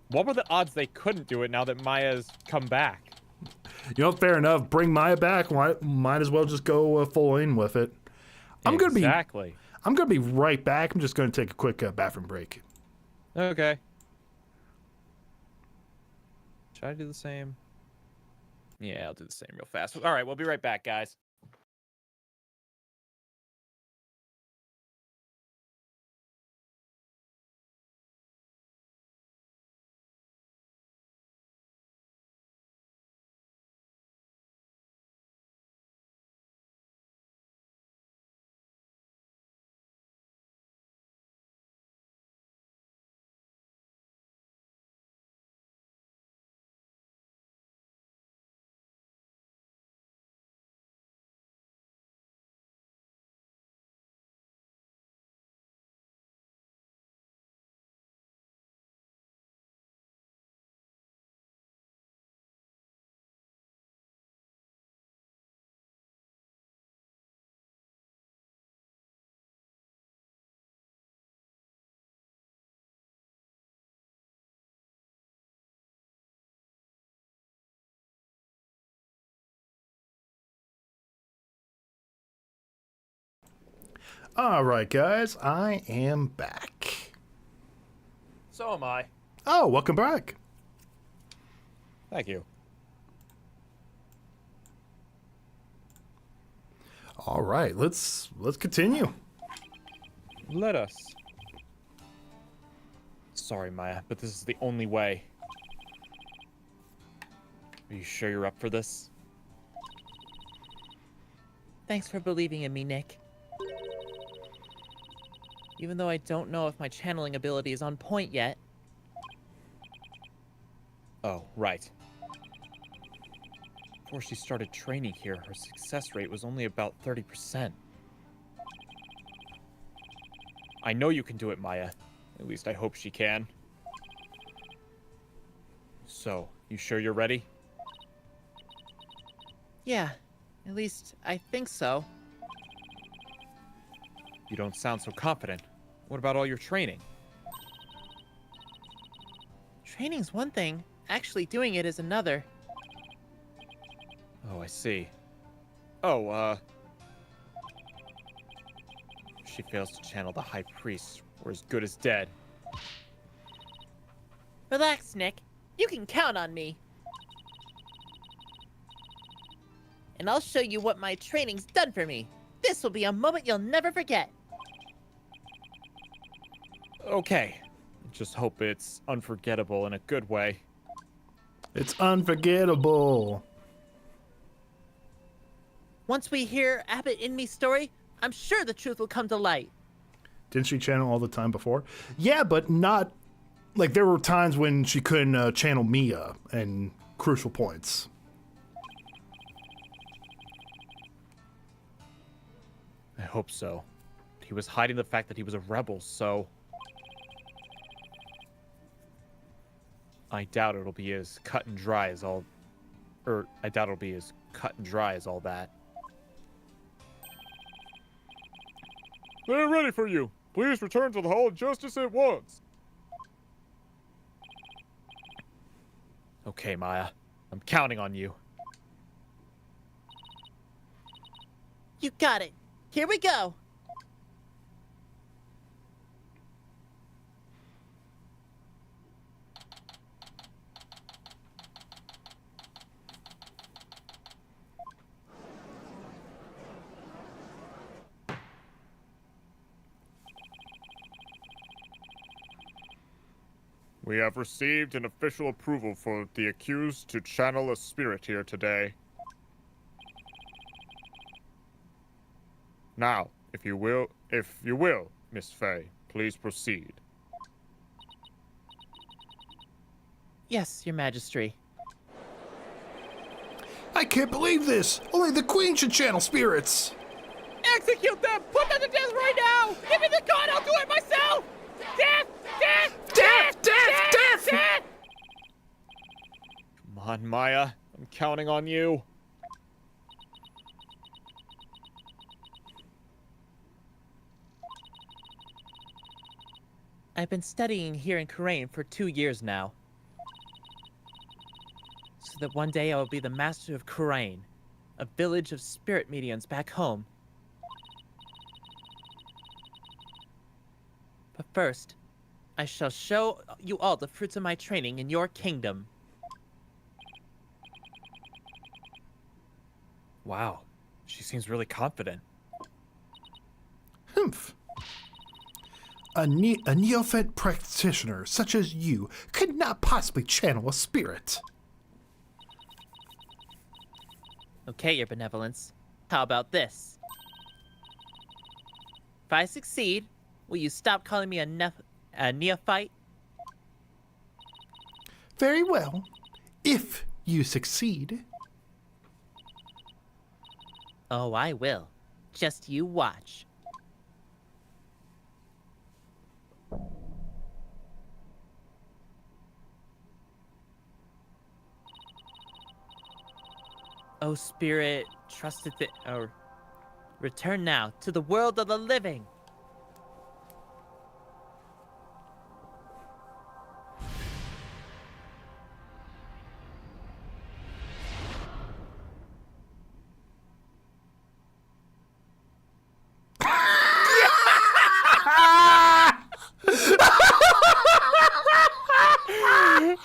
what were the odds they couldn't do it now that Maya's come back? You know, fair enough. Bring Maya back. Might as well just go full in with it. Exactly. I'm gonna be right back. I'm just gonna take a quick bathroom break. Okay. Should I do the same? Yeah, I'll do the same real fast. All right, we'll be right back, guys. All right, guys, I am back. So am I. Oh, welcome back. Thank you. All right, let's continue. Let us. Sorry, Maya, but this is the only way. Are you sure you're up for this? Thanks for believing in me, Nick. Even though I don't know if my channeling ability is on point yet. Oh, right. Before she started training here, her success rate was only about 30%. I know you can do it, Maya. At least I hope she can. So, you sure you're ready? Yeah, at least I think so. You don't sound so confident. What about all your training? Training's one thing, actually doing it is another. Oh, I see. Oh, if she fails to channel the High Priest, we're as good as dead. Relax, Nick. You can count on me. And I'll show you what my training's done for me. This will be a moment you'll never forget. Okay. Just hope it's unforgettable in a good way. It's unforgettable. Once we hear Abbott in me's story, I'm sure the truth will come to light. Didn't she channel all the time before? Yeah, but not... Like, there were times when she couldn't channel Mia and crucial points. I hope so. He was hiding the fact that he was a rebel, so... I doubt it'll be as cut and dry as all... I doubt it'll be as cut and dry as all that. They're ready for you. Please return to the Hall of Justice at once. Okay, Maya. I'm counting on you. You got it. Here we go. We have received an official approval for the accused to channel a spirit here today. Now, if you will, Miss Fey, please proceed. Yes, Your Majesty. I can't believe this! Only the Queen should channel spirits! Execute them! Put them to death right now! Give me the gun! I'll do it myself! Death! Death! Death! Death! Death! Death! Come on, Maya. I'm counting on you. I've been studying here in Karain for 2 years now. So that one day I will be the master of Karain, a village of spirit mediums back home. But first, I shall show you all the fruits of my training in your kingdom. Wow. She seems really confident. Humph. A neophyte practitioner such as you could not possibly channel a spirit. Okay, Your Benevolence. How about this? If I succeed, will you stop calling me a neophyte? Very well. If you succeed. Oh, I will. Just you watch. O spirit, trusted or return now to the world of the living.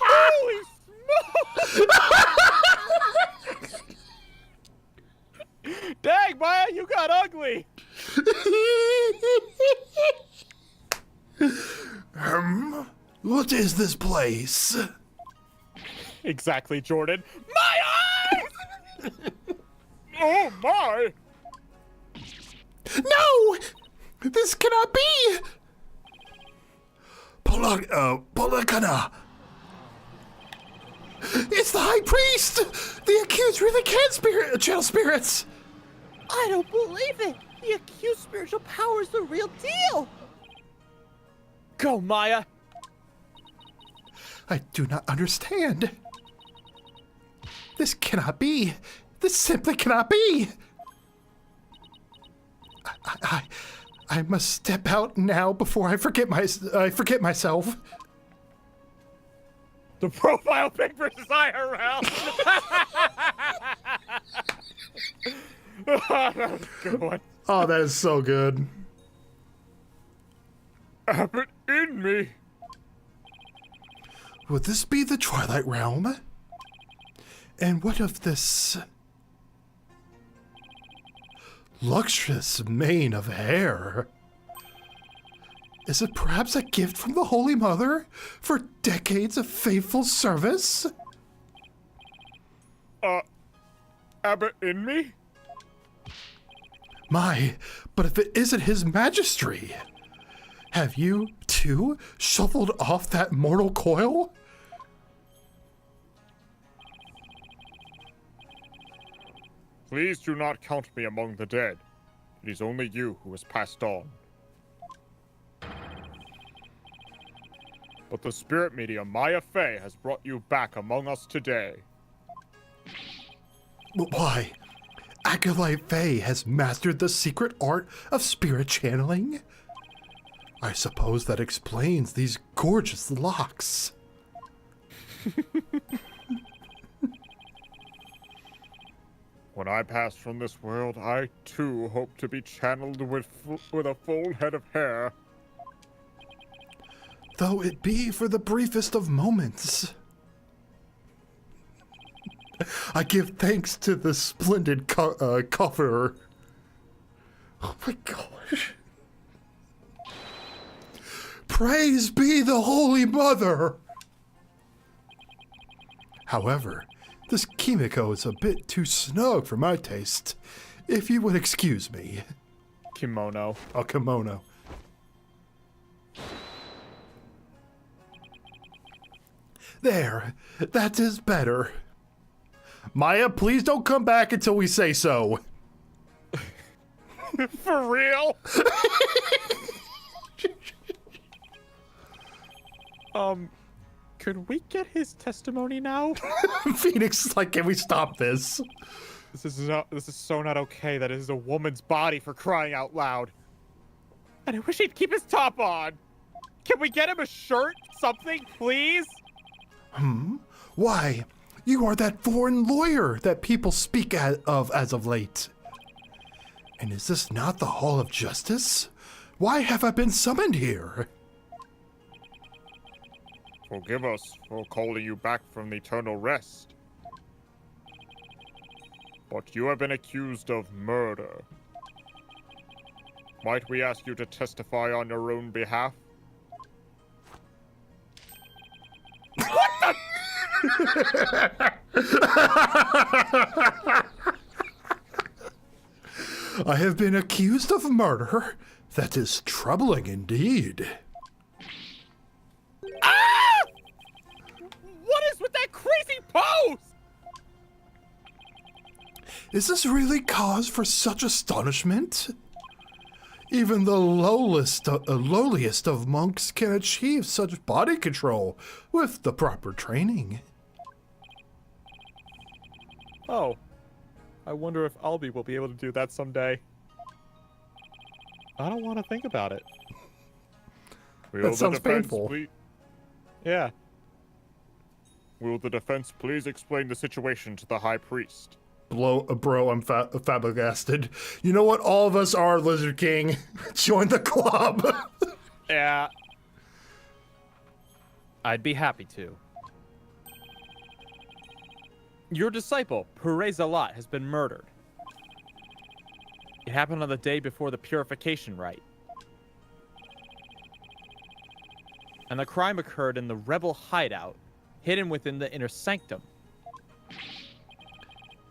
Holy smoke! Dang, Maya, you got ugly! What is this place? Exactly, Jordan. My eyes! Oh my! No! This cannot be! Polakana! It's the High Priest! The accused really can channel spirits! I don't believe it! The accused spiritual power is the real deal! Go, Maya! I do not understand. This cannot be. This simply cannot be. I must step out now before I forget myself. The profile pic versus IRL! That was a good one. Oh, that is so good. Abbott in me. Would this be the Twilight Realm? And what of this lustrous mane of hair? Is it perhaps a gift from the Holy Mother for decades of faithful service? Abbott in me? My, but if it isn't His Majesty, have you, too, shuffled off that mortal coil? Please do not count me among the dead. It is only you who has passed on. But the spirit medium Maya Fey has brought you back among us today. Why? Acolyte Faye has mastered the secret art of spirit channeling? I suppose that explains these gorgeous locks. When I pass from this world, I too hope to be channeled with a full head of hair. Though it be for the briefest of moments. I give thanks to the splendid cover. Oh my gosh. Praise be the Holy Mother! However, this Kimiko is a bit too snug for my taste. If you would excuse me. Kimono. A kimono. There, that is better. Maya, please don't come back until we say so. For real? Could we get his testimony now? Phoenix is like, can we stop this? This is so not okay. That is a woman's body, for crying out loud. And I wish he'd keep his top on. Can we get him a shirt? Something, please? Why, you are that foreign lawyer that people speak of as of late. And is this not the Hall of Justice? Why have I been summoned here? Forgive us for calling you back from eternal rest. But you have been accused of murder. Might we ask you to testify on your own behalf? I have been accused of murder? That is troubling indeed. Ah! What is with that crazy pose? Is this really cause for such astonishment? Even the lowliest of monks can achieve such body control with the proper training. Oh. I wonder if Albie will be able to do that someday. I don't want to think about it. Will sounds the defense painful. Yeah. Will the defense please explain the situation to the High Priest? Bro, I'm flabbergasted. You know what? All of us are, Lizard King. Join the club. Yeah. I'd be happy to. Your disciple, Pureza has been murdered. It happened on the day before the purification rite. And the crime occurred in the rebel hideout, hidden within the inner sanctum.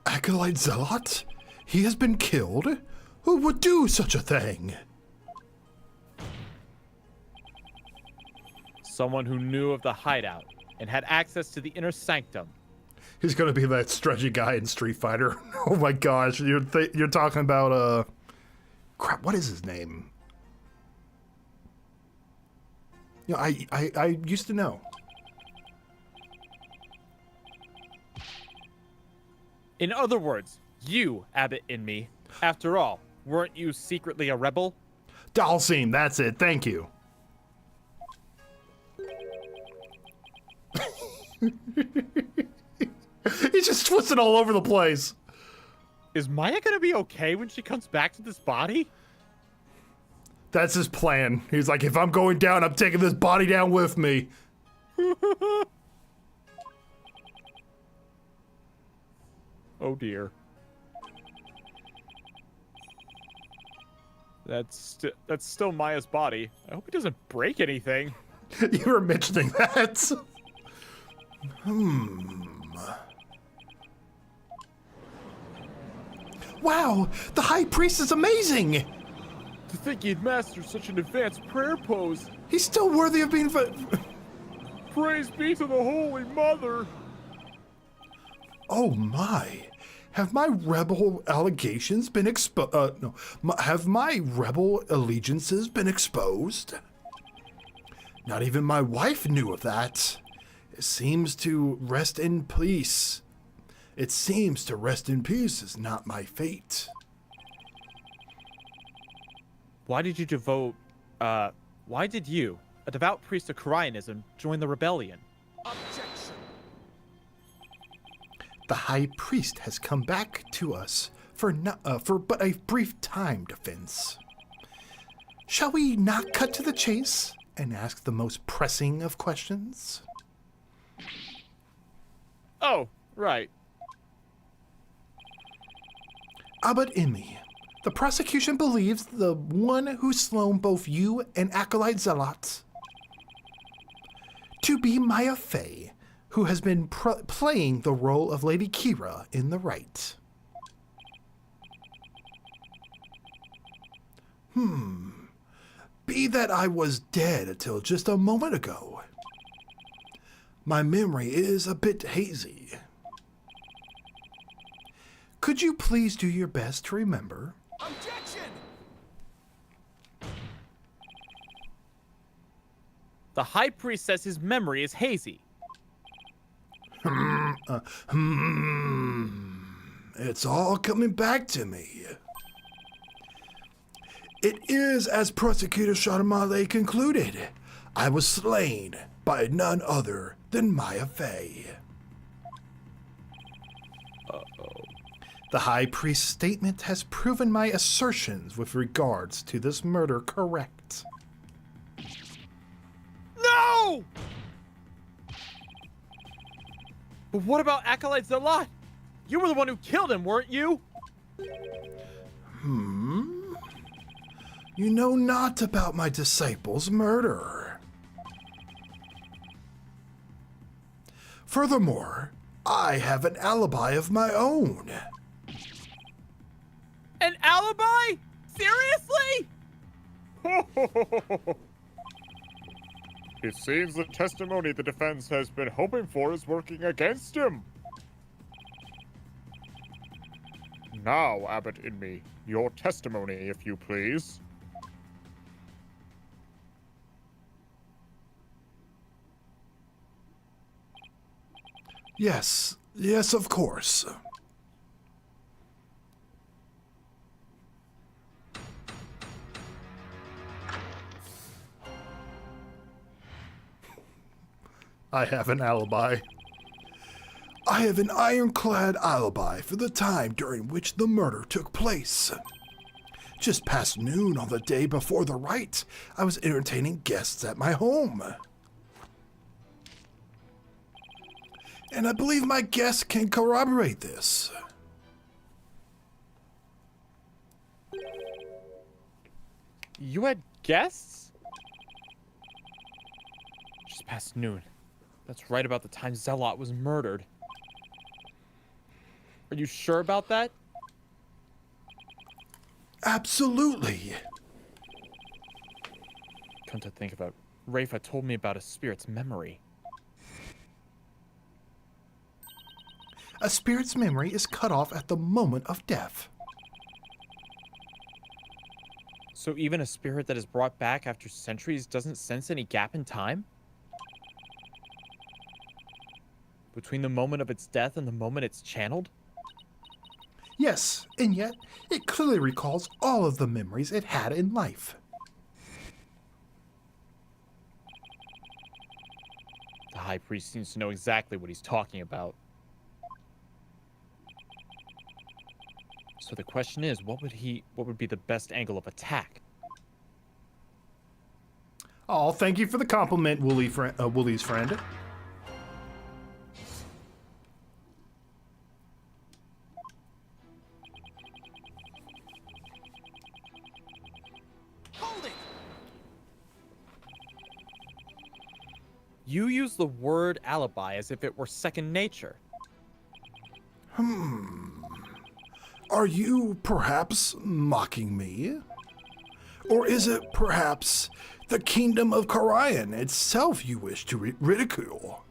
Acolyte Zealot? He has been killed? Who would do such a thing? Someone who knew of the hideout and had access to the inner sanctum. He's gonna be that stretchy guy in Street Fighter. Oh my gosh, you're talking about crap. What is his name? You know, I used to know. In other words, you, Abbott and me, after all, weren't you secretly a rebel? Dalsim, that's it. Thank you. He's just twisting all over the place. Is Maya gonna be okay when she comes back to this body? That's his plan. He's like, if I'm going down, I'm taking this body down with me. Oh dear. That's still Maya's body. I hope he doesn't break anything. You were mentioning that. Wow, the High Priest is amazing. To think he'd mastered such an advanced prayer pose. He's still worthy of being... Praise be to the Holy Mother. Oh my. Have my rebel allegations been have my rebel allegiances been exposed? Not even my wife knew of that. It seems to rest in peace. It seems to rest in peace is not my fate. Why did you, a devout priest of Koreanism, join the rebellion? Objection. The High Priest has come back to us for but a brief time, Defense. Shall we not cut to the chase and ask the most pressing of questions? Oh, right. Abbot Imi, the prosecution believes the one who slain both you and Acolyte Zealot to be Maya Fey, who has been playing the role of Lady Kira in the rite. Be that I was dead until just a moment ago. My memory is a bit hazy. Could you please do your best to remember? Objection. The High Priest says his memory is hazy. It's all coming back to me. It is as Prosecutor Sharamale concluded. I was slain by none other than Maya Fey. The High Priest's statement has proven my assertions with regards to this murder correct. No! But what about Acolyte Zealot? You were the one who killed him, weren't you? You know not about my disciple's murder. Furthermore, I have an alibi of my own. An alibi? Seriously? It seems the testimony the defense has been hoping for is working against him. Now, Abbot Inmi, your testimony, if you please. Yes, of course. I have an alibi. I have an ironclad alibi for the time during which the murder took place. Just past noon on the day before the rite, I was entertaining guests at my home. And I believe my guests can corroborate this. You had guests? Just past noon. That's right about the time Zealot was murdered. Are you sure about that? Absolutely. Come to think of it, Rafa told me about a spirit's memory. A spirit's memory is cut off at the moment of death. So even a spirit that is brought back after centuries doesn't sense any gap in time? Between the moment of its death and the moment it's channeled? Yes, and yet it clearly recalls all of the memories it had in life. The High Priest seems to know exactly what he's talking about. So the question is, what would be the best angle of attack? Oh, thank you for the compliment, Woolie's friend. Hold it. You use the word alibi as if it were second nature. Are you perhaps mocking me? Or is it perhaps the kingdom of Karayan itself you wish to ridicule?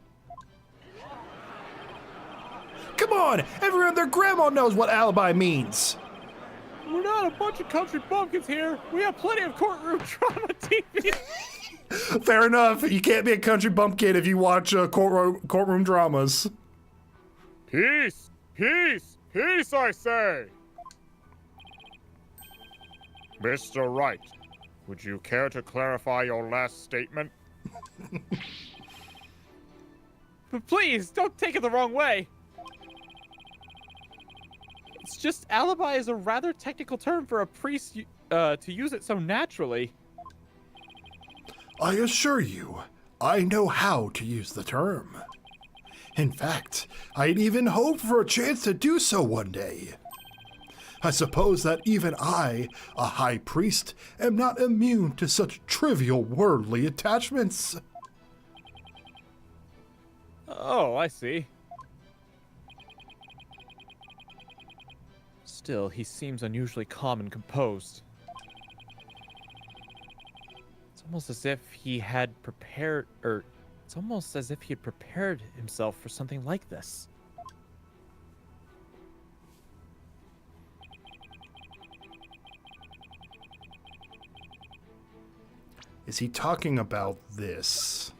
Come on, everyone, their grandma knows what alibi means. We're not a bunch of country bumpkins here. We have plenty of courtroom drama TV. Fair enough. You can't be a country bumpkin if you watch courtroom dramas. Peace! Peace! Peace, I say! Mr. Wright, would you care to clarify your last statement? But please, don't take it the wrong way. It's just alibi is a rather technical term for a priest to use it so naturally. I assure you, I know how to use the term. In fact, I'd even hoped for a chance to do so one day. I suppose that even I, a high priest, am not immune to such trivial worldly attachments. Oh, I see. Still, he seems unusually calm and composed. It's almost as if he had prepared himself for something like this. Is he talking about this?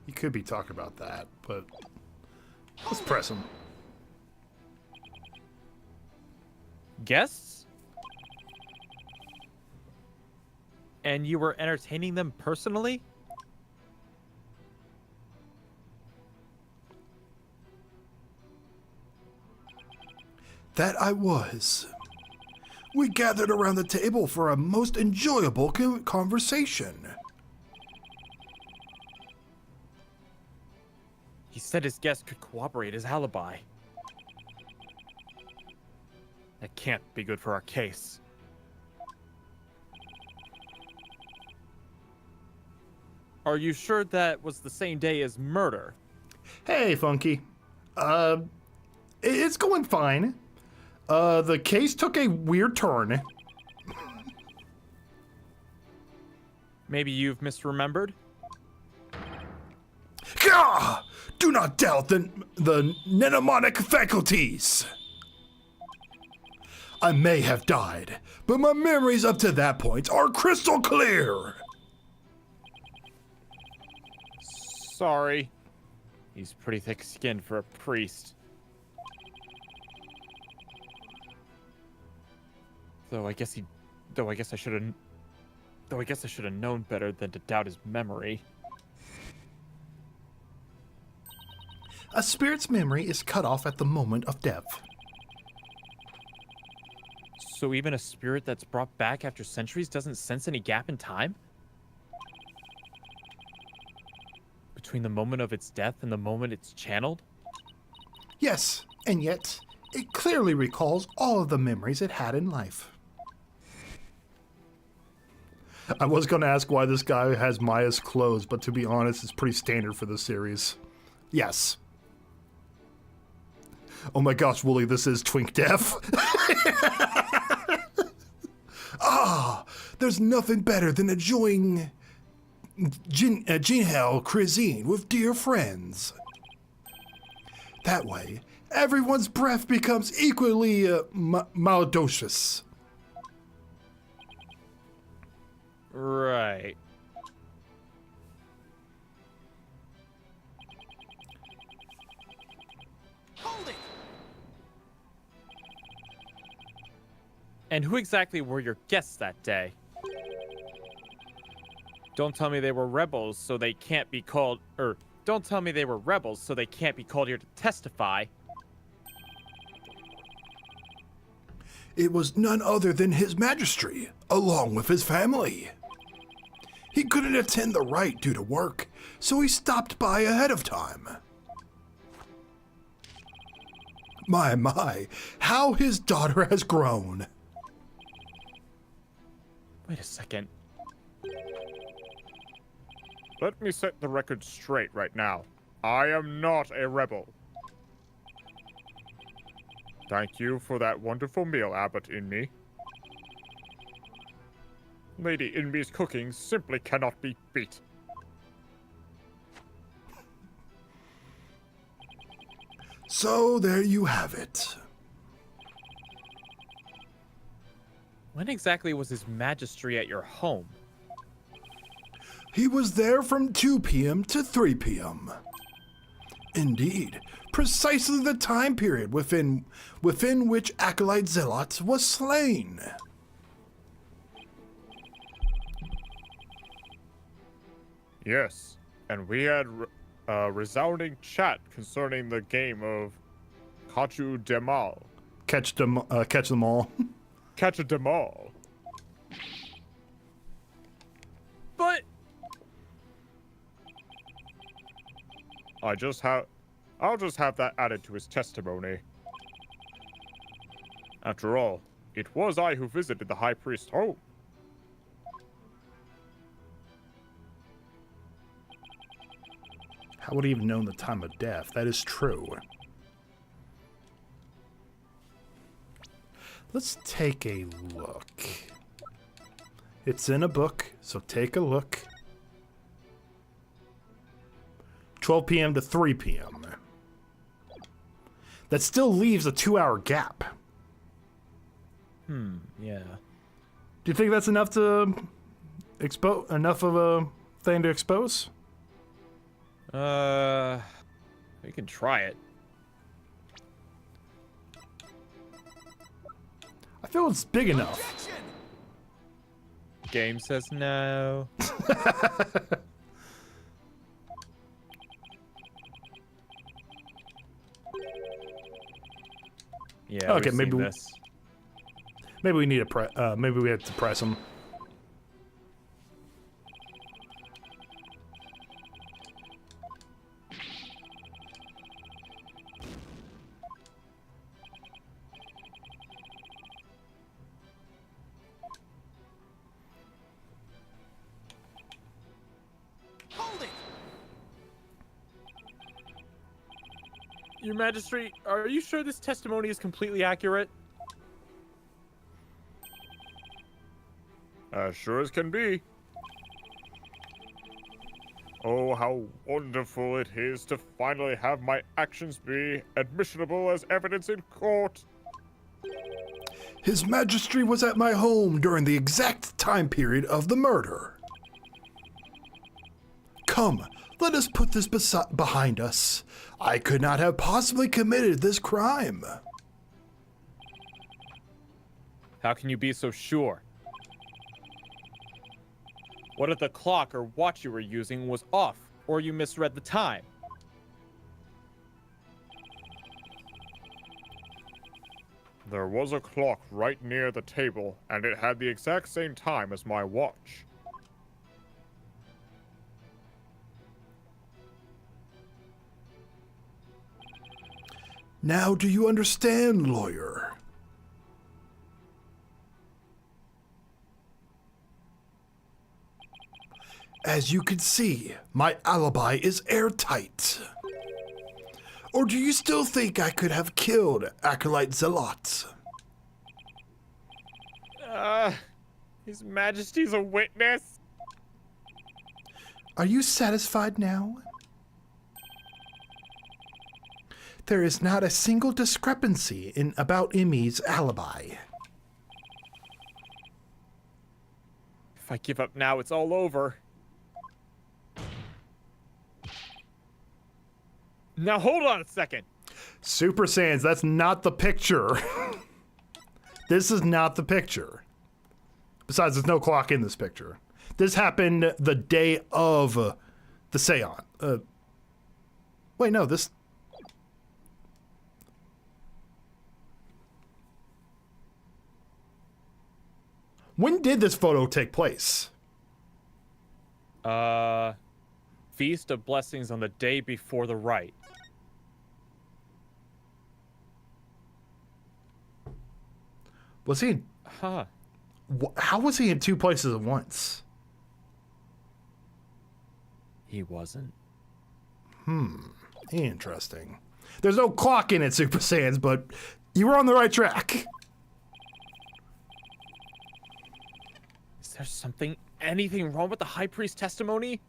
He could be talking about that, but let's press him. Guests? And you were entertaining them personally? That I was. We gathered around the table for a most enjoyable conversation. He said his guest could corroborate his alibi. That can't be good for our case. Are you sure that was the same day as murder? Hey, Funky. It's going fine. The case took a weird turn. Maybe you've misremembered? Gah! Do not doubt the mnemonic faculties. I may have died, but my memories up to that point are crystal clear. Sorry. He's pretty thick-skinned for a priest. Though I guess I should have known better than to doubt his memory. A spirit's memory is cut off at the moment of death. So even a spirit that's brought back after centuries doesn't sense any gap in time? Between the moment of its death and the moment it's channeled? Yes, and yet, it clearly recalls all of the memories it had in life. I was going to ask why this guy has Maya's clothes, but to be honest, it's pretty standard for this series. Yes. Oh my gosh, Wooly, this is Twink Deaf. There's nothing better than enjoying Jinhel cuisine with dear friends. That way, everyone's breath becomes equally malodorous. Right. Hold it! And who exactly were your guests that day? Don't tell me they were rebels, so they can't be called, don't tell me they were rebels, so they can't be called here to testify. It was none other than His Majesty, along with his family. He couldn't attend the rite due to work, so he stopped by ahead of time. My, how his daughter has grown. Wait a second. Let me set the record straight right now. I am not a rebel. Thank you for that wonderful meal, Abbot Inme. Lady Inme's cooking simply cannot be beat. So there you have it. When exactly was His Majesty at your home? He was there from 2 p.m. to 3 p.m. Indeed, precisely the time period within which Acolyte Zealot was slain. Yes, and we had a resounding chat concerning the game of Kachu Demal. Catch them all. Catch a Demal. But I'll just have that added to his testimony. After all, it was I who visited the High Priest's home. How would he have known the time of death? That is true. Let's take a look. It's in a book, so take a look. 12 p.m. to 3 p.m. That still leaves a 2-hour gap. Yeah. Do you think that's enough to enough of a thing to expose? we can try it. I feel it's big enough. Objection! Game says no. Yeah. Okay, we've maybe seen we- this. Maybe we need to maybe we have to press him. Hold it! Your Majesty, are you sure this testimony is completely accurate? As sure as can be. Oh, how wonderful it is to finally have my actions be admissionable as evidence in court. His Majesty was at my home during the exact time period of the murder. Come, let us put this behind us. I could not have possibly committed this crime. How can you be so sure? What if the clock or watch you were using was off, or you misread the time? There was a clock right near the table, and it had the exact same time as my watch. Now do you understand, lawyer? As you can see, my alibi is airtight. Or do you still think I could have killed Acolyte Zealot? His Majesty's a witness? Are you satisfied now? There is not a single discrepancy about Emmy's alibi. If I give up now, it's all over. Now hold on a second. Super Sans, that's not the picture. This is not the picture. Besides, there's no clock in this picture. This happened the day of the seance. Wait, no, this... When did this photo take place? Feast of Blessings on the day before the rite. Was he... Huh. How was he in two places at once? He wasn't. Interesting. There's no clock in it, Super Sans, but you were on the right track. Is there anything wrong with the High Priest testimony?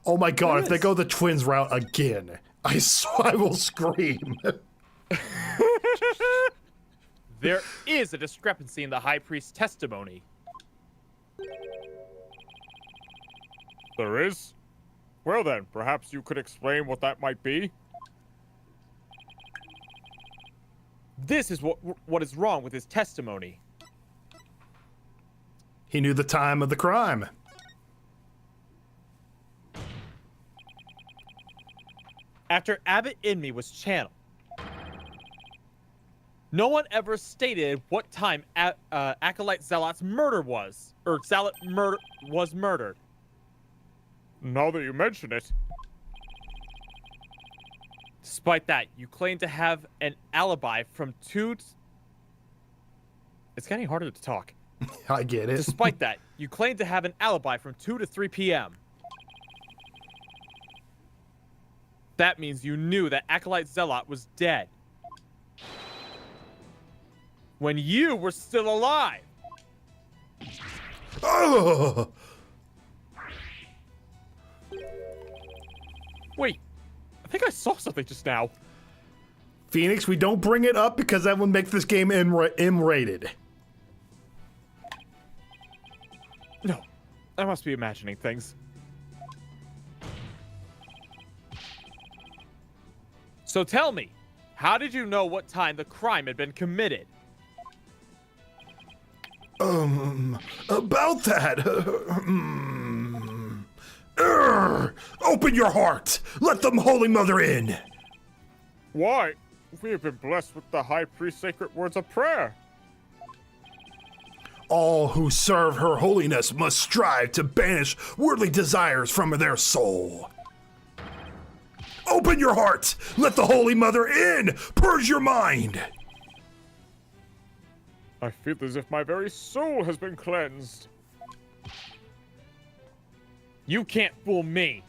Oh my god, There if they is. go the twins route again, I will scream. There is a discrepancy in the High Priest testimony. There is? Well then, perhaps you could explain what that might be? This is what is wrong with his testimony. He knew the time of the crime. After Abbott in me was channeled, no one ever stated what time Acolyte Zealot's murder was, or Zealot was murdered. Now that you mention it, Despite that, you claim to have an alibi from 2 t- It's getting harder to talk. I get it. Despite that, you claim to have an alibi from 2 to 3 p.m. That means you knew that Acolyte Zealot was dead when you were still alive. Oh! Wait, I think I saw something just now. Phoenix, we don't bring it up because that would make this game M-rated. No, I must be imagining things. So tell me, how did you know what time the crime had been committed? About that. Open your heart. Let the Holy Mother in. why? We have been blessed with the High Priest's sacred words of prayer. All who serve her holiness must strive to banish worldly desires from their soul. Open your heart. Let the Holy Mother in. Purge your mind. I feel as if my very soul has been cleansed. You can't fool me.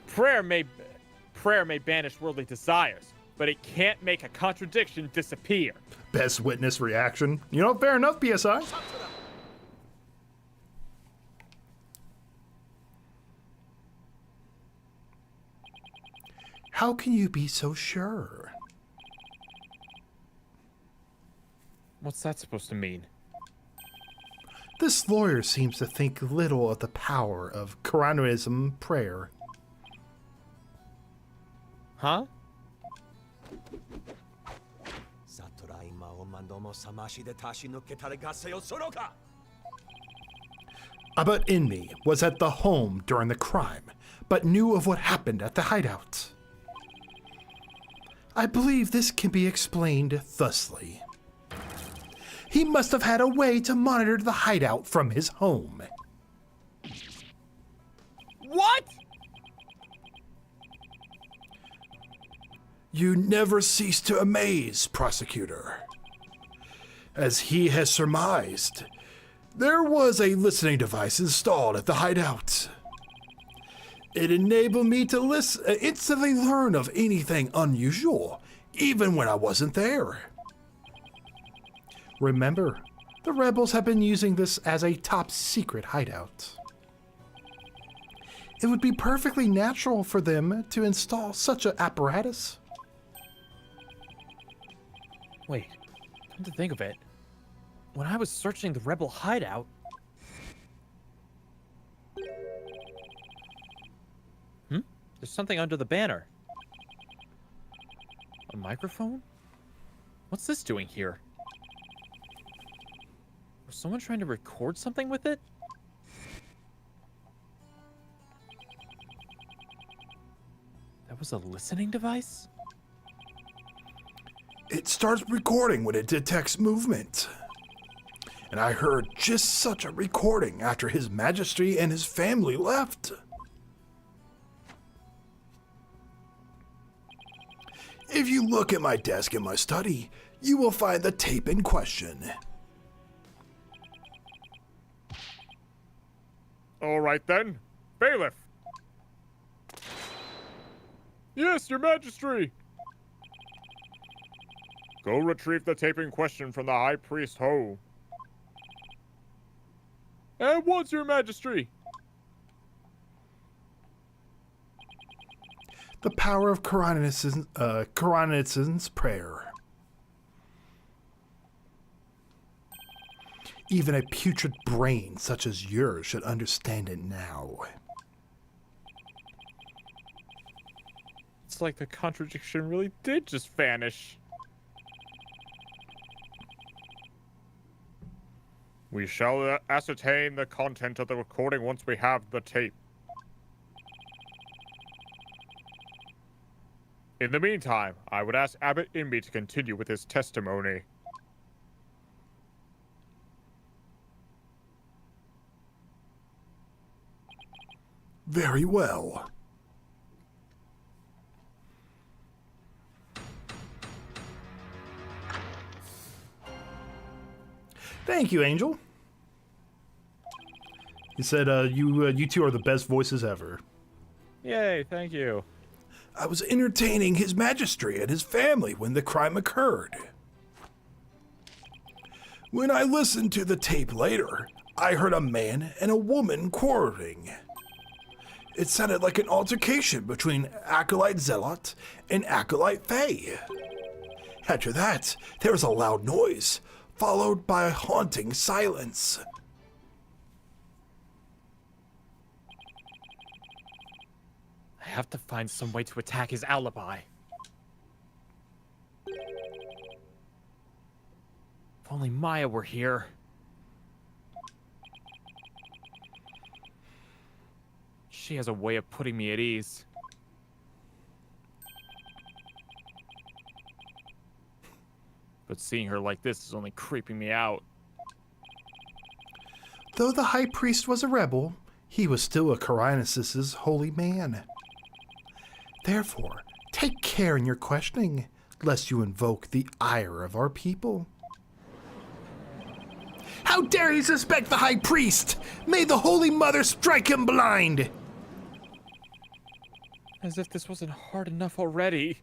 Prayer may banish worldly desires, but it can't make a contradiction disappear. Best witness reaction. You know, fair enough, PSI. How can you be so sure? What's that supposed to mean? This lawyer seems to think little of the power of Quranism prayer. Huh? Abbott Inmi was at the home during the crime, but knew of what happened at the hideout. I believe this can be explained thusly. He must have had a way to monitor the hideout from his home. What? You never cease to amaze, prosecutor. As he has surmised, there was a listening device installed at the hideout. It enabled me to instantly learn of anything unusual, even when I wasn't there. Remember, the rebels have been using this as a top secret hideout. It would be perfectly natural for them to install such an apparatus. Wait, come to think of it, when I was searching the rebel hideout, there's something under the banner. A microphone? What's this doing here? Was someone trying to record something with it? That was a listening device? It starts recording when it detects movement. And I heard just such a recording after His Majesty and his family left. If you look at my desk in my study, you will find the tape in question. All right then, bailiff. Yes, your majesty. Go retrieve the tape in question from the High Priest Ho. At once, your majesty. The power of Quranism's prayer. Even a putrid brain such as yours should understand it now. It's like the contradiction really did just vanish. We shall ascertain the content of the recording once we have the tape. In the meantime, I would ask Abbot Inby to continue with his testimony. Very well. Thank you, Angel. He said, you two are the best voices ever. Yay, thank you. I was entertaining His Majesty and his family when the crime occurred. When I listened to the tape later, I heard a man and a woman quarreling. It sounded like an altercation between Acolyte Zealot and Acolyte Faye. After that, there was a loud noise, followed by a haunting silence. I have to find some way to attack his alibi. If only Maya were here. She has a way of putting me at ease. But seeing her like this is only creeping me out. Though the High Priest was a rebel, he was still a Coronis's holy man. Therefore, take care in your questioning, lest you invoke the ire of our people. How dare he suspect the High Priest? May the Holy Mother strike him blind! As if this wasn't hard enough already.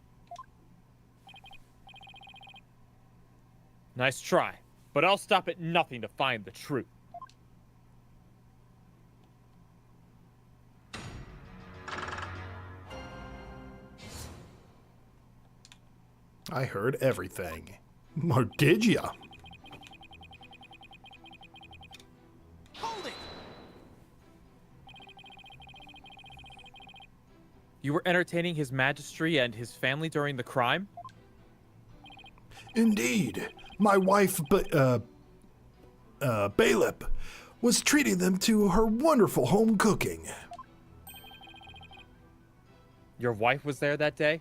Nice try, but I'll stop at nothing to find the truth. I heard everything. Or did ya? Hold it! You were entertaining His Majesty and his family during the crime? Indeed. My wife, Balep, was treating them to her wonderful home cooking. Your wife was there that day?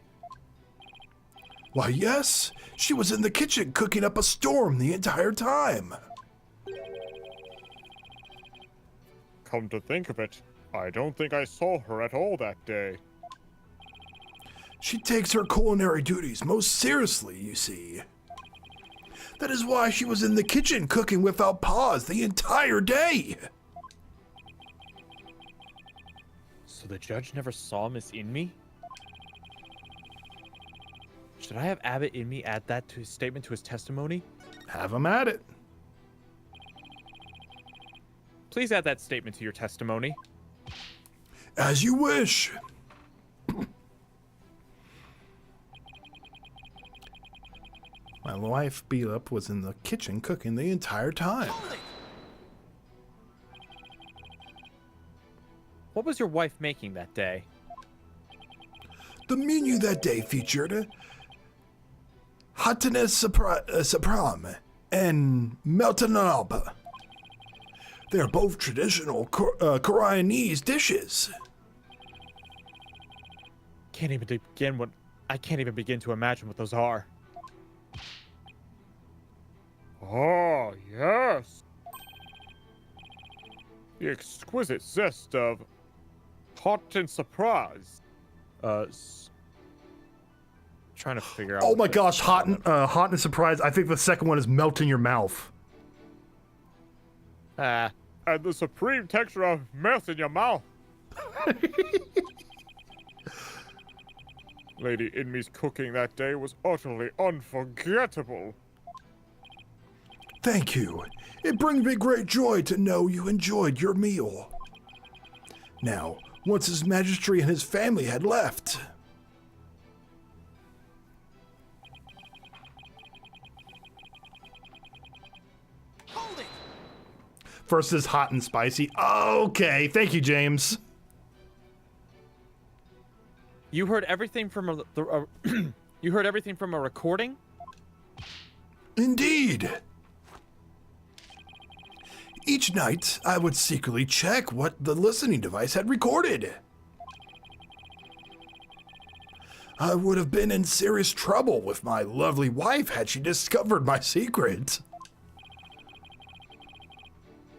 Why, yes. She was in the kitchen cooking up a storm the entire time. Come to think of it, I don't think I saw her at all that day. She takes her culinary duties most seriously, you see. That is why she was in the kitchen cooking without pause the entire day. So the judge never saw Miss Inmi? Should I have Abbot Inmi add that to his statement to his testimony? Have him at it. Please add that statement to your testimony. As you wish. My wife, Balep, was in the kitchen cooking the entire time. Hold it! What was your wife making that day? The menu that day featured Hatanes Sapram and Meltanob. They are both traditional Koreanese dishes. I can't even begin to imagine what those are. Ah, yes. The exquisite zest of hot and surprise. Trying to figure out. Oh my gosh, hot and surprise. I think the second one is melt in your mouth. Ah, And the supreme texture of melt in your mouth. Lady Inmi's cooking that day was utterly unforgettable. Thank you. It brings me great joy to know you enjoyed your meal. Now, once His Majesty and his family had left, Hold it! versus hot and spicy. Okay, thank you, James. You heard everything from you heard everything from a recording? Indeed. Each night, I would secretly check what the listening device had recorded. I would have been in serious trouble with my lovely wife had she discovered my secret.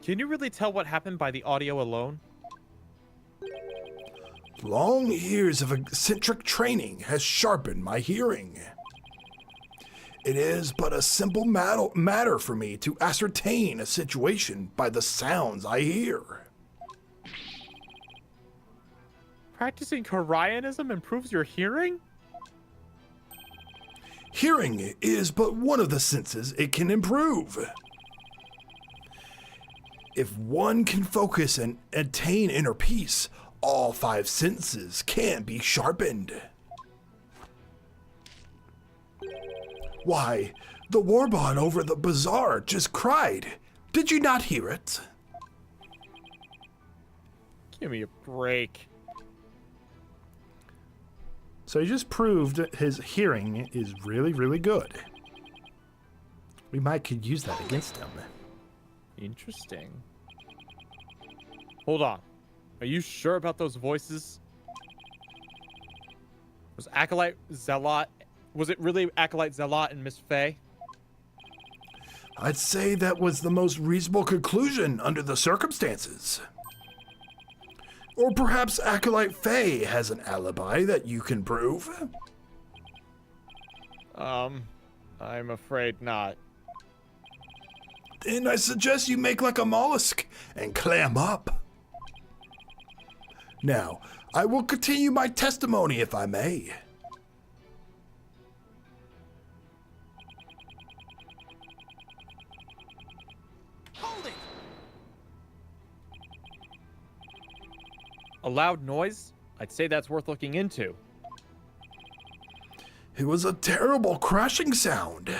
Can you really tell what happened by the audio alone? Long years of eccentric training has sharpened my hearing. It is but a simple matter for me to ascertain a situation by the sounds I hear. Practicing Koryanism improves your hearing? Hearing is but one of the senses it can improve. If one can focus and attain inner peace, all 5 senses can be sharpened. Why, the warbot over the bazaar just cried. Did you not hear it? Give me a break. So he just proved his hearing is really, really good. We might could use that against him. Interesting. Hold on. Are you sure about those voices? Was Acolyte Zealot... Was it really Acolyte Zealot and Miss Faye? I'd say that was the most reasonable conclusion under the circumstances. Or perhaps Acolyte Faye has an alibi that you can prove. I'm afraid not. Then I suggest you make like a mollusk and clam up. Now, I will continue my testimony if I may. Hold it! A loud noise? I'd say that's worth looking into. It was a terrible crashing sound.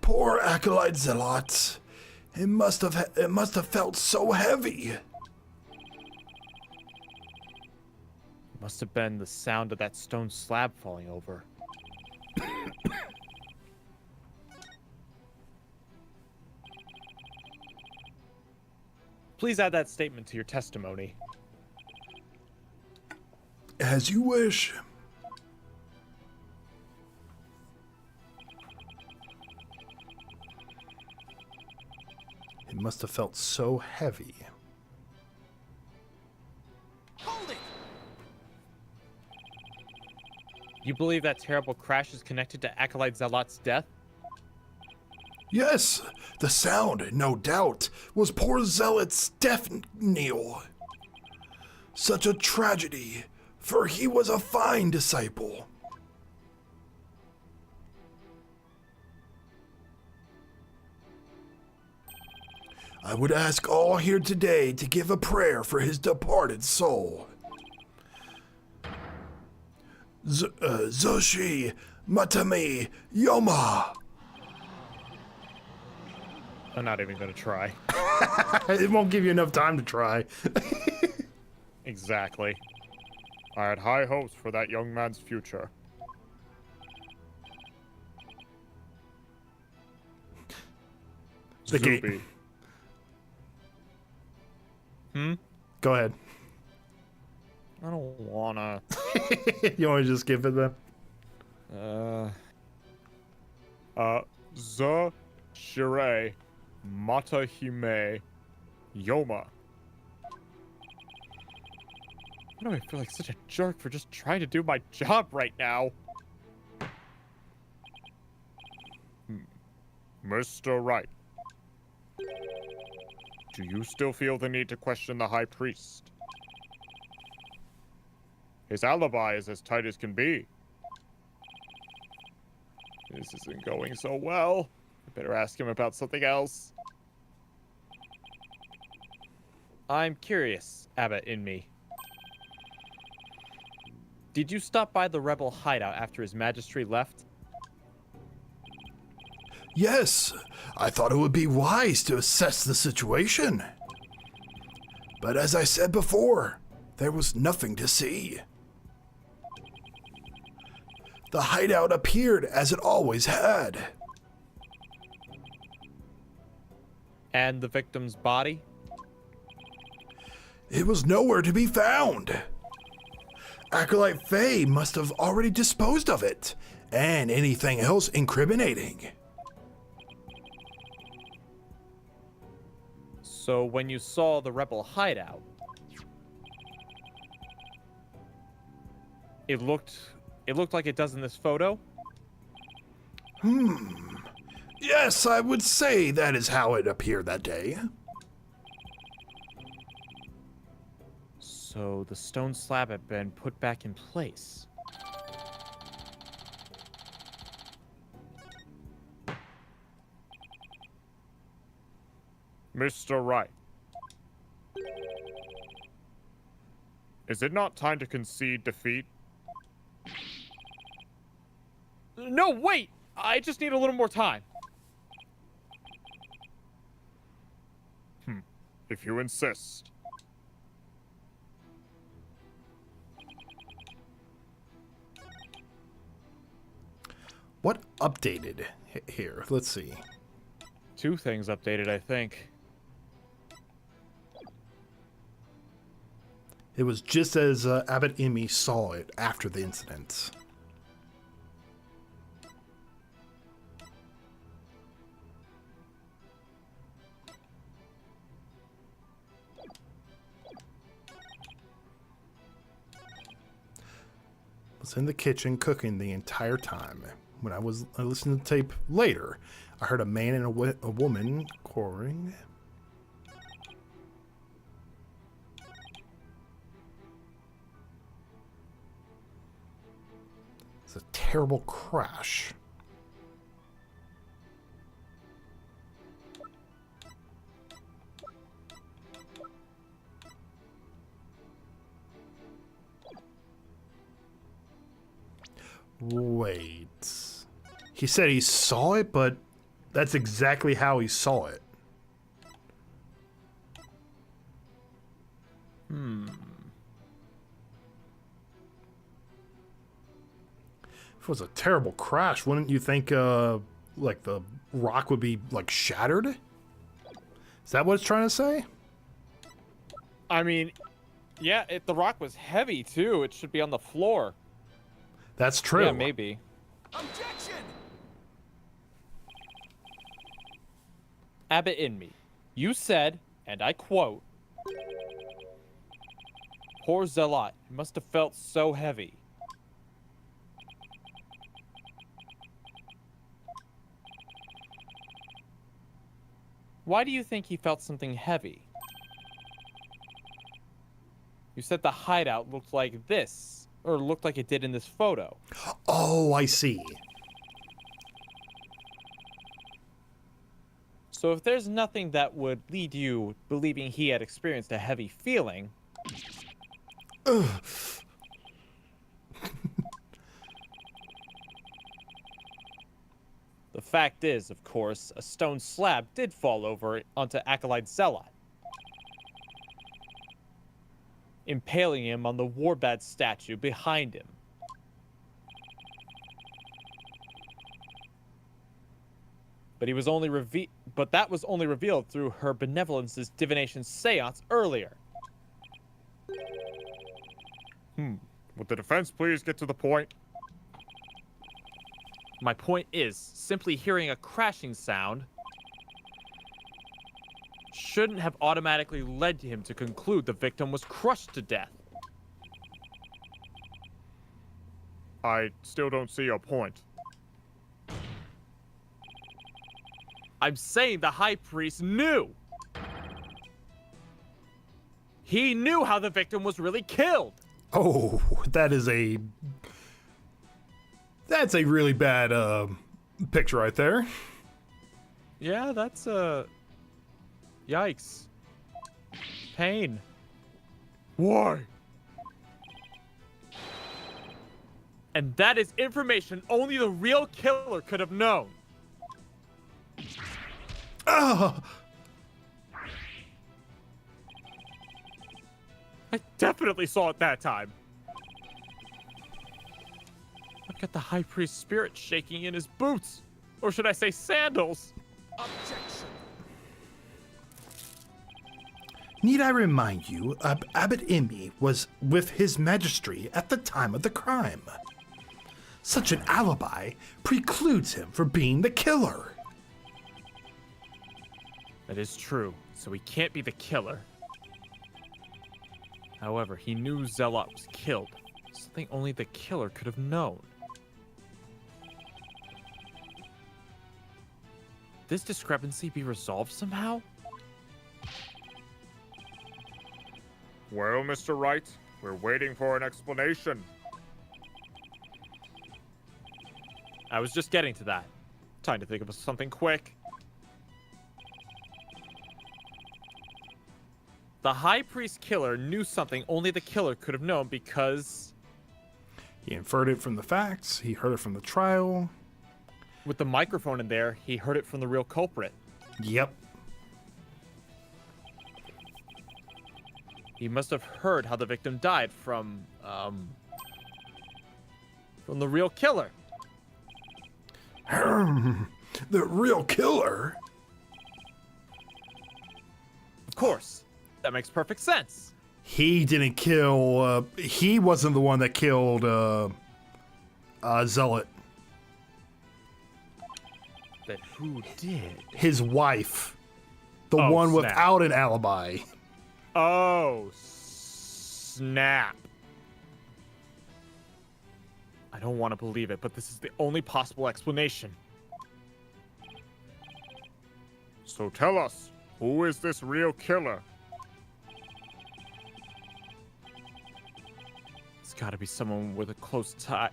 Poor Acolyte Zealot. It must have felt so heavy. Must have been the sound of that stone slab falling over. Please add that statement to your testimony. As you wish. It must have felt so heavy. Hold it! You believe that terrible crash is connected to Acolyte Zealot's death? Yes, the sound, no doubt, was poor Zealot's death knell. Such a tragedy, for he was a fine disciple. I would ask all here today to give a prayer for his departed soul. Zoshi Matami Yoma. I'm not even gonna try. It won't give you enough time to try. Exactly. I had high hopes for that young man's future. The gate. Zuby. Go ahead. I don't wanna. You want to just skip it then? Za Shirei Matahime Yoma. Why do I feel like such a jerk for just trying to do my job right now? Mr. Wright. Do you still feel the need to question the High Priest? His alibi is as tight as can be. This isn't going so well. I better ask him about something else. I'm curious, Abbott in me. Did you stop by the rebel hideout after His Majesty left? Yes, I thought it would be wise to assess the situation. But as I said before, there was nothing to see. The hideout appeared as it always had. And the victim's body? It was nowhere to be found. Acolyte Faye must have already disposed of it, and anything else incriminating. So when you saw the rebel hideout, it looked like it does in this photo? Yes, I would say that is how it appeared that day. So the stone slab had been put back in place. Mr. Wright. Is it not time to concede defeat? No, wait! I just need a little more time. If you insist. What updated here? Let's see. 2 things updated, I think. It was just as Abbott Emmy saw it after the incident. Was in the kitchen cooking the entire time. When I listened to the tape later, I heard a man and a woman quarreling. It's a terrible crash. Wait. He said he saw it, but that's exactly how he saw it. If it was a terrible crash, wouldn't you think, like, the rock would be, like, shattered? Is that what it's trying to say? I mean, yeah, if the rock was heavy, too, it should be on the floor. That's true. Yeah, maybe. Objection! Abbott in me. You said, and I quote, "Poor Zealot, he must have felt so heavy." Why do you think he felt something heavy? You said the hideout looked like this, or looked like it did in this photo. Oh, I see. So if there's nothing that would lead you believing he had experienced a heavy feeling, the fact is, of course, a stone slab did fall over onto Acolyte Zealot, impaling him on the Warbat statue behind him. But that was only revealed through her benevolence's divination seance earlier. Would the defense please get to the point? My point is, simply hearing a crashing sound shouldn't have automatically led him to conclude the victim was crushed to death. I still don't see your point. I'm saying the High Priest knew. He knew how the victim was really killed. Oh, that's a really bad picture right there. Yeah, that's yikes. Pain. Why? And that is information only the real killer could have known. Ugh! I definitely saw it that time. Look at the High Priest's spirit shaking in his boots. Or should I say sandals? Objection. Need I remind you, Abbot Immi was with his magistry at the time of the crime. Such an alibi precludes him from being the killer. That is true, so he can't be the killer. However, he knew Zealot was killed, something only the killer could have known. This discrepancy be resolved somehow? Well, Mr. Wright, we're waiting for an explanation. I was just getting to that. Time to think of something quick. The High Priest killer knew something only the killer could have known because... He inferred it from the facts, he heard it from the trial. with the microphone in there, he heard it from the real culprit. Yep. He must have heard how the victim died from the real killer. The real killer? Of course. That makes perfect sense. He didn't kill, he wasn't the one that killed, Zealot. Then who did? His wife. The Oh, one snap. without an alibi. Oh, snap. I don't want to believe it, but this is the only possible explanation. So tell us, who is this real killer? It's got to be someone with a close tie.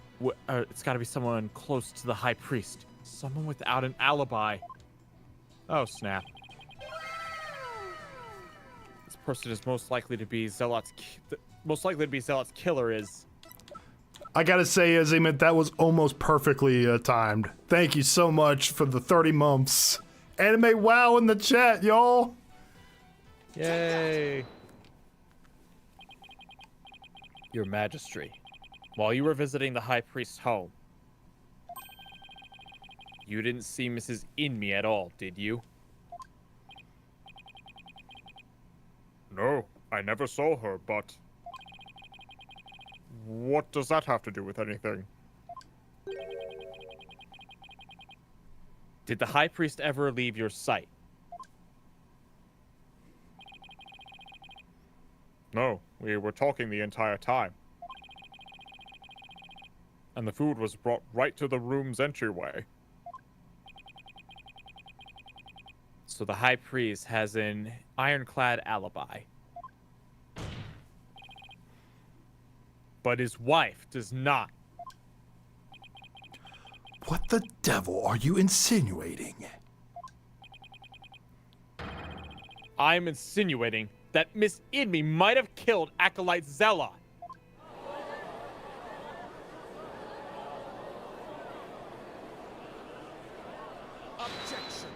It's got to be someone close to the High Priest. Someone without an alibi. Oh, snap. This person is most likely to be Zealot's. Most likely to be Zealot's killer is. I gotta say, Azimut, that was almost perfectly timed. Thank you so much for the 30 months. Anime wow in the chat, y'all. Yay! Your Majesty, while you were visiting the High Priest's home, you didn't see Mrs. Inmi at all, did you? No, I never saw her, but... What does that have to do with anything? Did the High Priest ever leave your sight? No, we were talking the entire time. And the food was brought right to the room's entryway. So the High Priest has an ironclad alibi. But his wife does not. What the devil are you insinuating? I'm insinuating that Miss Inmi might have killed Acolyte Zealot. Objection.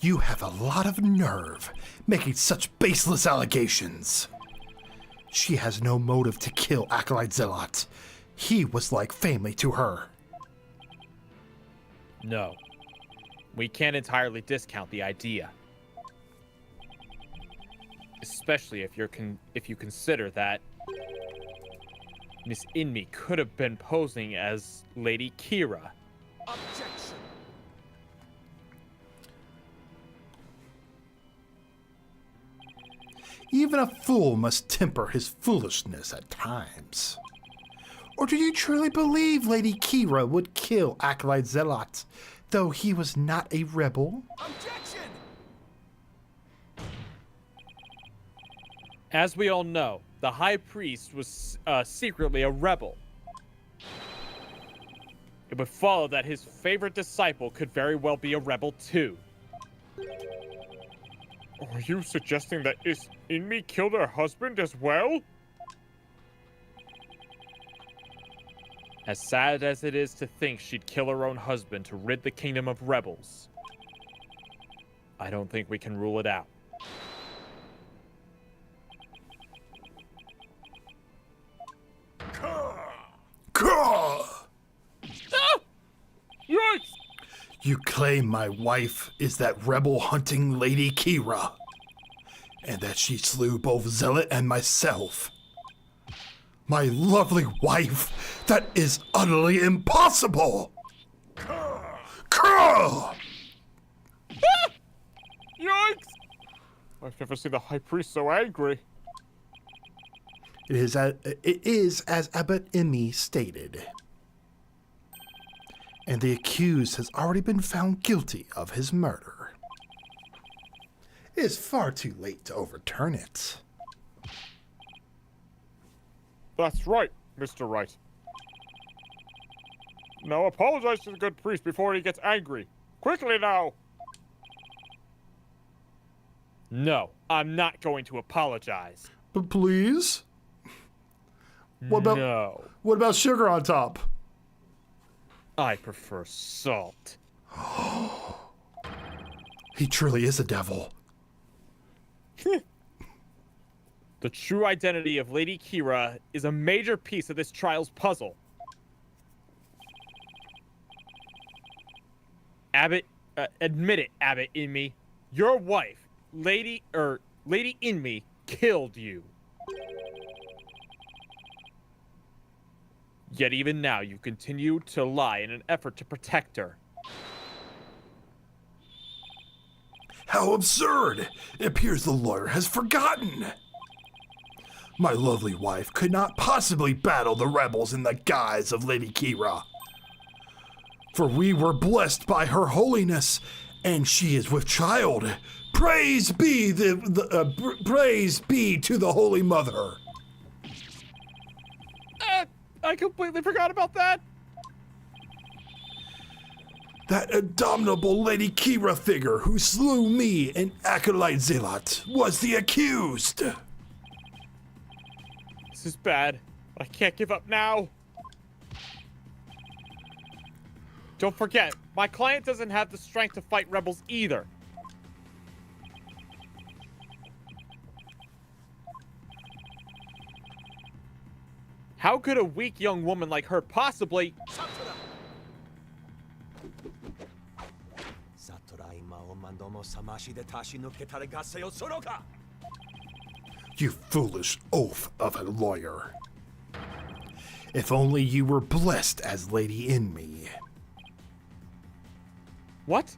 You have a lot of nerve making such baseless allegations. She has no motive to kill Acolyte Zealot. He was like family to her. No. We can't entirely discount the idea. Especially if you consider that Miss Inmi could have been posing as Lady Kira. Objection. Even a fool must temper his foolishness at times. Or do you truly believe Lady Kira would kill Acolyte Zealot, though he was not a rebel? Objection. As we all know, the High Priest was secretly a rebel. It would follow that his favorite disciple could very well be a rebel too. Are you suggesting that Inmi killed her husband as well? As sad as it is to think she'd kill her own husband to rid the kingdom of rebels, I don't think we can rule it out. Caw! Yikes! You claim my wife is that rebel hunting Lady Kira, and that she slew both Zealot and myself. My lovely wife, that is utterly impossible! Caw! Yikes! I've never seen the High Priest so angry. It is as Abbot Emmy stated. And the accused has already been found guilty of his murder. It is far too late to overturn it. That's right, Mr. Wright. Now apologize to the good priest before he gets angry. Quickly now! No, I'm not going to apologize. But please? What about sugar on top? I prefer salt. He truly is a devil. The true identity of Lady Kira is a major piece of this trial's puzzle. Abbot, admit it, Abbot Inme. Your wife, Lady Inme, killed you. Yet even now you continue to lie in an effort to protect her. How absurd! It appears the lawyer has forgotten. My lovely wife could not possibly battle the rebels in the guise of Lady Kira. For we were blessed by her holiness, and she is with child. Praise be praise be to the Holy Mother. I completely forgot about that. That abominable Lady Kira figure who slew me and Acolyte Zealot was the accused. This is bad, but I can't give up now. Don't forget, my client doesn't have the strength to fight rebels either. How could a weak young woman like her possibly... You foolish oaf of a lawyer. If only you were blessed as Lady Inme. What?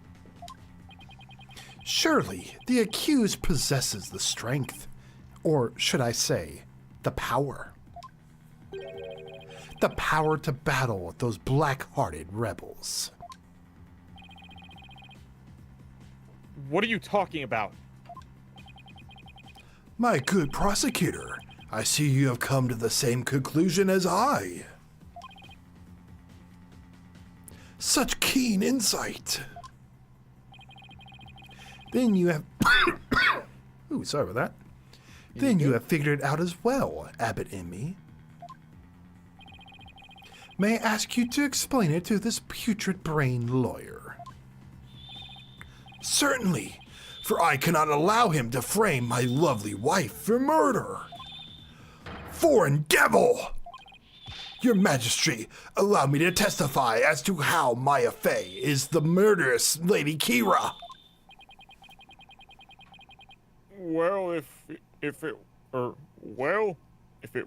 Surely the accused possesses the strength, or should I say, the power. The power to battle with those black-hearted rebels. What are you talking about? My good prosecutor, I see you have come to the same conclusion as I. Such keen insight. Then you have... Ooh, sorry about that. Then you have figured it out as well, Abbot Emmy. May I ask you to explain it to this putrid-brained lawyer? Certainly, for I cannot allow him to frame my lovely wife for murder. Foreign devil! Your Majesty, allow me to testify as to how Maya Fey is the murderous Lady Kira. Well, if it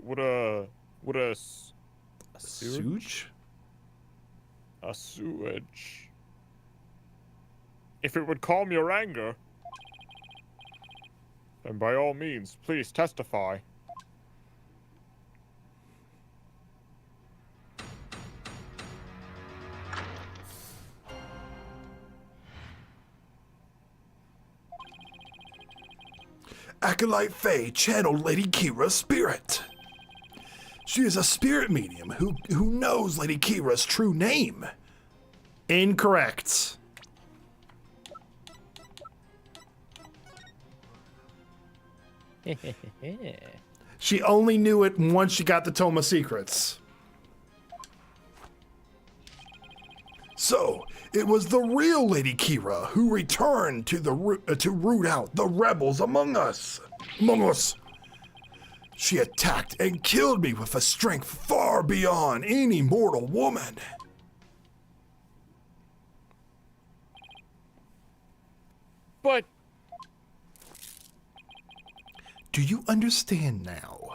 would a Sewage? a sewage. If it would calm your anger, then by all means, please testify. Acolyte Fey channeled Lady Kira's spirit. She is a spirit medium who knows Lady Kira's true name. Incorrect. She only knew it once she got the Tome of Secrets. So, it was the real Lady Kira who returned to to root out the rebels among us. She attacked and killed me with a strength far beyond any mortal woman. But Do you understand now?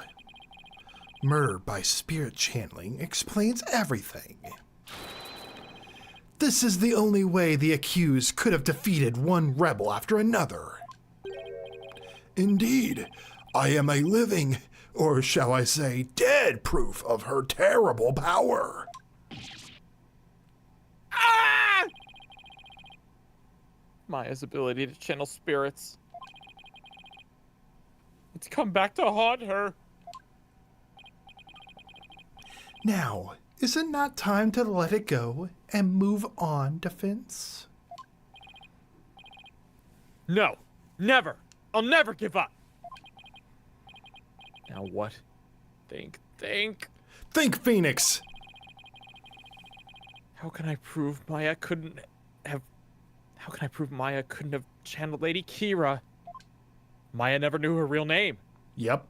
Murder by spirit channeling explains everything. This is the only way the accused could have defeated one rebel after another. Indeed, I am a living, or shall I say, dead proof of her terrible power. Maya's ability to channel spirits. It's come back to haunt her. Now, is it not time to let it go and move on, Defense? No, never. I'll never give up. Now what? Think. Think, Phoenix! How can I prove Maya couldn't have channeled Lady Kira? Maya never knew her real name. Yep.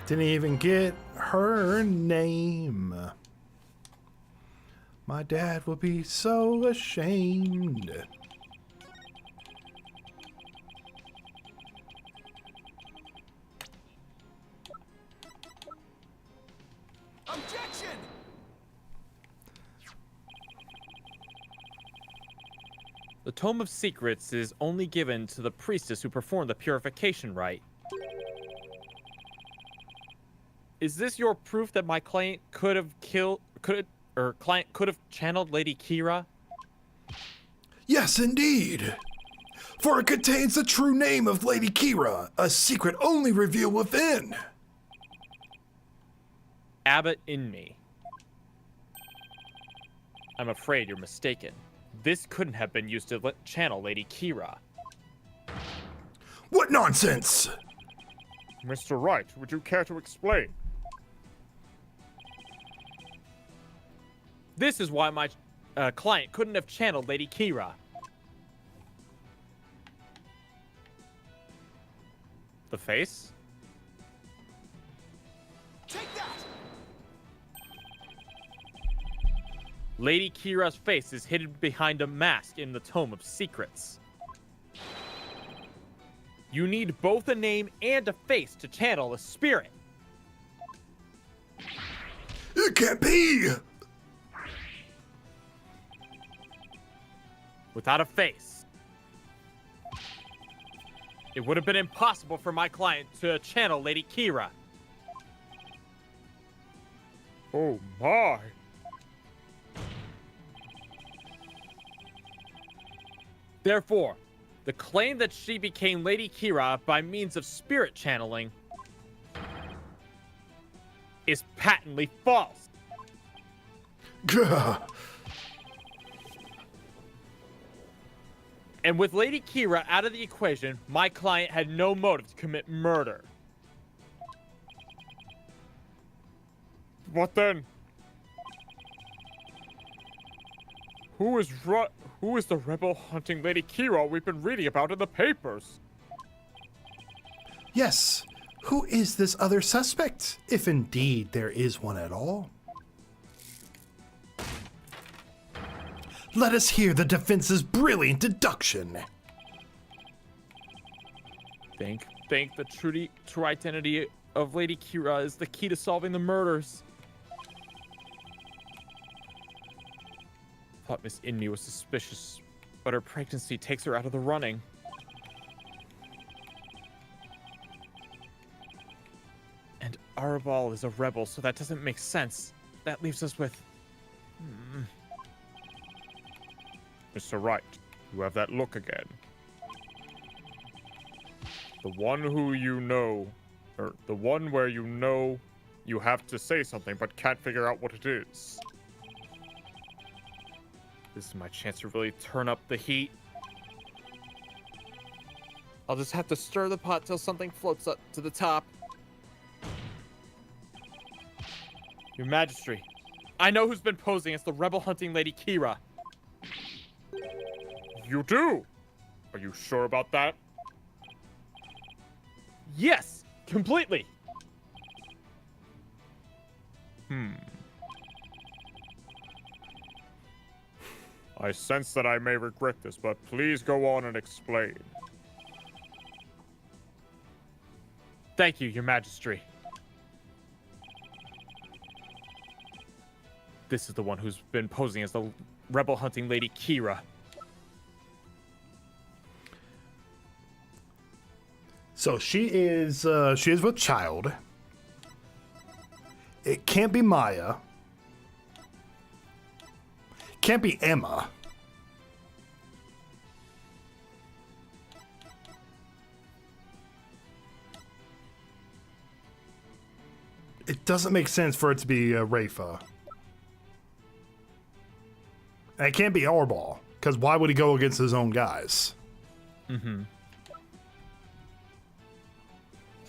Didn't even get her name. My dad will be so ashamed. Objection! The Tome of Secrets is only given to the priestess who performed the purification rite. Is this your proof that my client could have channeled Lady Kira? Yes, indeed. For it contains the true name of Lady Kira, a secret only revealed within. Abbot in me. I'm afraid you're mistaken. This couldn't have been used to channel Lady Kira. What nonsense! Mr. Wright, would you care to explain? This is why my client couldn't have channeled Lady Kira. The face? Take that! Lady Kira's face is hidden behind a mask in the Tome of Secrets. You need both a name and a face to channel a spirit. It can't be! Without a face, it would have been impossible for my client to channel Lady Kira. Oh my! Therefore, the claim that she became Lady Kira by means of spirit channeling is patently false. Gah. And with Lady Kira out of the equation, my client had no motive to commit murder. What then? Who is the rebel hunting Lady Kira we've been reading about in the papers? Yes, who is this other suspect, if indeed there is one at all? Let us hear the defense's brilliant deduction. Think the true identity of Lady Kira is the key to solving the murders. Thought Miss Inmi was suspicious, but her pregnancy takes her out of the running. And Arabal is a rebel, so that doesn't make sense. That leaves us with... Mr. Wright, you have that look again. The one who you know, or the one where you know you have to say something but can't figure out what it is. This is my chance to really turn up the heat. I'll just have to stir the pot till something floats up to the top. Your Majesty, I know who's been posing as the rebel hunting lady Kira. You do? Are you sure about that? Yes, completely. I sense that I may regret this, but please go on and explain. Thank you, Your Majesty. This is the one who's been posing as the rebel hunting lady Kira. So she is with child. It can't be Maya. Can't be Emma. It doesn't make sense for it to be Rafa. And it can't be Arball, because why would he go against his own guys? Mm-hmm.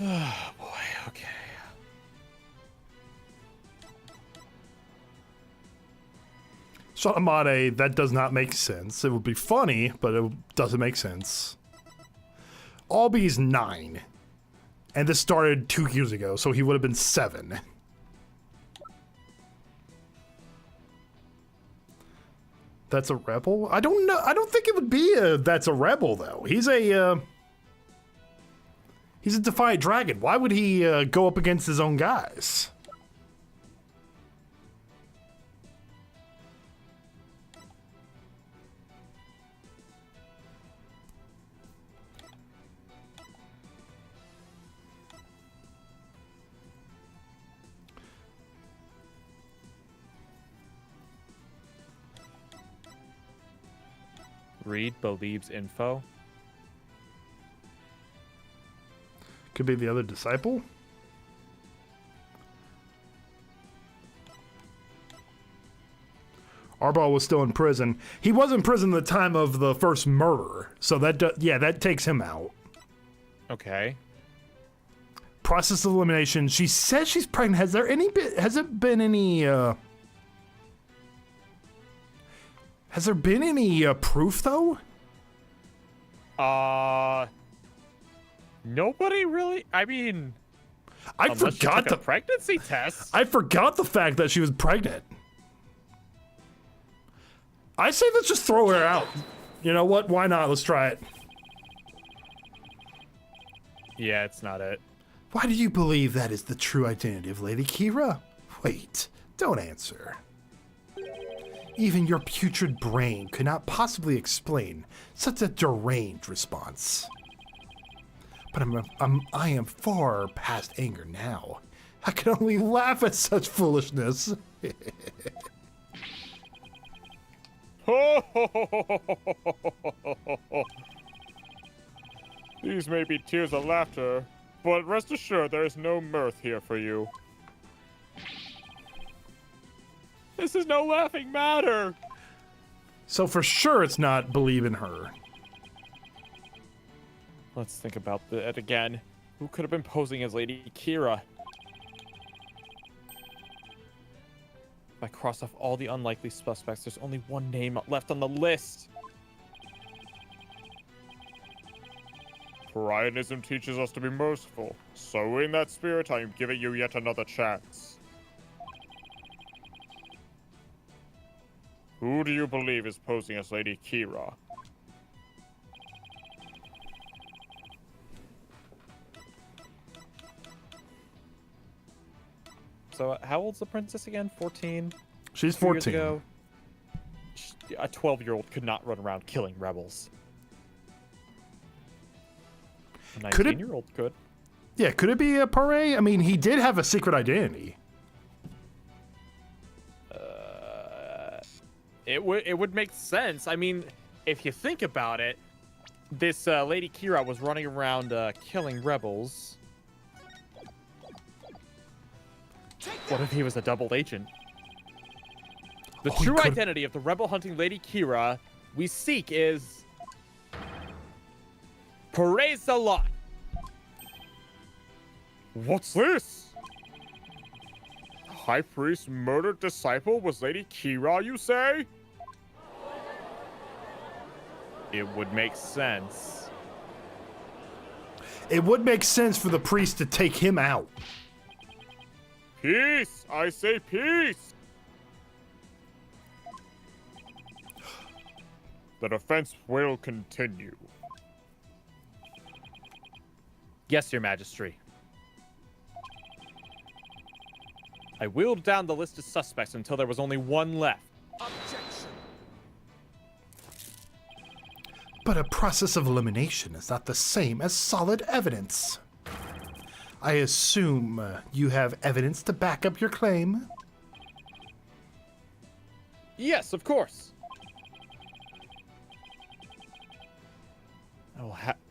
Oh, boy, okay. Shatamade, that does not make sense. It would be funny, but it doesn't make sense. Albie's 9. And this started 2 years ago, so he would have been 7. That's a rebel? I don't know. I don't think it would be that's a rebel, though. He's a defiant dragon. Why would he go up against his own guys? Reed believes info. Could be the other disciple. Arball was still in prison. He was in prison at the time of the first murder, so that takes him out. Okay. Process of elimination. She says she's pregnant. Has it been any Has there been any proof, though? Nobody really. I mean, I unless forgot you took a pregnancy test. I forgot the fact that she was pregnant. I say let's just throw her out. You know what? Why not? Let's try it. Yeah, it's not it. Why do you believe that is the true identity of Lady Kira? Wait, don't answer. Even your putrid brain could not possibly explain such a deranged response. But I am far past anger now. I can only laugh at such foolishness. These may be tears of laughter, but rest assured there is no mirth here for you. This is no laughing matter. So for sure it's not believe in her. Let's think about that again. Who could have been posing as Lady Kira? If I cross off all the unlikely suspects, there's only one name left on the list. Parianism teaches us to be merciful, so in that spirit I am giving you yet another chance. Who do you believe is posing as Lady Kira? So how old's the princess again? 14? She's 2 years 14. ago? A 12-year-old could not run around killing rebels. A Could it- 19-year-old could. Yeah, could it be a Pare? I mean, he did have a secret identity. It would make sense. I mean, if you think about it, this Lady Kira was running around killing rebels. What if he was a double agent? The Oh, he true could- identity of the rebel hunting Lady Kira we seek is Perez the Lot. What's this? High Priest's murdered disciple was Lady Kira, you say? It would make sense. It would make sense for the priest to take him out. Peace! I say peace! The defense will continue. Yes, Your Majesty. I wheeled down the list of suspects until there was only one left. Objection. But a process of elimination is not the same as solid evidence. I assume you have evidence to back up your claim? Yes, of course.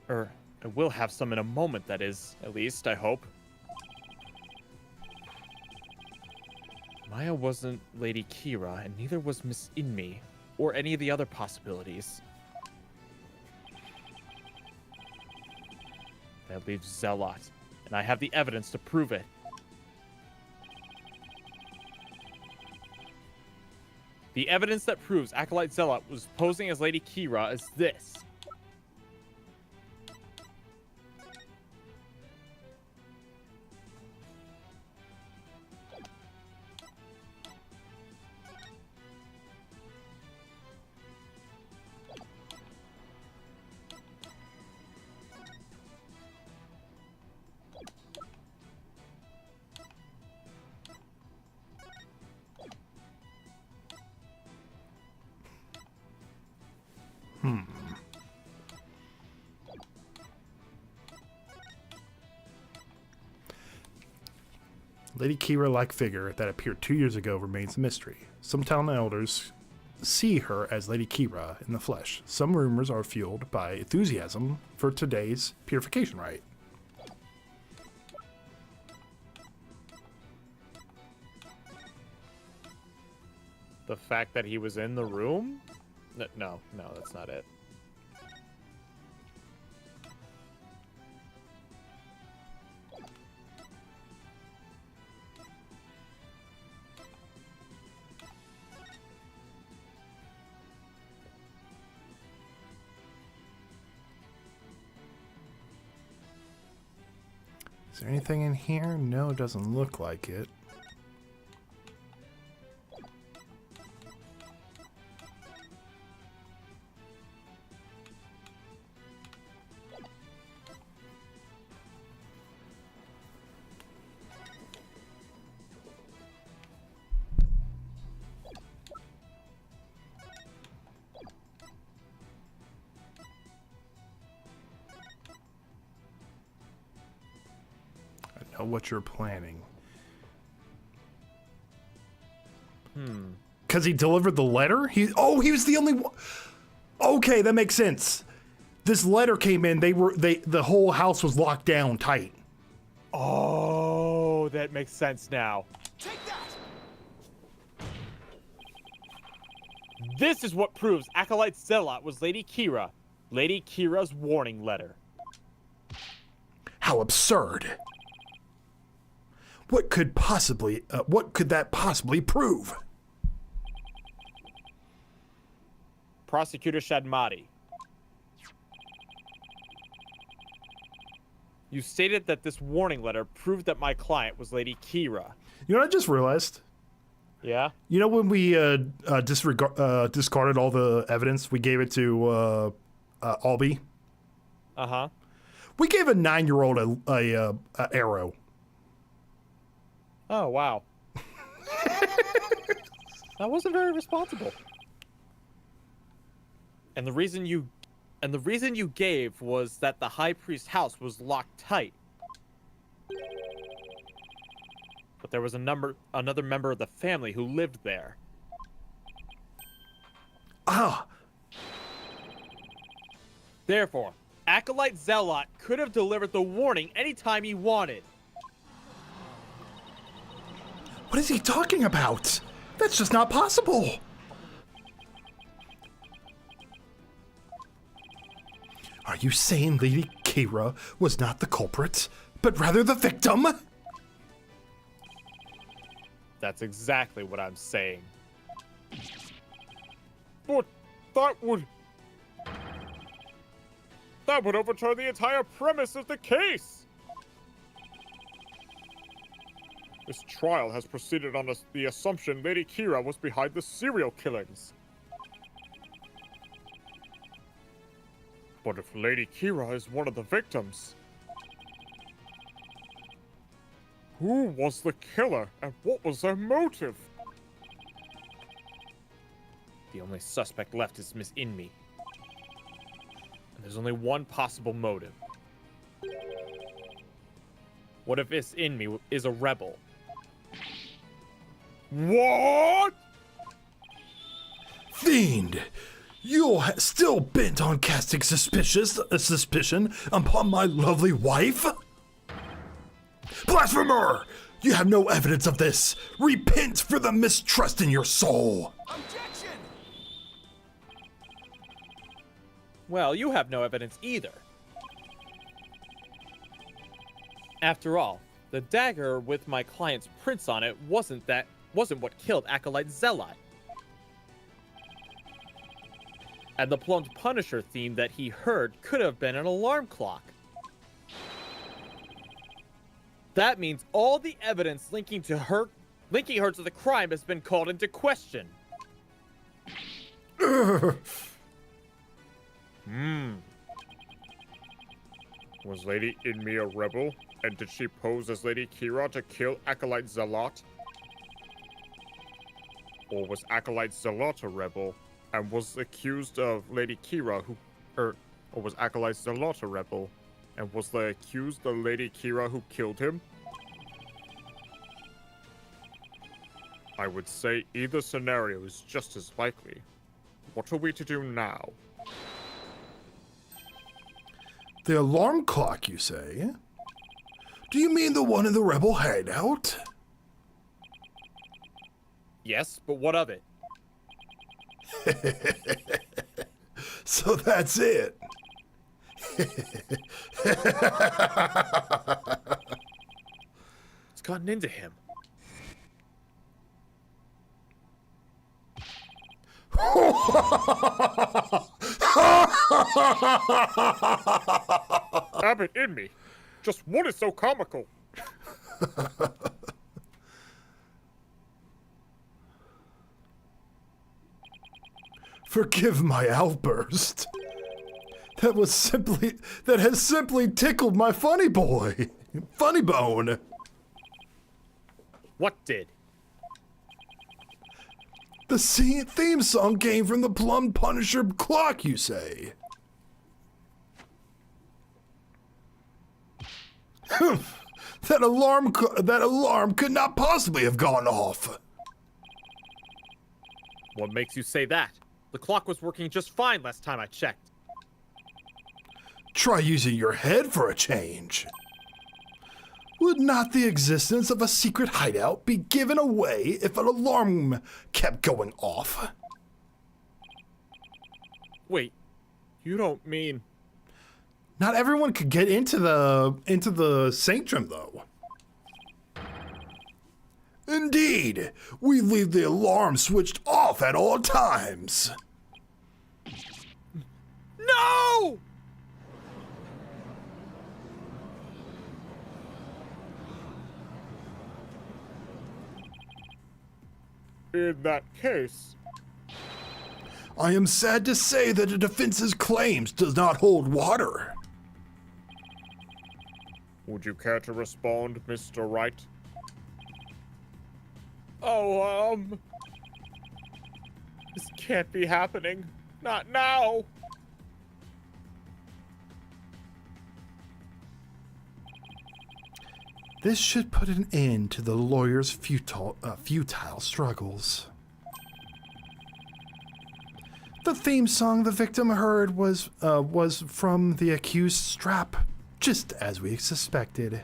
I will have some in a moment, that is, at least, I hope. Maya wasn't Lady Kira, and neither was Miss Inmi, or any of the other possibilities. That leaves Zealot, and I have the evidence to prove it. The evidence that proves Acolyte Zealot was posing as Lady Kira is this. Lady Kira-like figure that appeared 2 years ago remains a mystery. Some town elders see her as Lady Kira in the flesh. Some rumors are fueled by enthusiasm for today's purification rite. The fact that he was in the room? No, that's not it. Is there anything in here? No, it doesn't look like it. Know what you're planning. Because he delivered the letter? He was the only one. Okay, that makes sense. This letter came in, the whole house was locked down tight. Oh, that makes sense now. Take that! This is what proves Acolyte Zealot was Lady Kira. Lady Kira's warning letter. How absurd. What could that possibly prove? Prosecutor Shadmati. You stated that this warning letter proved that my client was Lady Kira. You know what I just realized? Yeah? You know when we discarded all the evidence, we gave it to Albie? Uh-huh. We gave a 9-year-old a arrow. Oh, wow. That wasn't very responsible. And the reason you gave was that the High Priest's house was locked tight. But there was another member of the family who lived there. Ah! Therefore, Acolyte Zealot could have delivered the warning anytime he wanted. What is he talking about? That's just not possible. Are you saying Lady Kira was not the culprit, but rather the victim? That's exactly what I'm saying. But that would overturn the entire premise of the case. This trial has proceeded on the assumption Lady Kira was behind the serial killings. But if Lady Kira is one of the victims, who was the killer and what was their motive? The only suspect left is Miss Inmi. And there's only one possible motive. What if Miss Inmi is a rebel? What? Fiend! You're still bent on casting suspicion upon my lovely wife? Blasphemer! You have no evidence of this. Repent for the mistrust in your soul. Objection! Well, you have no evidence either. After all, the dagger with my client's prints on it wasn't what killed Acolyte Zealot. And the plumbed Punisher theme that he heard could have been an alarm clock. That means all the evidence linking her to the crime has been called into question. Was Lady Inmi a rebel? And did she pose as Lady Kira to kill Acolyte Zealot? Or was Acolyte Zealot a rebel and was accused of Lady Kira or was Acolyte Zealot a rebel and was the accused of Lady Kira who killed him? I would say either scenario is just as likely. What are we to do now? The alarm clock, you say? Do you mean the one in the rebel hideout? Yes, but what of it? So that's it. It's gotten into him. Abbott Inmi! Just what is so comical? Forgive my outburst. That has simply tickled my funny boy. Funny bone. What did? The theme song came from the Plum Punisher clock, you say? That alarm could not possibly have gone off. What makes you say that? The clock was working just fine last time I checked. Try using your head for a change. Would not the existence of a secret hideout be given away if an alarm kept going off? Wait, you don't mean... Not everyone could get into the sanctum, though. Indeed, we leave the alarm switched off at all times. No! In that case, I am sad to say that the defense's claims does not hold water. would you care to respond, Mr. Wright? Oh, this can't be happening. Not now. This should put an end to the lawyer's futile struggles. The theme song the victim heard was from the accused strap, just as we suspected.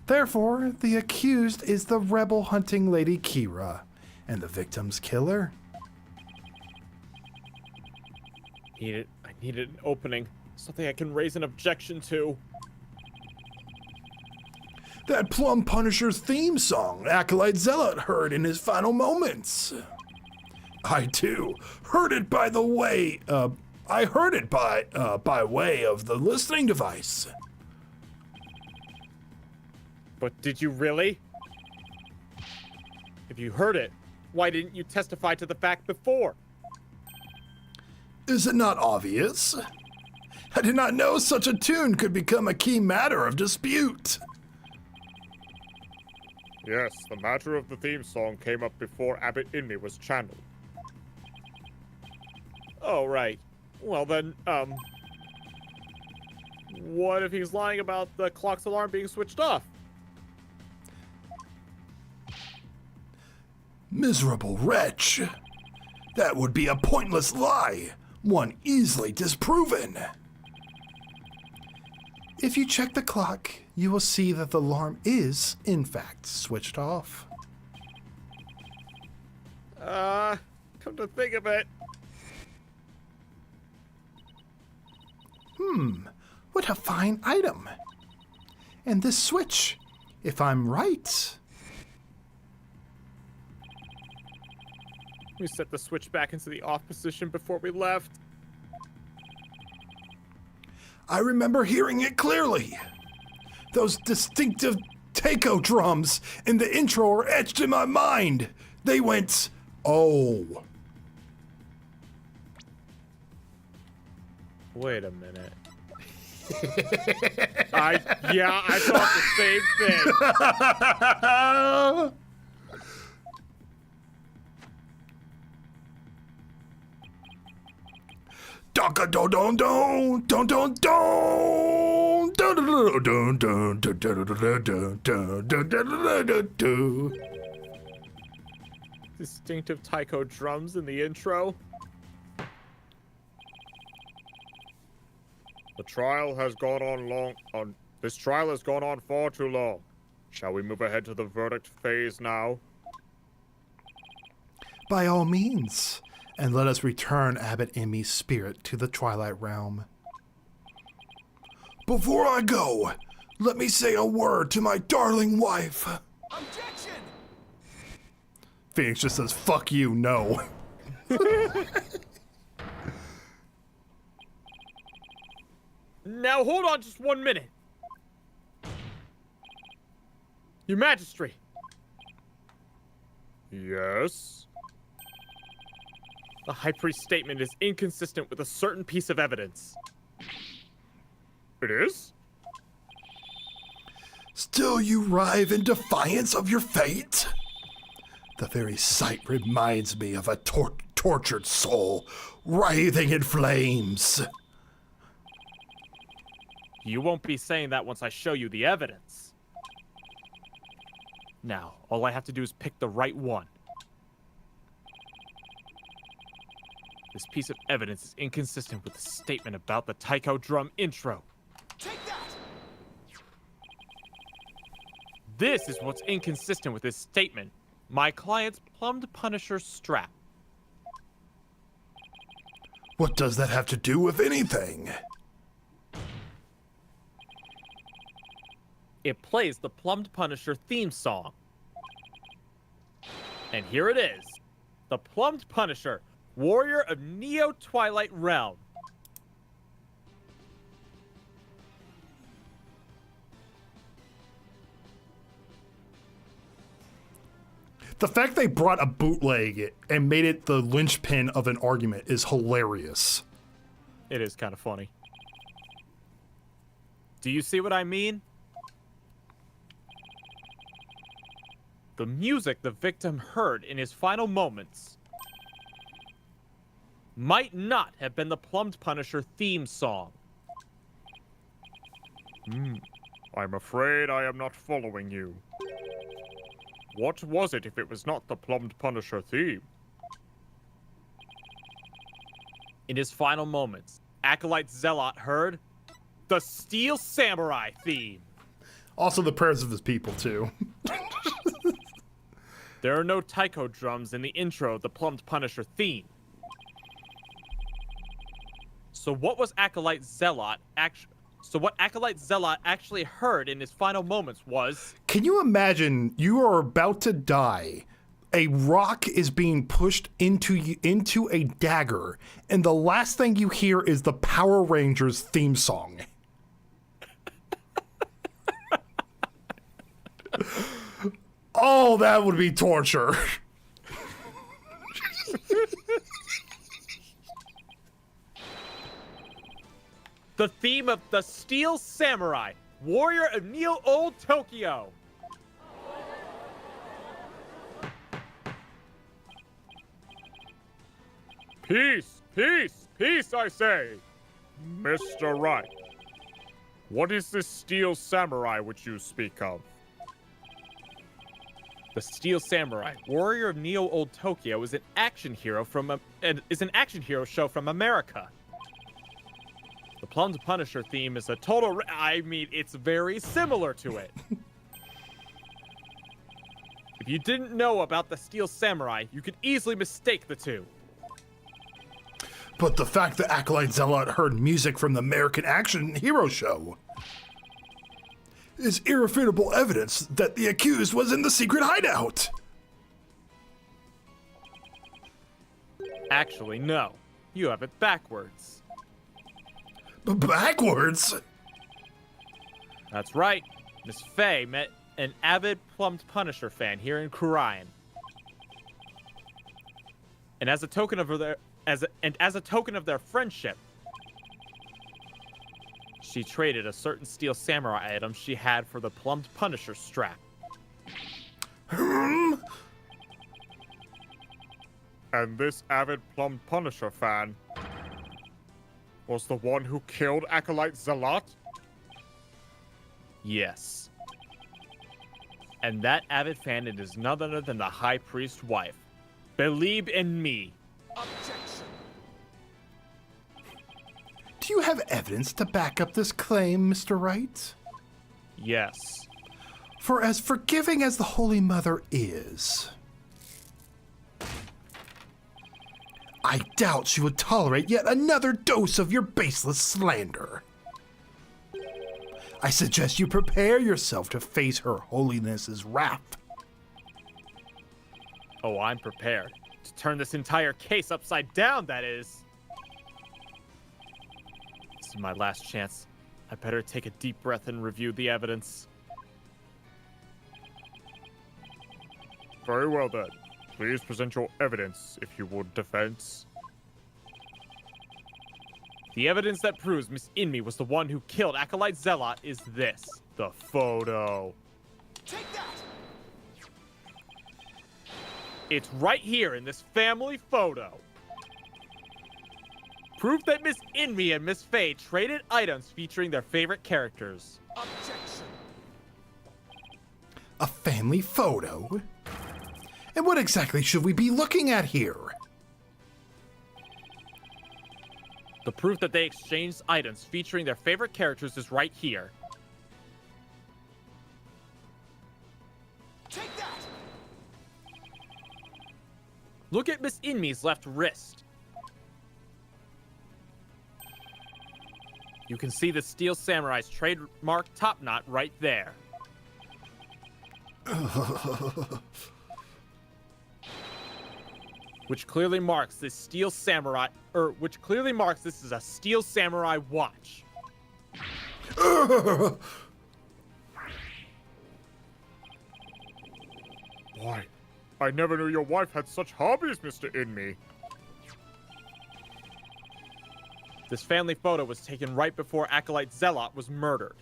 Therefore, the accused is the rebel hunting Lady Kira, and the victim's killer. I needed an opening. Something I can raise an objection to. That Plum Punisher theme song Acolyte Zealot heard in his final moments. I too heard it by way of the listening device. But did you really? If you heard it, why didn't you testify to the fact before? Is it not obvious? I did not know such a tune could become a key matter of dispute. Yes, the matter of the theme song came up before Abbot Inme was channeled. Oh, right. Well then, what if he's lying about the clock's alarm being switched off? Miserable wretch. That would be a pointless lie, one easily disproven. If you check the clock, you will see that the alarm is, in fact, switched off. Come to think of it. What a fine item. And this switch, if I'm right. We set the switch back into the off position before we left. I remember hearing it clearly. Those distinctive taiko drums in the intro are etched in my mind. They went, oh. Wait a minute. I thought the same thing. Donka don don don don don don don don don don don. Distinctive taiko drums in the intro. This trial has gone on far too long. Shall we move ahead to the verdict phase now? By all means, and let us return Abbot Emmy's spirit to the Twilight Realm. Before I go, let me say a word to my darling wife. Objection! Phoenix just says, fuck you, no. Now hold on just 1 minute. Your Majesty. Yes? The High Priest's statement is inconsistent with a certain piece of evidence. It is? Still you writhe in defiance of your fate? The very sight reminds me of a tortured soul writhing in flames. You won't be saying that once I show you the evidence. Now, all I have to do is pick the right one. This piece of evidence is inconsistent with the statement about the taiko drum intro. Take that! This is what's inconsistent with this statement. My client's plumbed Punisher strap. What does that have to do with anything? It plays the Plumbed Punisher theme song. And here it is. The Plumbed Punisher, warrior of Neo-Twilight Realm. The fact they brought a bootleg and made it the linchpin of an argument is hilarious. It is kind of funny. Do you see what I mean? The music the victim heard in his final moments might not have been the Plumbed Punisher theme song. I'm afraid I am not following you. What was it if it was not the Plumbed Punisher theme? In his final moments, Acolyte Zealot heard the Steel Samurai theme. Also the prayers of his people, too. There are no taiko drums in the intro of the Plumbed Punisher theme. So what was Acolyte Zealot So what Acolyte Zealot actually heard in his final moments was... Can you imagine you are about to die? A rock is being pushed into a dagger, and the last thing you hear is the Power Rangers theme song. Oh, that would be torture. The theme of the Steel Samurai, warrior of Neo-Old Tokyo. Peace, peace, peace, I say! Mr. Wright, what is this Steel Samurai which you speak of? The Steel Samurai, warrior of Neo-Old Tokyo, is an action hero show from America. The Plum Punisher theme is a total. I mean, it's very similar to it. If you didn't know about the Steel Samurai, you could easily mistake the two. But the fact that Acolyte Zealot heard music from the American Action Hero Show is irrefutable evidence that the accused was in the secret hideout. Actually, no. You have it backwards. Backwards? That's right. Miss Faye met an avid Plumbed Punisher fan here in Kurion. And as a token of their friendship, she traded a certain Steel Samurai item she had for the Plumbed Punisher strap. And this avid Plum Punisher fan was the one who killed Acolyte Zealot? Yes. And that avid fan is none other than the High Priest's wife. Believe in me. Objection. Do you have evidence to back up this claim, Mr. Wright? Yes. For as forgiving as the Holy Mother is, I doubt she would tolerate yet another dose of your baseless slander. I suggest you prepare yourself to face her holiness's wrath. Oh, I'm prepared. To turn this entire case upside down, that is. This is my last chance. I better take a deep breath and review the evidence. Very well then. Please present your evidence, if you would, defense. The evidence that proves Miss Inmi was the one who killed Acolyte Zealot is this. The photo. Take that! It's right here in this family photo. Proof that Miss Inmi and Miss Faye traded items featuring their favorite characters. Objection. A family photo? And what exactly should we be looking at here? The proof that they exchanged items featuring their favorite characters is right here. Take that! Look at Miss Inmi's left wrist. You can see the Steel Samurai's trademark top knot right there. Which clearly marks this Steel Samurai, which clearly marks this is a Steel Samurai watch. Why, I never knew your wife had such hobbies, Mr. Inmi. This family photo was taken right before Acolyte Zealot was murdered.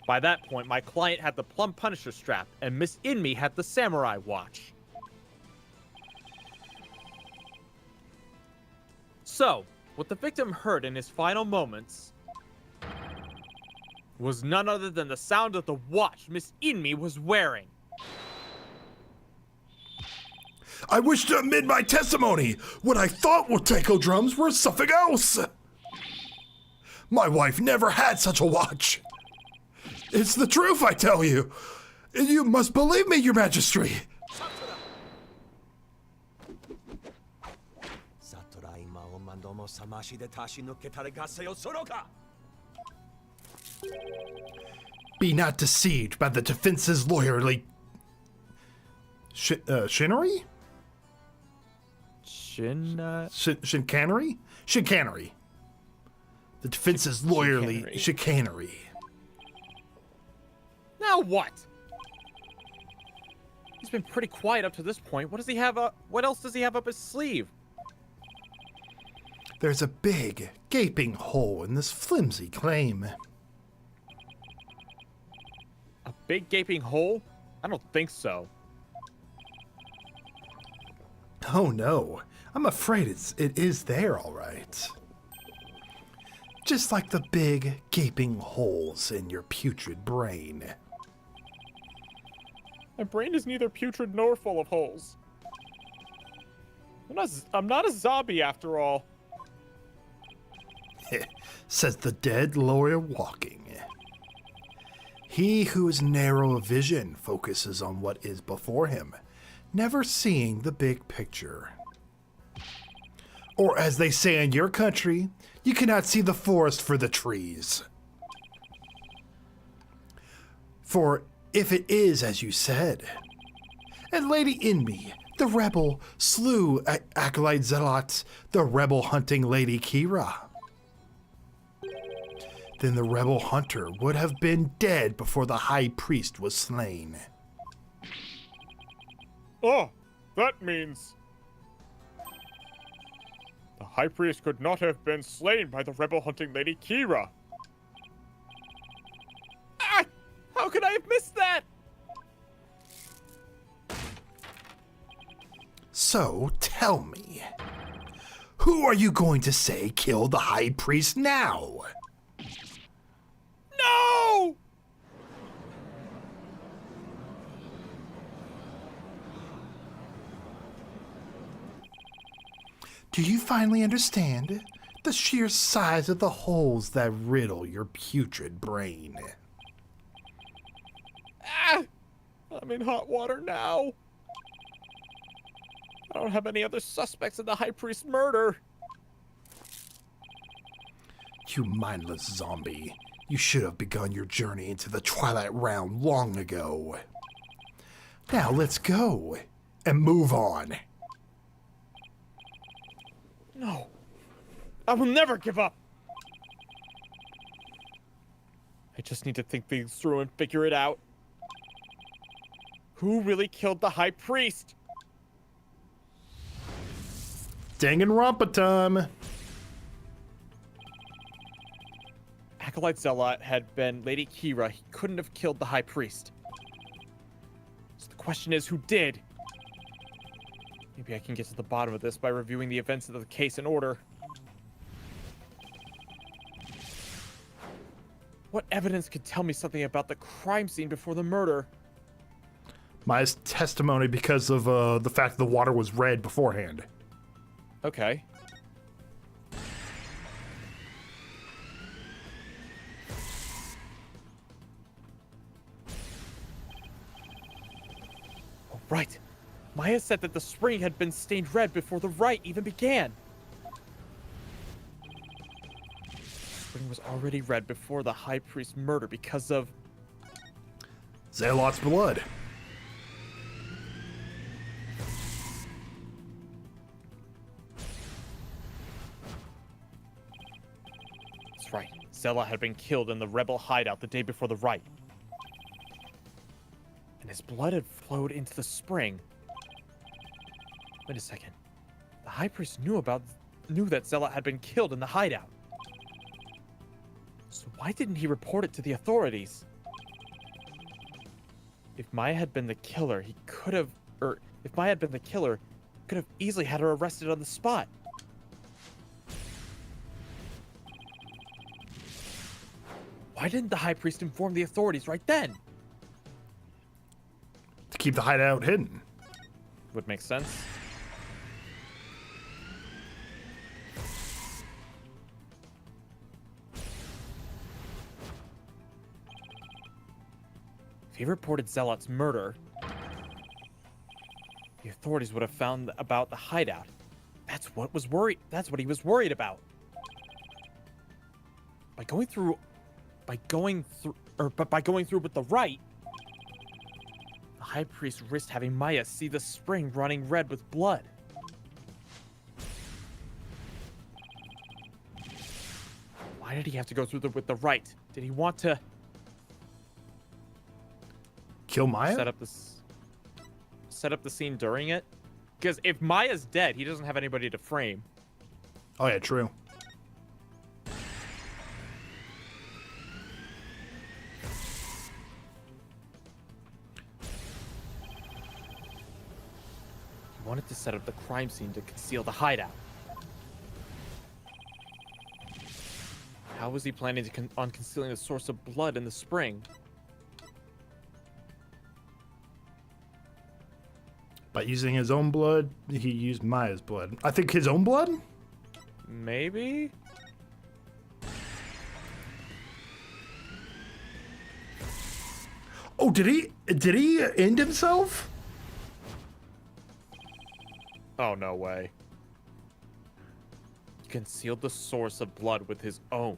By that point, my client had the Plum Punisher strap, and Miss Inmi had the Samurai watch. So, what the victim heard in his final moments was none other than the sound of the watch Miss Inmi was wearing. I wish to amend my testimony. What I thought were taiko drums were something else. My wife never had such a watch. It's the truth, I tell you. You must believe me, Your Majesty. もさましで足し抜けたれがせよそろか。 Be not deceived by the defense's lawyerly chicanery? Chicanery? Chicanery. The defense's lawyerly chicanery. Now what? He's been pretty quiet up to this point. What does he have? What else does he have up his sleeve? There's a big, gaping hole in this flimsy claim. A big gaping hole? I don't think so. Oh no, I'm afraid it is there, all right. Just like the big, gaping holes in your putrid brain. My brain is neither putrid nor full of holes. I'm not a zombie after all. Says the dead lawyer walking. He whose narrow vision focuses on what is before him, never seeing the big picture. Or as they say in your country, you cannot see the forest for the trees. For if it is as you said, and Lady Inmi, the rebel, slew Acolyte Zealot, the rebel hunting Lady Kira, then the rebel hunter would have been dead before the high priest was slain. Oh, that means... the High Priest could not have been slain by the rebel-hunting Lady Kira. Ah! How could I have missed that? So, tell me, who are you going to say killed the high priest now? No! Do you finally understand the sheer size of the holes that riddle your putrid brain? Ah! I'm in hot water now. I don't have any other suspects in the High Priest's murder. You mindless zombie. You should have begun your journey into the Twilight Realm long ago. Now let's go and move on. No. I will never give up. I just need to think things through and figure it out. Who really killed the High Priest? Danganronpa time. Acolyte Zealot had been Lady Kira. He couldn't have killed the High Priest. So the question is, who did? Maybe I can get to the bottom of this by reviewing the events of the case in order. What evidence could tell me something about the crime scene before the murder? My testimony because of the fact the water was red beforehand. Okay. Oh, right. Maya said that the spring had been stained red before the rite even began. The spring was already red before the High Priest's murder because of... Zealot's blood. That's right. Zealot had been killed in the rebel hideout the day before the rite. And his blood had flowed into the spring. Wait a second. The High Priest knew that Zealot had been killed in the hideout. So why didn't he report it to the authorities? If Maya had been the killer, he could have... if Maya had been the killer, he could have easily had her arrested on the spot. Why didn't the High Priest inform the authorities right then? To keep the hideout hidden. Would make sense. If he reported Zealot's murder, the authorities would have found about the hideout. That's what he was worried about. By going through with the right, the High Priest risked having Maya see the spring running red with blood. Why did he have to go through with the right? Did he want to Kill Maya? set up the scene during it? Because if Maya's dead, he doesn't have anybody to frame. Oh yeah, true. He wanted to set up the crime scene to conceal the hideout. How was he planning on concealing the source of blood in the spring? By using his own blood, he used Maya's blood. I think his own blood? Maybe? Oh, did he end himself? Oh, no way. He concealed the source of blood with his own.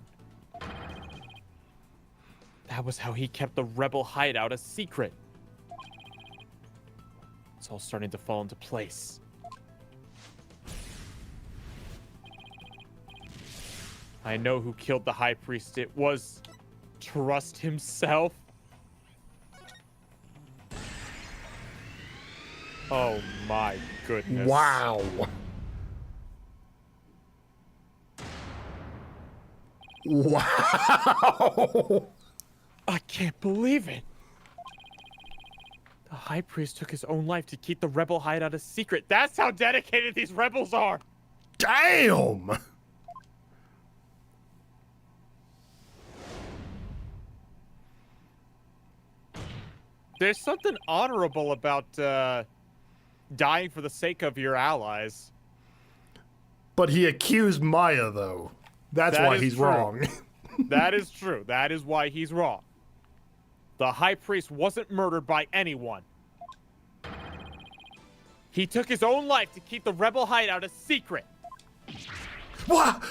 That was how he kept the rebel hideout a secret. It's all starting to fall into place. I know who killed the High Priest. It was Trust himself. Oh my goodness. Wow. Wow. I can't believe it. The High Priest took his own life to keep the rebel hideout a secret. That's how dedicated these rebels are. Damn. There's something honorable about dying for the sake of your allies. But he accused Maya, though. That's That why is he's true. wrong. That is true. That is why he's wrong. The High Priest wasn't murdered by anyone. He took his own life to keep the rebel hideout a secret. What?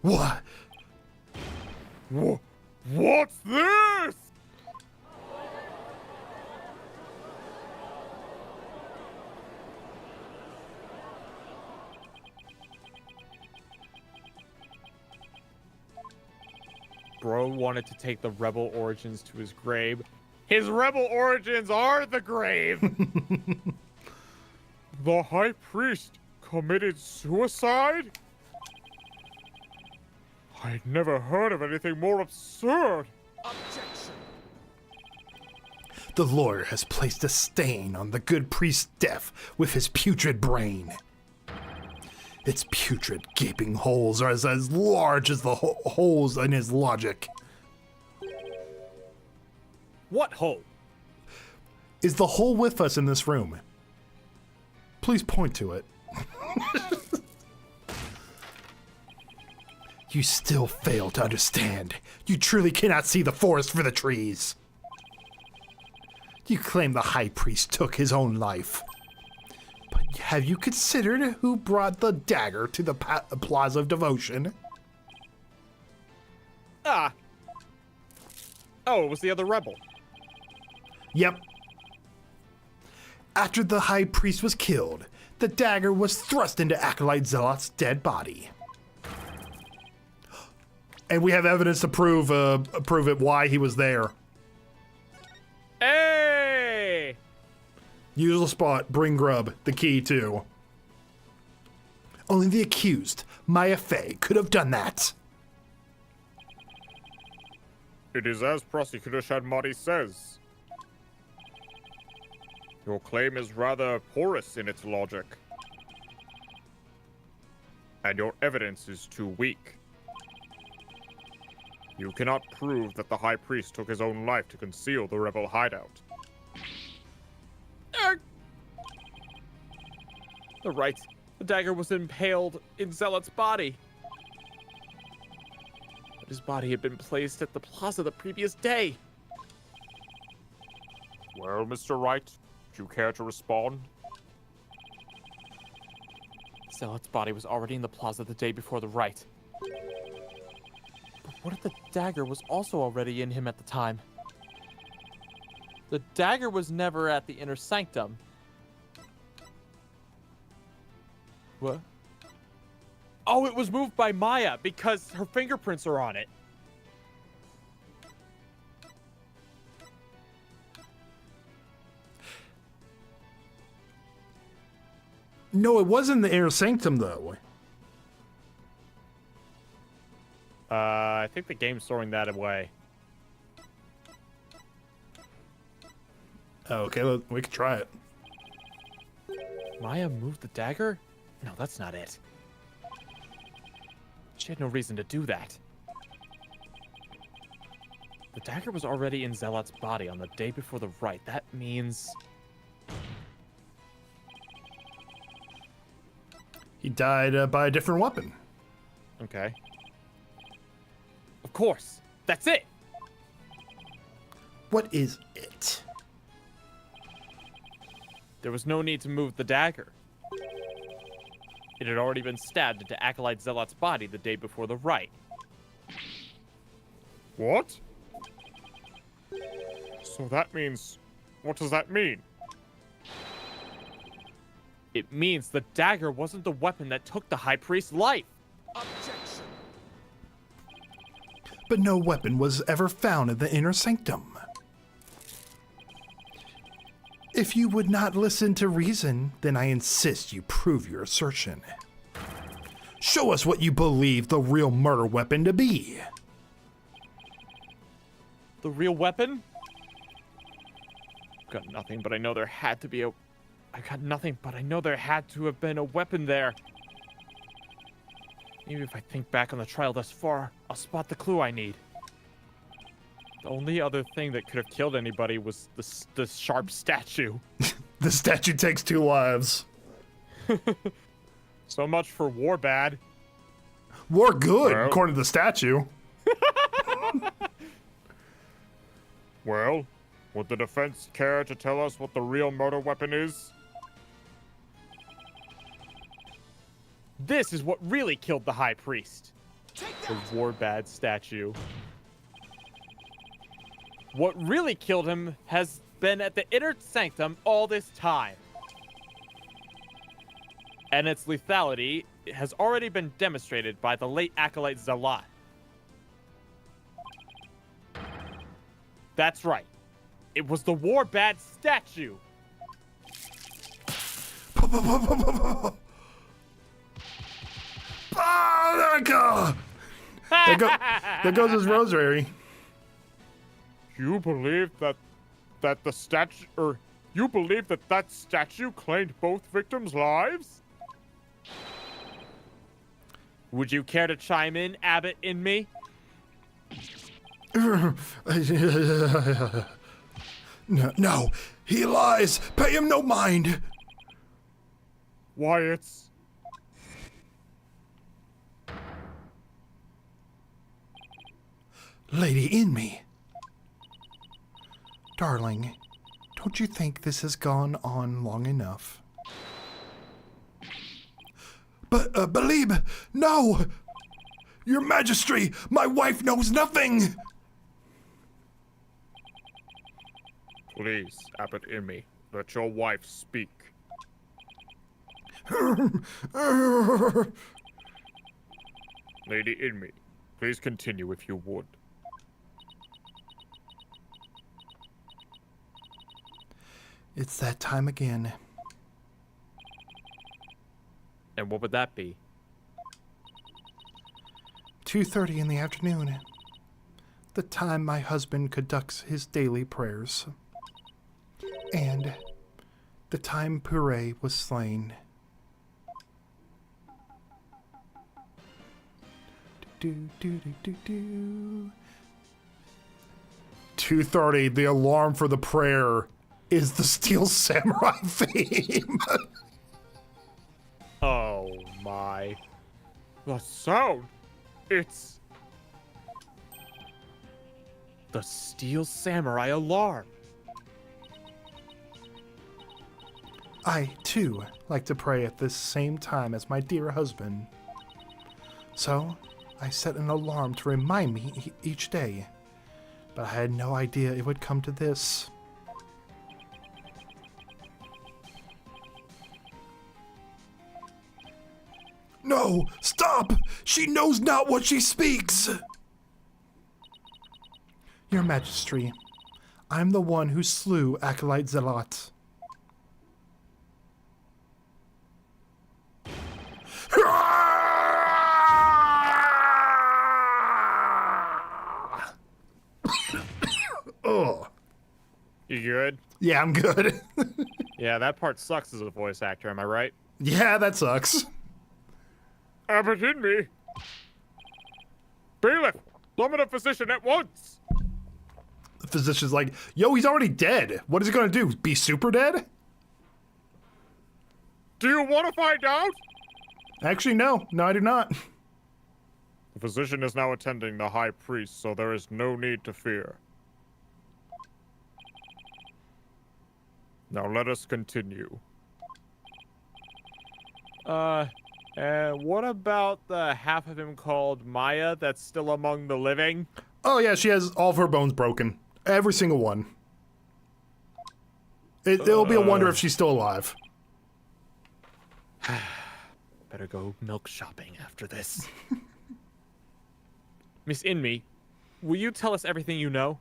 What? What's this? Bro wanted to take the rebel origins to his grave. His rebel origins are the grave. The High Priest committed suicide? I'd never heard of anything more absurd. Objection. The lawyer has placed a stain on the good priest's death with his putrid brain. Its putrid, gaping holes are as large as the holes in his logic. What hole? Is the hole with us in this room? Please point to it. You still fail to understand. You truly cannot see the forest for the trees. You claim the High Priest took his own life. But have you considered who brought the dagger to the Plaza of Devotion? Ah. Oh, it was the other rebel. Yep. After the High Priest was killed, the dagger was thrust into Acolyte Zealot's dead body. And we have evidence to prove it why he was there. Hey! Usual spot, bring grub, the key too. Only the accused, Maya Fey, could have done that. It is as Prosecutor Shadmati says. Your claim is rather porous in its logic. And your evidence is too weak. You cannot prove that the High Priest took his own life to conceal the rebel hideout. The right. The dagger was impaled in Zealot's body. But his body had been placed at the plaza the previous day. Well, Mr. Wright, do you care to respond? Zealot's body was already in the plaza the day before the rite. But what if the dagger was also already in him at the time? The dagger was never at the inner sanctum. What? Oh, it was moved by Maya because her fingerprints are on it. No, it wasn't the inner sanctum, though. I think the game's throwing that away. Okay, we can try it. Maya moved the dagger? No, that's not it. She had no reason to do that. The dagger was already in Zealot's body on the day before the rite. That means... He died by a different weapon. Okay. Of course. That's it! What is it? There was no need to move the dagger. It had already been stabbed into Acolyte Zealot's body the day before the rite. What? So that means... What does that mean? It means the dagger wasn't the weapon that took the High Priest's life. Objection. But no weapon was ever found in the inner sanctum. If you would not listen to reason, then I insist you prove your assertion. Show us what you believe the real murder weapon to be. The real weapon? Got nothing, but I know there had to be a... I got nothing, but I know there had to have been a weapon there. Maybe if I think back on the trial thus far, I'll spot the clue I need. The only other thing that could have killed anybody was the sharp statue. The statue takes 2 lives. So much for war bad. War good, Well. according to the statue. Well, would the defense care to tell us what the real murder weapon is? This is what really killed the High Priest. The war bad statue. What really killed him has been at the inner sanctum all this time. And its lethality has already been demonstrated by the late Acolyte Zealot. That's right. It was the war bad statue. Ah, there goes his rosary. You believe that the statue, or you believe that statue claimed both victims' lives? Would you care to chime in, Abbott in me? No, he lies. Pay him no mind. Why, it's... Lady in me. Darling, don't you think this has gone on long enough? But, Believe, no! Your Majesty, my wife knows nothing! Please, Abbot Immi, let your wife speak. Lady Immi, please continue if you would. It's that time again. And what would that be? 2:30 in the afternoon. The time my husband conducts his daily prayers. And the time Puree was slain. Do, do, do, do, do. 2:30, the alarm for the prayer is the Steel Samurai theme. Oh my. The sound! It's... The Steel Samurai alarm. I, too, like to pray at this same time as my dear husband. So, I set an alarm to remind me each day. But I had no idea it would come to this. No, stop! She knows not what she speaks! Your Majesty, I'm the one who slew Acolyte Zealot. Oh. You good? Yeah, I'm good. Yeah, that part sucks as a voice actor, am I right? Yeah, that sucks. Apprehend me. Bailiff, summon a physician at once. The physician's like, yo, he's already dead. What is he gonna do? Be super dead? Do you want to find out? Actually, no. No, I do not. The physician is now attending the high priest, so there is no need to fear. Now let us continue. And what about the half of him called Maya that's still among the living? Oh, yeah, she has all of her bones broken. Every single one. It'll be a wonder if she's still alive. Better go milk shopping after this. Miss Inmi, will you tell us everything you know?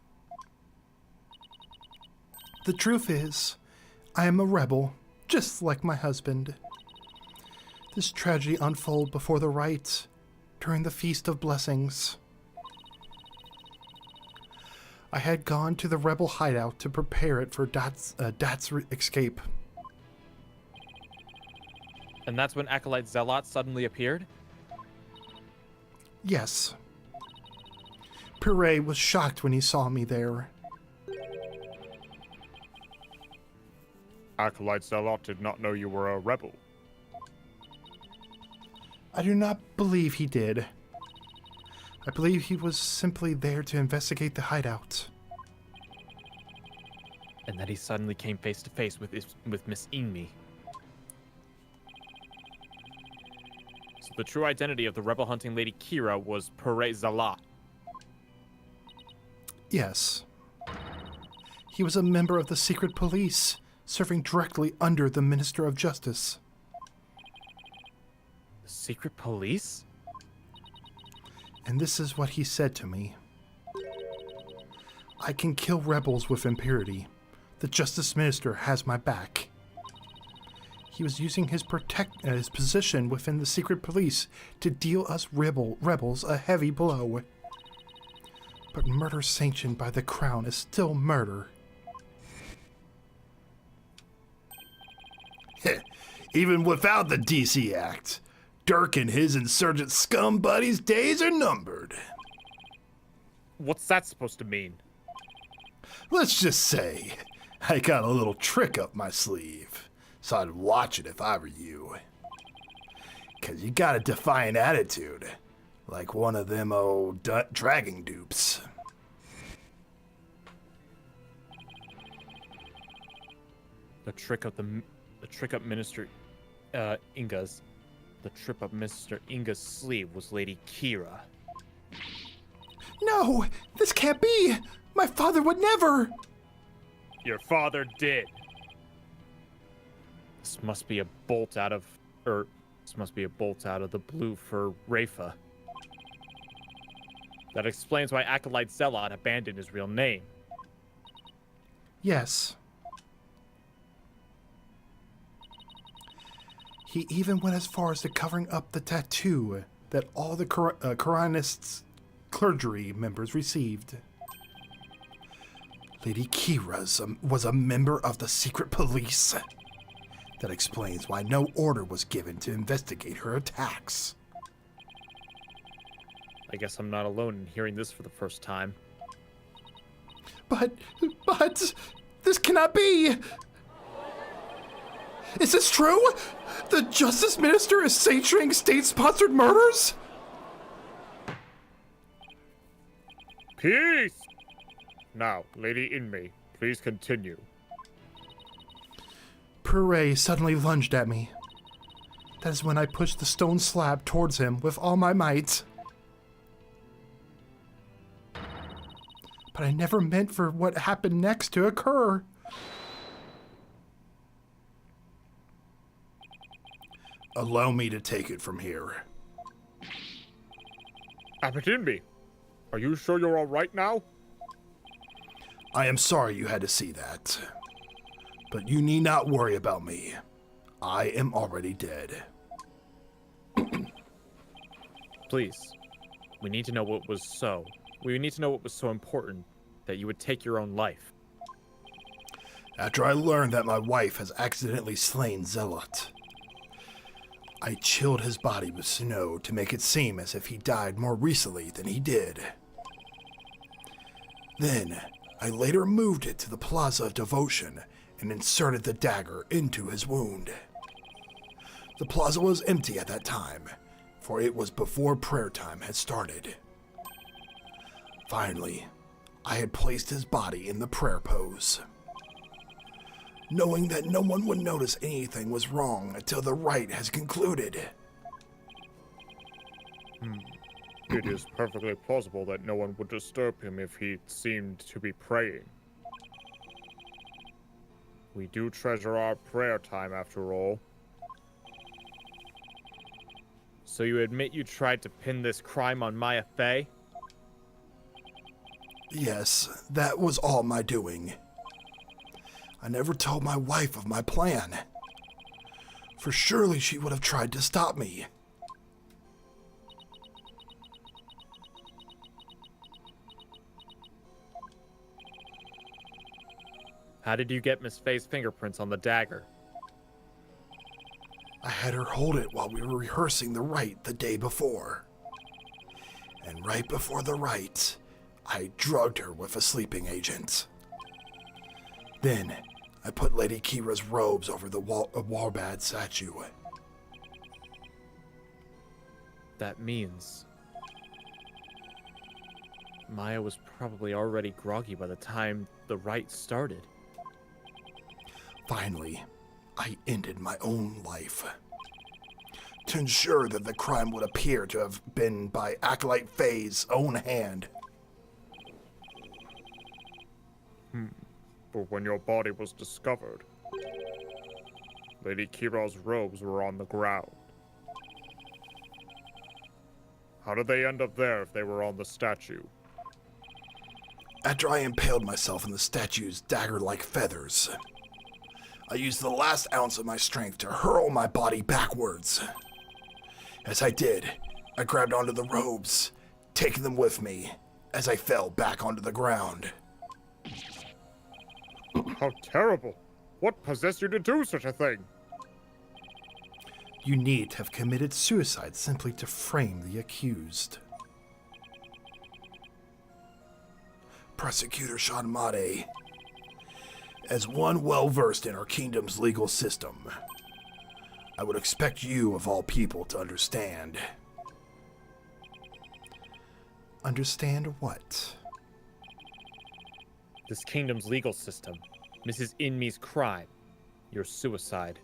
The truth is, I am a rebel, just like my husband. This tragedy unfolded before the rites, during the Feast of Blessings. I had gone to the rebel hideout to prepare it for Dat's escape. And that's when Acolyte Zealot suddenly appeared? Yes. Puree was shocked when he saw me there. Acolyte Zealot did not know you were a rebel. I do not believe he did. I believe he was simply there to investigate the hideout. And that he suddenly came face to face with Miss Inmi. So the true identity of the rebel hunting lady Kira was Puree Zealot. Yes. He was a member of the secret police, serving directly under the Minister of Justice. The secret police? And this is what he said to me. I can kill rebels with impunity. The Justice Minister has my back. He was using his position within the secret police to deal us rebels a heavy blow. But murder sanctioned by the crown is still murder. Even without the DC Act, Dirk and his insurgent scum buddies' days are numbered. What's that supposed to mean? Let's just say, I got a little trick up my sleeve, so I'd watch it if I were you. 'Cause you got a defiant attitude, like one of them old dragon dupes. The trick up Minister Inga's. The trip up Mr. Inga's sleeve was Lady Kira. No, this can't be. My father would never. Your father did. This must be a bolt out of the blue for Rafa. That explains why Acolyte Zealot abandoned his real name. Yes. He even went as far as to covering up the tattoo that all the Koranists clergy members received. Lady Kira was a member of the secret police. That explains why no order was given to investigate her attacks. I guess I'm not alone in hearing this for the first time. But, this cannot be! Is this true? The Justice Minister is sanctioning state-sponsored murders? Peace! Now, Lady Inmi, please continue. Puree suddenly lunged at me. That is when I pushed the stone slab towards him with all my might. But I never meant for what happened next to occur. Allow me to take it from here. Apatinbi, are you sure you're all right now? I am sorry you had to see that. But you need not worry about me. I am already dead. Please, we need to know what was so. We need to know what was so important that you would take your own life. After I learned that my wife has accidentally slain Zealot, I chilled his body with snow to make it seem as if he died more recently than he did. Then, I later moved it to the Plaza of Devotion and inserted the dagger into his wound. The plaza was empty at that time, for it was before prayer time had started. Finally, I had placed his body in the prayer pose. Knowing that no one would notice anything was wrong until the rite has concluded. It is perfectly plausible that no one would disturb him if he seemed to be praying. We do treasure our prayer time, after all. So you admit you tried to pin this crime on Maya Fey? Yes, that was all my doing. I never told my wife of my plan, for surely she would have tried to stop me. How did you get Miss Fey's fingerprints on the dagger? I had her hold it while we were rehearsing the rite the day before. And right before the rite, I drugged her with a sleeping agent. Then, I put Lady Kira's robes over the Warbad statue. That means Maya was probably already groggy by the time the rite started. Finally, I ended my own life. To ensure that the crime would appear to have been by Acolyte Faye's own hand. But when your body was discovered, Lady Kira's robes were on the ground. How did they end up there if they were on the statue? After I impaled myself in the statue's dagger-like feathers, I used the last ounce of my strength to hurl my body backwards. As I did, I grabbed onto the robes, taking them with me as I fell back onto the ground. How terrible! What possessed you to do such a thing? You need to have committed suicide simply to frame the accused. Prosecutor Shanmade, as one well-versed in our kingdom's legal system, I would expect you, of all people, to understand. Understand what? This kingdom's legal system, Mrs. Inmi's crime, your suicide.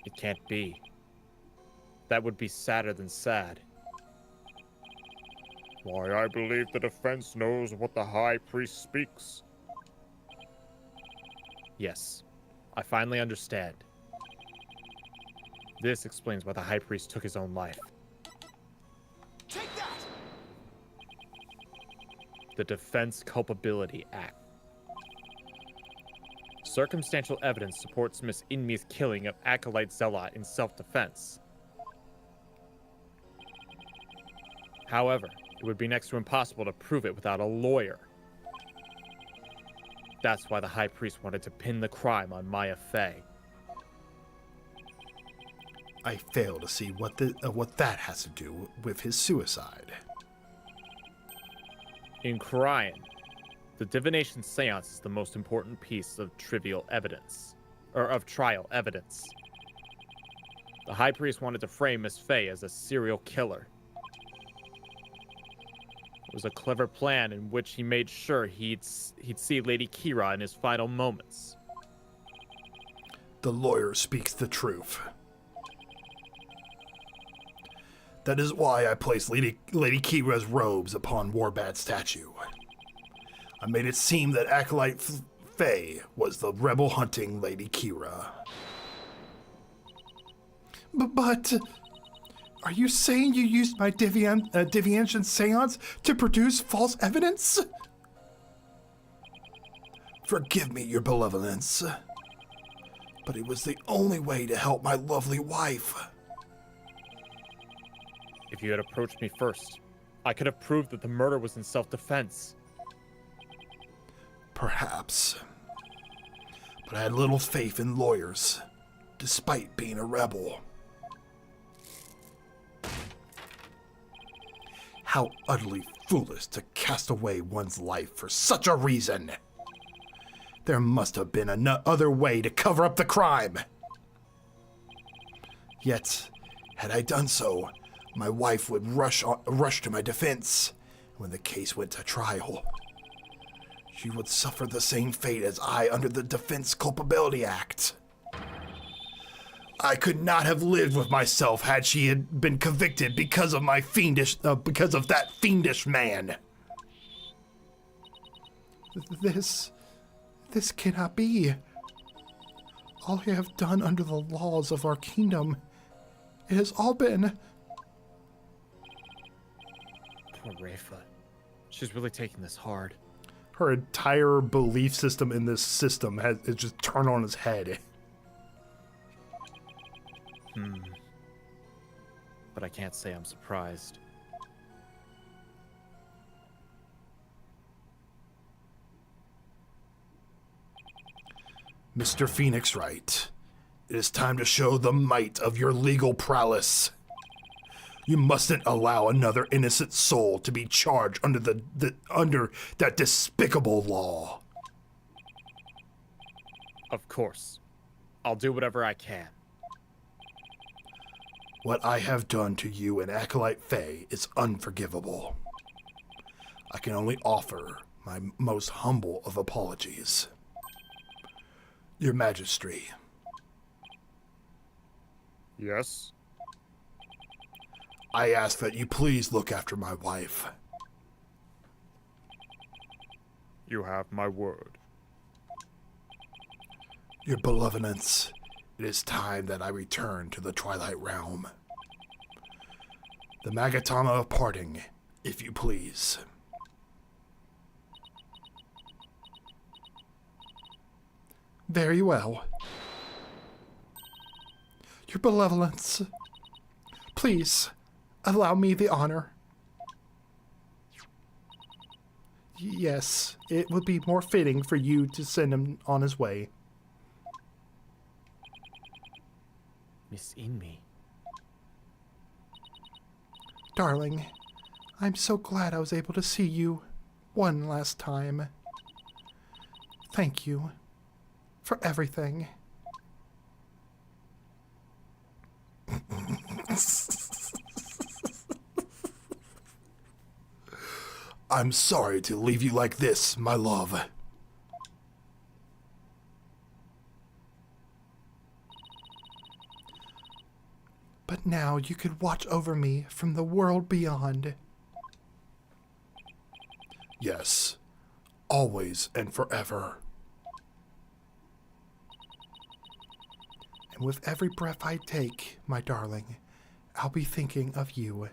It can't be. That would be sadder than sad. Why, I believe the defense knows what the High Priest speaks. Yes, I finally understand. This explains why the High Priest took his own life. Take that! The Defense Culpability Act. Circumstantial evidence supports Miss Inmi's killing of Acolyte Zealot in self-defense. However, it would be next to impossible to prove it without a lawyer. That's why the High Priest wanted to pin the crime on Maya Fey. I fail to see what that has to do with his suicide. In Cryan, the divination seance is the most important piece of trial evidence. The High Priest wanted to frame Miss Fey as a serial killer. It was a clever plan in which he made sure he'd see Lady Kira in his final moments. The lawyer speaks the truth. That is why I placed Lady Kira's robes upon Warbat's statue. I made it seem that Acolyte Faye was the rebel hunting Lady Kira. But are you saying you used my Diviantian seance to produce false evidence? Forgive me, your benevolence, but it was the only way to help my lovely wife. If you had approached me first, I could have proved that the murder was in self-defense. Perhaps. But I had little faith in lawyers, despite being a rebel. How utterly foolish to cast away one's life for such a reason! There must have been another way to cover up the crime. Yet, had I done so, my wife would rush to my defense. When the case went to trial, she would suffer the same fate as I under the Defense Culpability Act. I could not have lived with myself had she had been convicted because of that fiendish man. This cannot be. All I have done under the laws of our kingdom, it has all been. Poor Rafa. She's really taking this hard. Her entire belief system in this system has just turned on its head. But I can't say I'm surprised. Mr. Phoenix Wright, it is time to show the might of your legal prowess. You mustn't allow another innocent soul to be charged under under that despicable law. Of course. I'll do whatever I can. What I have done to you and Acolyte Faye is unforgivable. I can only offer my most humble of apologies. Your Majesty. Yes? I ask that you please look after my wife. You have my word. Your benevolence, it is time that I return to the Twilight Realm. The Magatama of Parting, if you please. Very well. Your benevolence, please allow me the honor. Yes, it would be more fitting for you to send him on his way. Miss Inmi. Darling, I'm so glad I was able to see you one last time. Thank you for everything. I'm sorry to leave you like this, my love. But now you could watch over me from the world beyond. Yes, always and forever. And with every breath I take, my darling, I'll be thinking of you.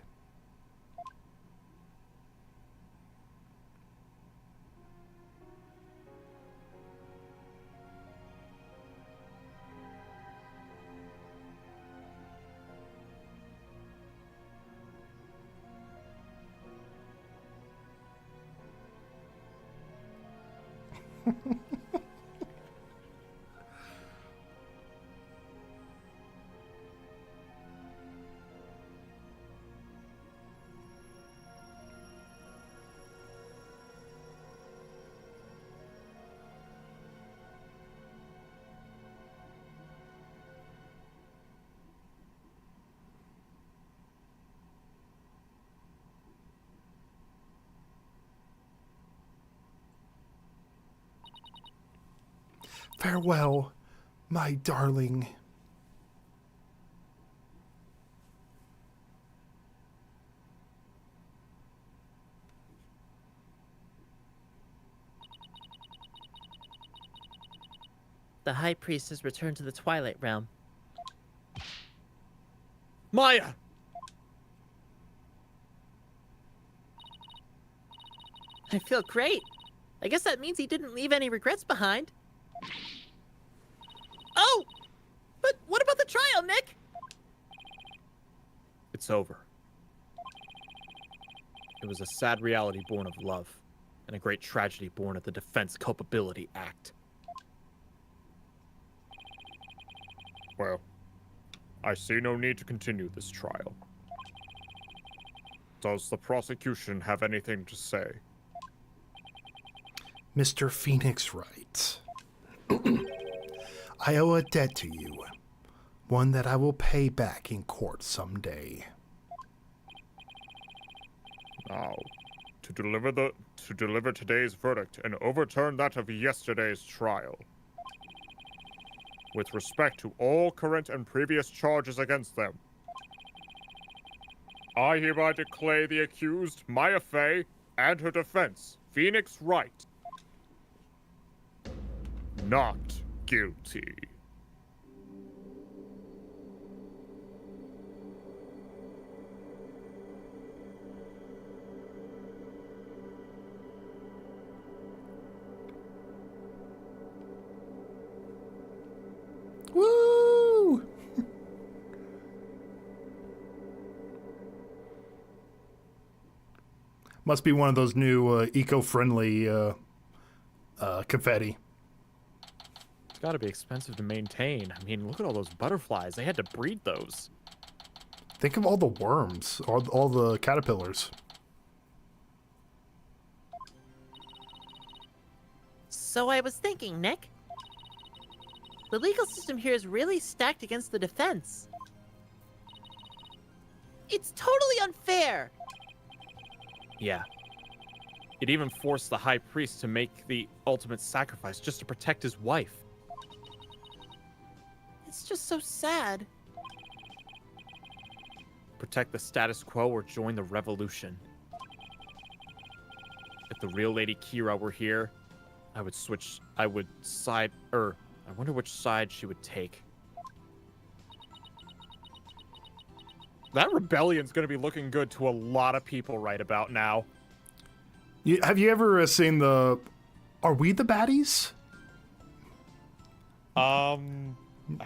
Farewell, my darling. The High Priest has returned to the Twilight Realm. Maya! I feel great. I guess that means he didn't leave any regrets behind. Oh! But what about the trial, Nick? It's over. It was a sad reality born of love, and a great tragedy born of the Defense Culpability Act. Well, I see no need to continue this trial. Does the prosecution have anything to say? Mr. Phoenix Wright, I owe a debt to you, one that I will pay back in court someday. Now, to deliver today's verdict and overturn that of yesterday's trial. With respect to all current and previous charges against them, I hereby declare the accused, Maya Fey, and her defense, Phoenix Wright, not guilty. Woo! Must be one of those new eco-friendly confetti. It's gotta be expensive to maintain. I mean, look at all those butterflies. They had to breed those. Think of all the worms, all the caterpillars. So I was thinking, Nick. The legal system here is really stacked against the defense. It's totally unfair! Yeah. It even forced the High Priest to make the ultimate sacrifice just to protect his wife. It's just so sad. Protect the status quo or join the revolution. If the real Lady Kira were here, I would I wonder which side she would take. That rebellion's gonna be looking good to a lot of people right about now. Have you ever seen the Are We the Baddies? I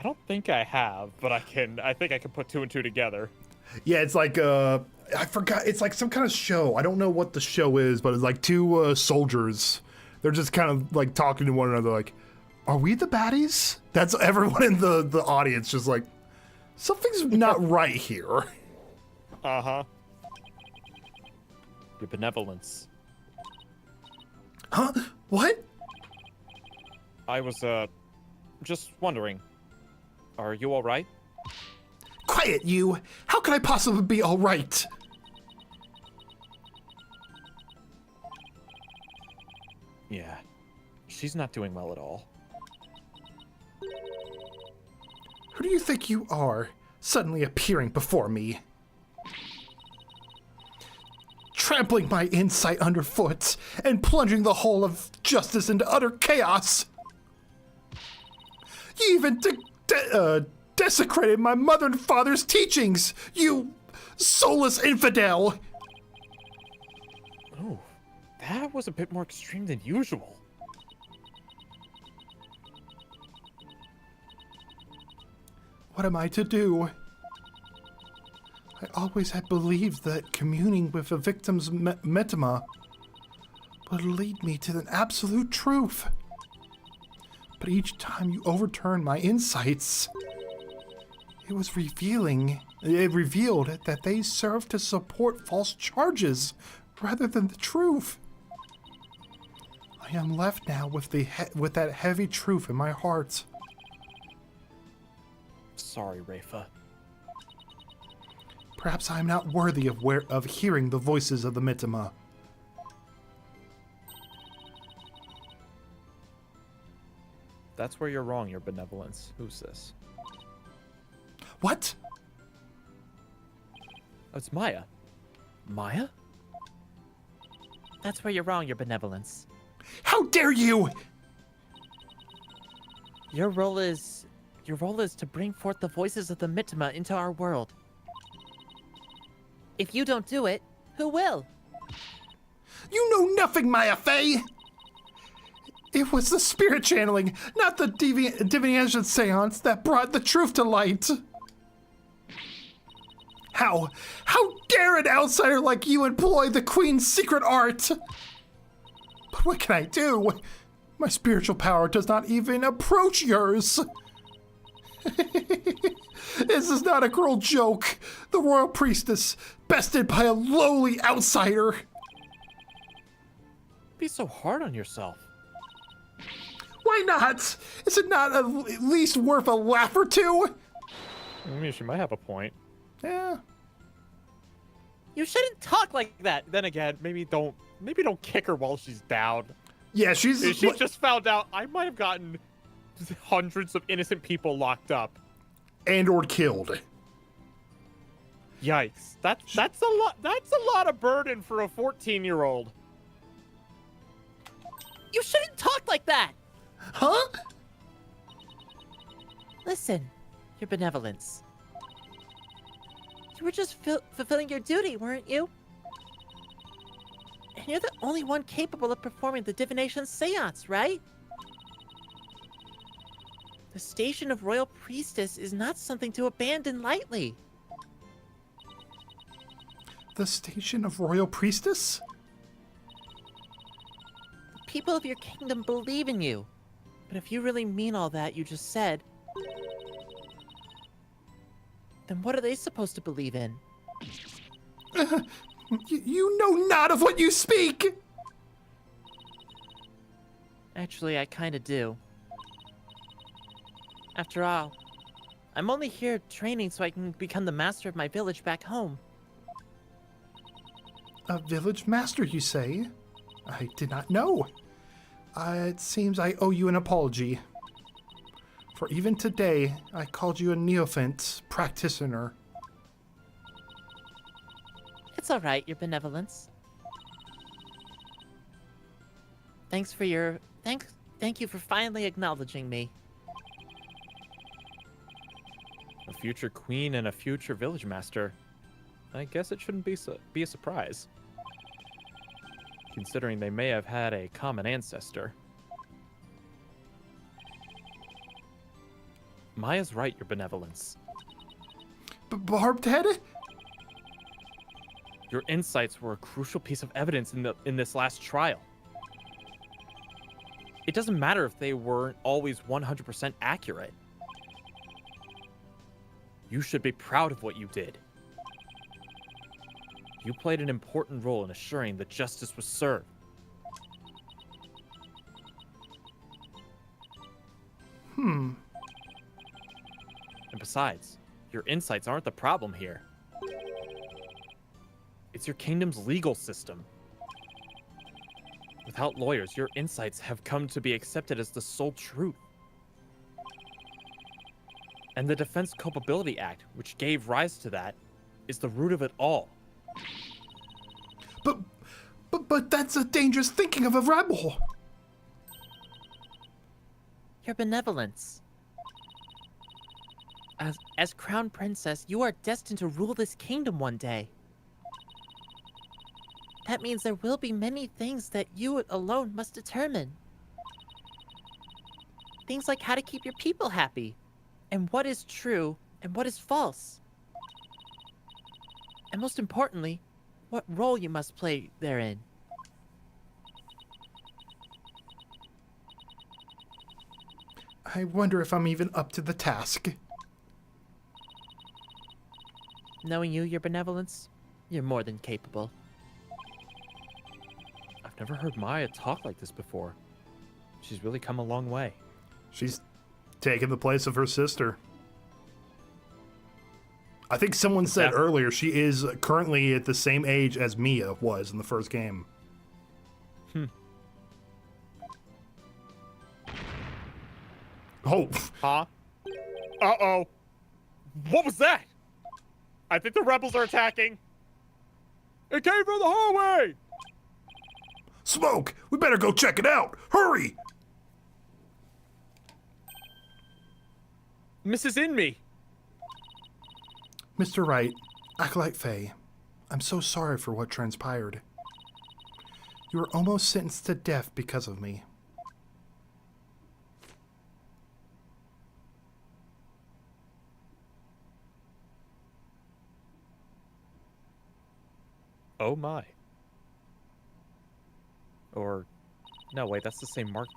don't think I have, but I think I can put two and two together. Yeah, it's like I forgot. It's like some kind of show. I don't know what the show is, but it's like two soldiers. They're just kind of like talking to one another, like, "Are we the baddies?" That's everyone in the audience, just like, something's not right here. Uh-huh. Your benevolence. Huh? What? I was just wondering. Are you all right? Quiet, you! How could I possibly be all right? Yeah. She's not doing well at all. Who do you think you are, suddenly appearing before me? Trampling my insight underfoot and plunging the whole of justice into utter chaos. You even desecrated my mother and father's teachings, you soulless infidel! Oh, that was a bit more extreme than usual. What am I to do? I always had believed that communing with a victim's metama would lead me to the absolute truth. But each time you overturned my insights, it revealed that they served to support false charges rather than the truth. I am left now with that heavy truth in my heart. Sorry, Rafa. Perhaps I am not worthy of hearing the voices of the Mitama. That's where you're wrong, your benevolence. Who's this? What? Oh, it's Maya. Maya? That's where you're wrong, your benevolence. How dare you! Your role is to bring forth the voices of the Mitama into our world. If you don't do it, who will? You know nothing, Maya Fey! It was the spirit channeling, not the divination seance that brought the truth to light. How dare an outsider like you employ the Queen's secret art? But what can I do? My spiritual power does not even approach yours. This is not a cruel joke. The royal priestess, bested by a lowly outsider. Be so hard on yourself. Why not? Is it not at least worth a laugh or two? I mean, she might have a point. Yeah. You shouldn't talk like that. Then again, maybe don't kick her while she's down. Yeah, She just found out I might have gotten hundreds of innocent people locked up. and or killed. Yikes. That's a lot. That's a lot of burden for a 14-year-old. You shouldn't talk like that! Huh? Listen, your benevolence. You were just fulfilling your duty, weren't you? And you're the only one capable of performing the divination seance, right? The station of royal priestess is not something to abandon lightly. The station of royal priestess? The people of your kingdom believe in you. But if you really mean all that you just said, then what are they supposed to believe in? You know not of what you speak! Actually, I kinda do. After all, I'm only here training so I can become the master of my village back home. A village master, you say? I did not know. It seems I owe you an apology. For even today, I called you a neophyte practitioner. It's alright, your benevolence. Thank you for finally acknowledging me. A future queen and a future village master. I guess it shouldn't be a surprise, considering they may have had a common ancestor. Maya's right, your benevolence. Barbed head? Your insights were a crucial piece of evidence in this last trial. It doesn't matter if they weren't always 100% accurate. You should be proud of what you did. You played an important role in assuring that justice was served. And besides, your insights aren't the problem here. It's your kingdom's legal system. Without lawyers, your insights have come to be accepted as the sole truth. And the Defense Culpability Act, which gave rise to that, is the root of it all. But that's a dangerous thinking of a rebel. Your benevolence. As crown princess, you are destined to rule this kingdom one day. That means there will be many things that you alone must determine. Things like how to keep your people happy, and what is true and what is false. And most importantly, what role you must play therein. I wonder if I'm even up to the task. Knowing you, your benevolence, you're more than capable. I've never heard Maya talk like this before. She's really come a long way. She's taken the place of her sister. I think someone said earlier she is currently at the same age as Mia was in the first game. Oh, Huh? Uh-oh. What was that? I think the rebels are attacking. It came from the hallway! Smoke! We better go check it out! Hurry! Mrs. Inme. Mr. Wright, Acolyte Faye, I'm so sorry for what transpired. You were almost sentenced to death because of me. Oh my. Or, no, wait, that's the same mark.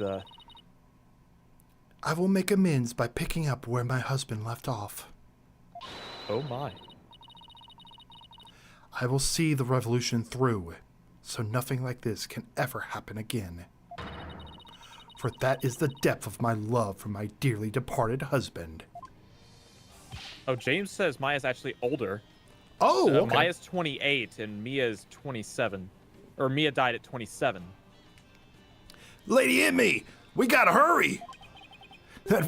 I will make amends by picking up where my husband left off. Oh my. I will see the revolution through, so nothing like this can ever happen again. For that is the depth of my love for my dearly departed husband. Oh, James says Maya's actually older. Oh, okay. Maya's 28 and Mia's 27. Or Mia died at 27. Lady Inme, we gotta hurry! That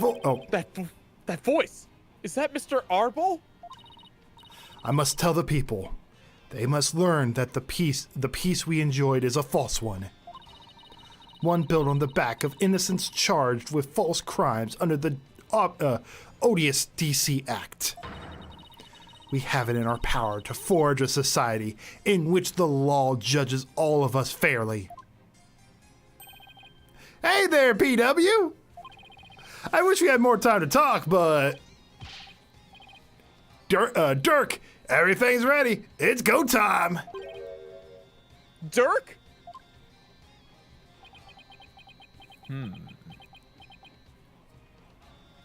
voice! Is that Mr. Arbol? I must tell the people. They must learn that the peace we enjoyed is a false one. One built on the back of innocents charged with false crimes under the odious DC Act. We have it in our power to forge a society in which the law judges all of us fairly. Hey there, PW! I wish we had more time to talk, but... Dirk, everything's ready. It's go time. Dirk?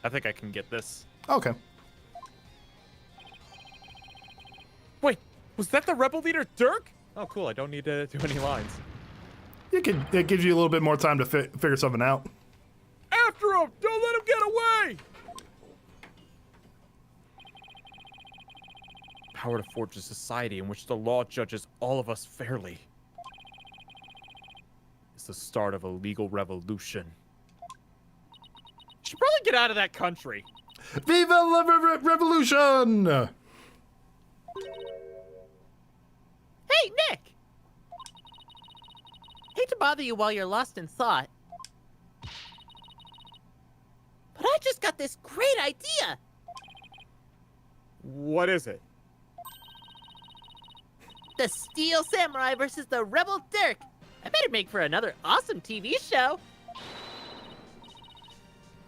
I think I can get this. Okay. Wait, was that the rebel leader, Dirk? Oh, cool. I don't need to do any lines. It gives you a little bit more time to figure something out. After him! Don't let him get away! Power to forge a society in which the law judges all of us fairly. It's the start of a legal revolution. Should probably get out of that country. Viva la revolution! Hey, Nick! Hate to bother you while you're lost in thought. But I just got this great idea! What is it? The Steel Samurai versus the Rebel Dirk! I bet it'd make for another awesome TV show!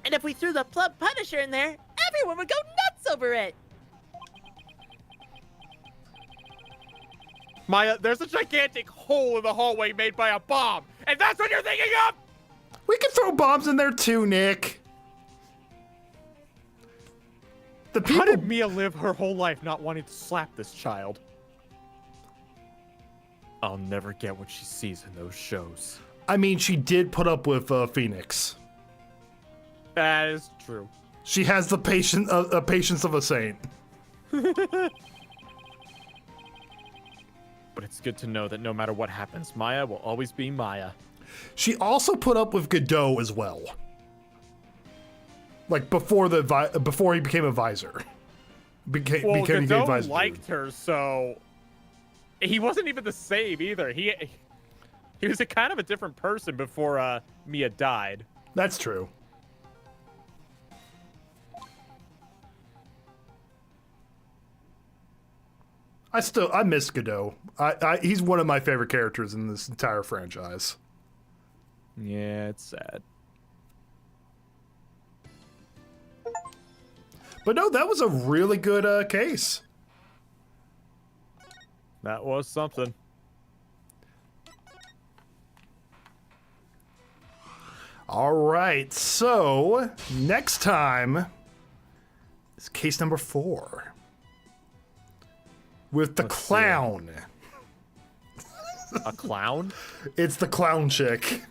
And if we threw the Plum Punisher in there, everyone would go nuts over it! Maya, there's a gigantic hole in the hallway made by a bomb, and that's what you're thinking of? We can throw bombs in there too, Nick. The How people. did Mia live her whole life not wanting to slap this child? I'll never get what she sees in those shows. I mean, she did put up with Phoenix. That is true. She has the patience of a saint. But it's good to know that no matter what happens, Maya will always be Maya. She also put up with Godot as well. Like before he became a visor. Became Godot advisor. liked her, so he wasn't even the same either. He was a kind of a different person before Mia died. That's true. I miss Godot. He's one of my favorite characters in this entire franchise. Yeah, it's sad. But no, that was a really good case. That was something. All right, so next time is case number 4 with the clown. A clown? It's the clown chick.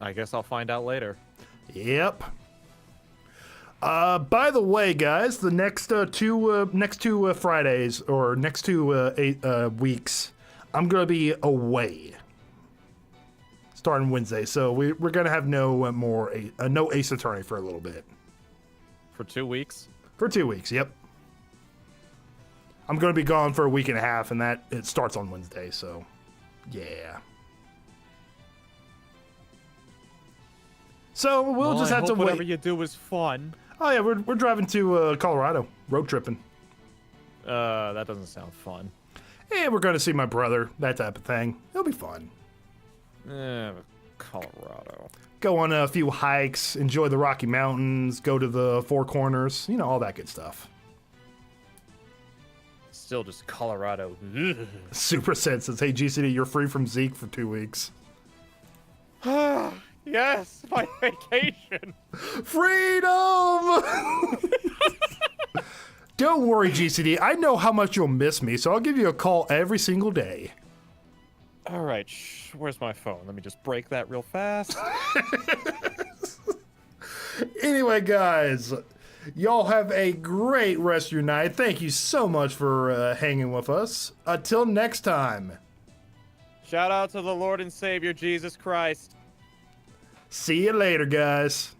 I guess I'll find out later. Yep. By the way, guys, the next two Fridays or next 2 weeks, I'm gonna be away starting Wednesday, so we're gonna have no more no Ace Attorney for a little bit. For 2 weeks? For 2 weeks, yep. I'm gonna be gone for a week and a half, and it starts on Wednesday, so yeah. So we'll just have to wait. Whatever you do is fun. Oh yeah, we're driving to Colorado, road tripping. That doesn't sound fun. Yeah, we're gonna see my brother, that type of thing. It'll be fun. Colorado. Go on a few hikes, enjoy the Rocky Mountains, go to the Four Corners, all that good stuff. Still just Colorado. Super Senses. Hey GCD, you're free from Zeke for 2 weeks. Yes, my vacation. Freedom! Don't worry, GCD. I know how much you'll miss me, so I'll give you a call every single day. All right, where's my phone? Let me just break that real fast. Anyway, guys, y'all have a great rest of your night. Thank you so much for hanging with us. Until next time. Shout out to the Lord and Savior, Jesus Christ. See you later, guys.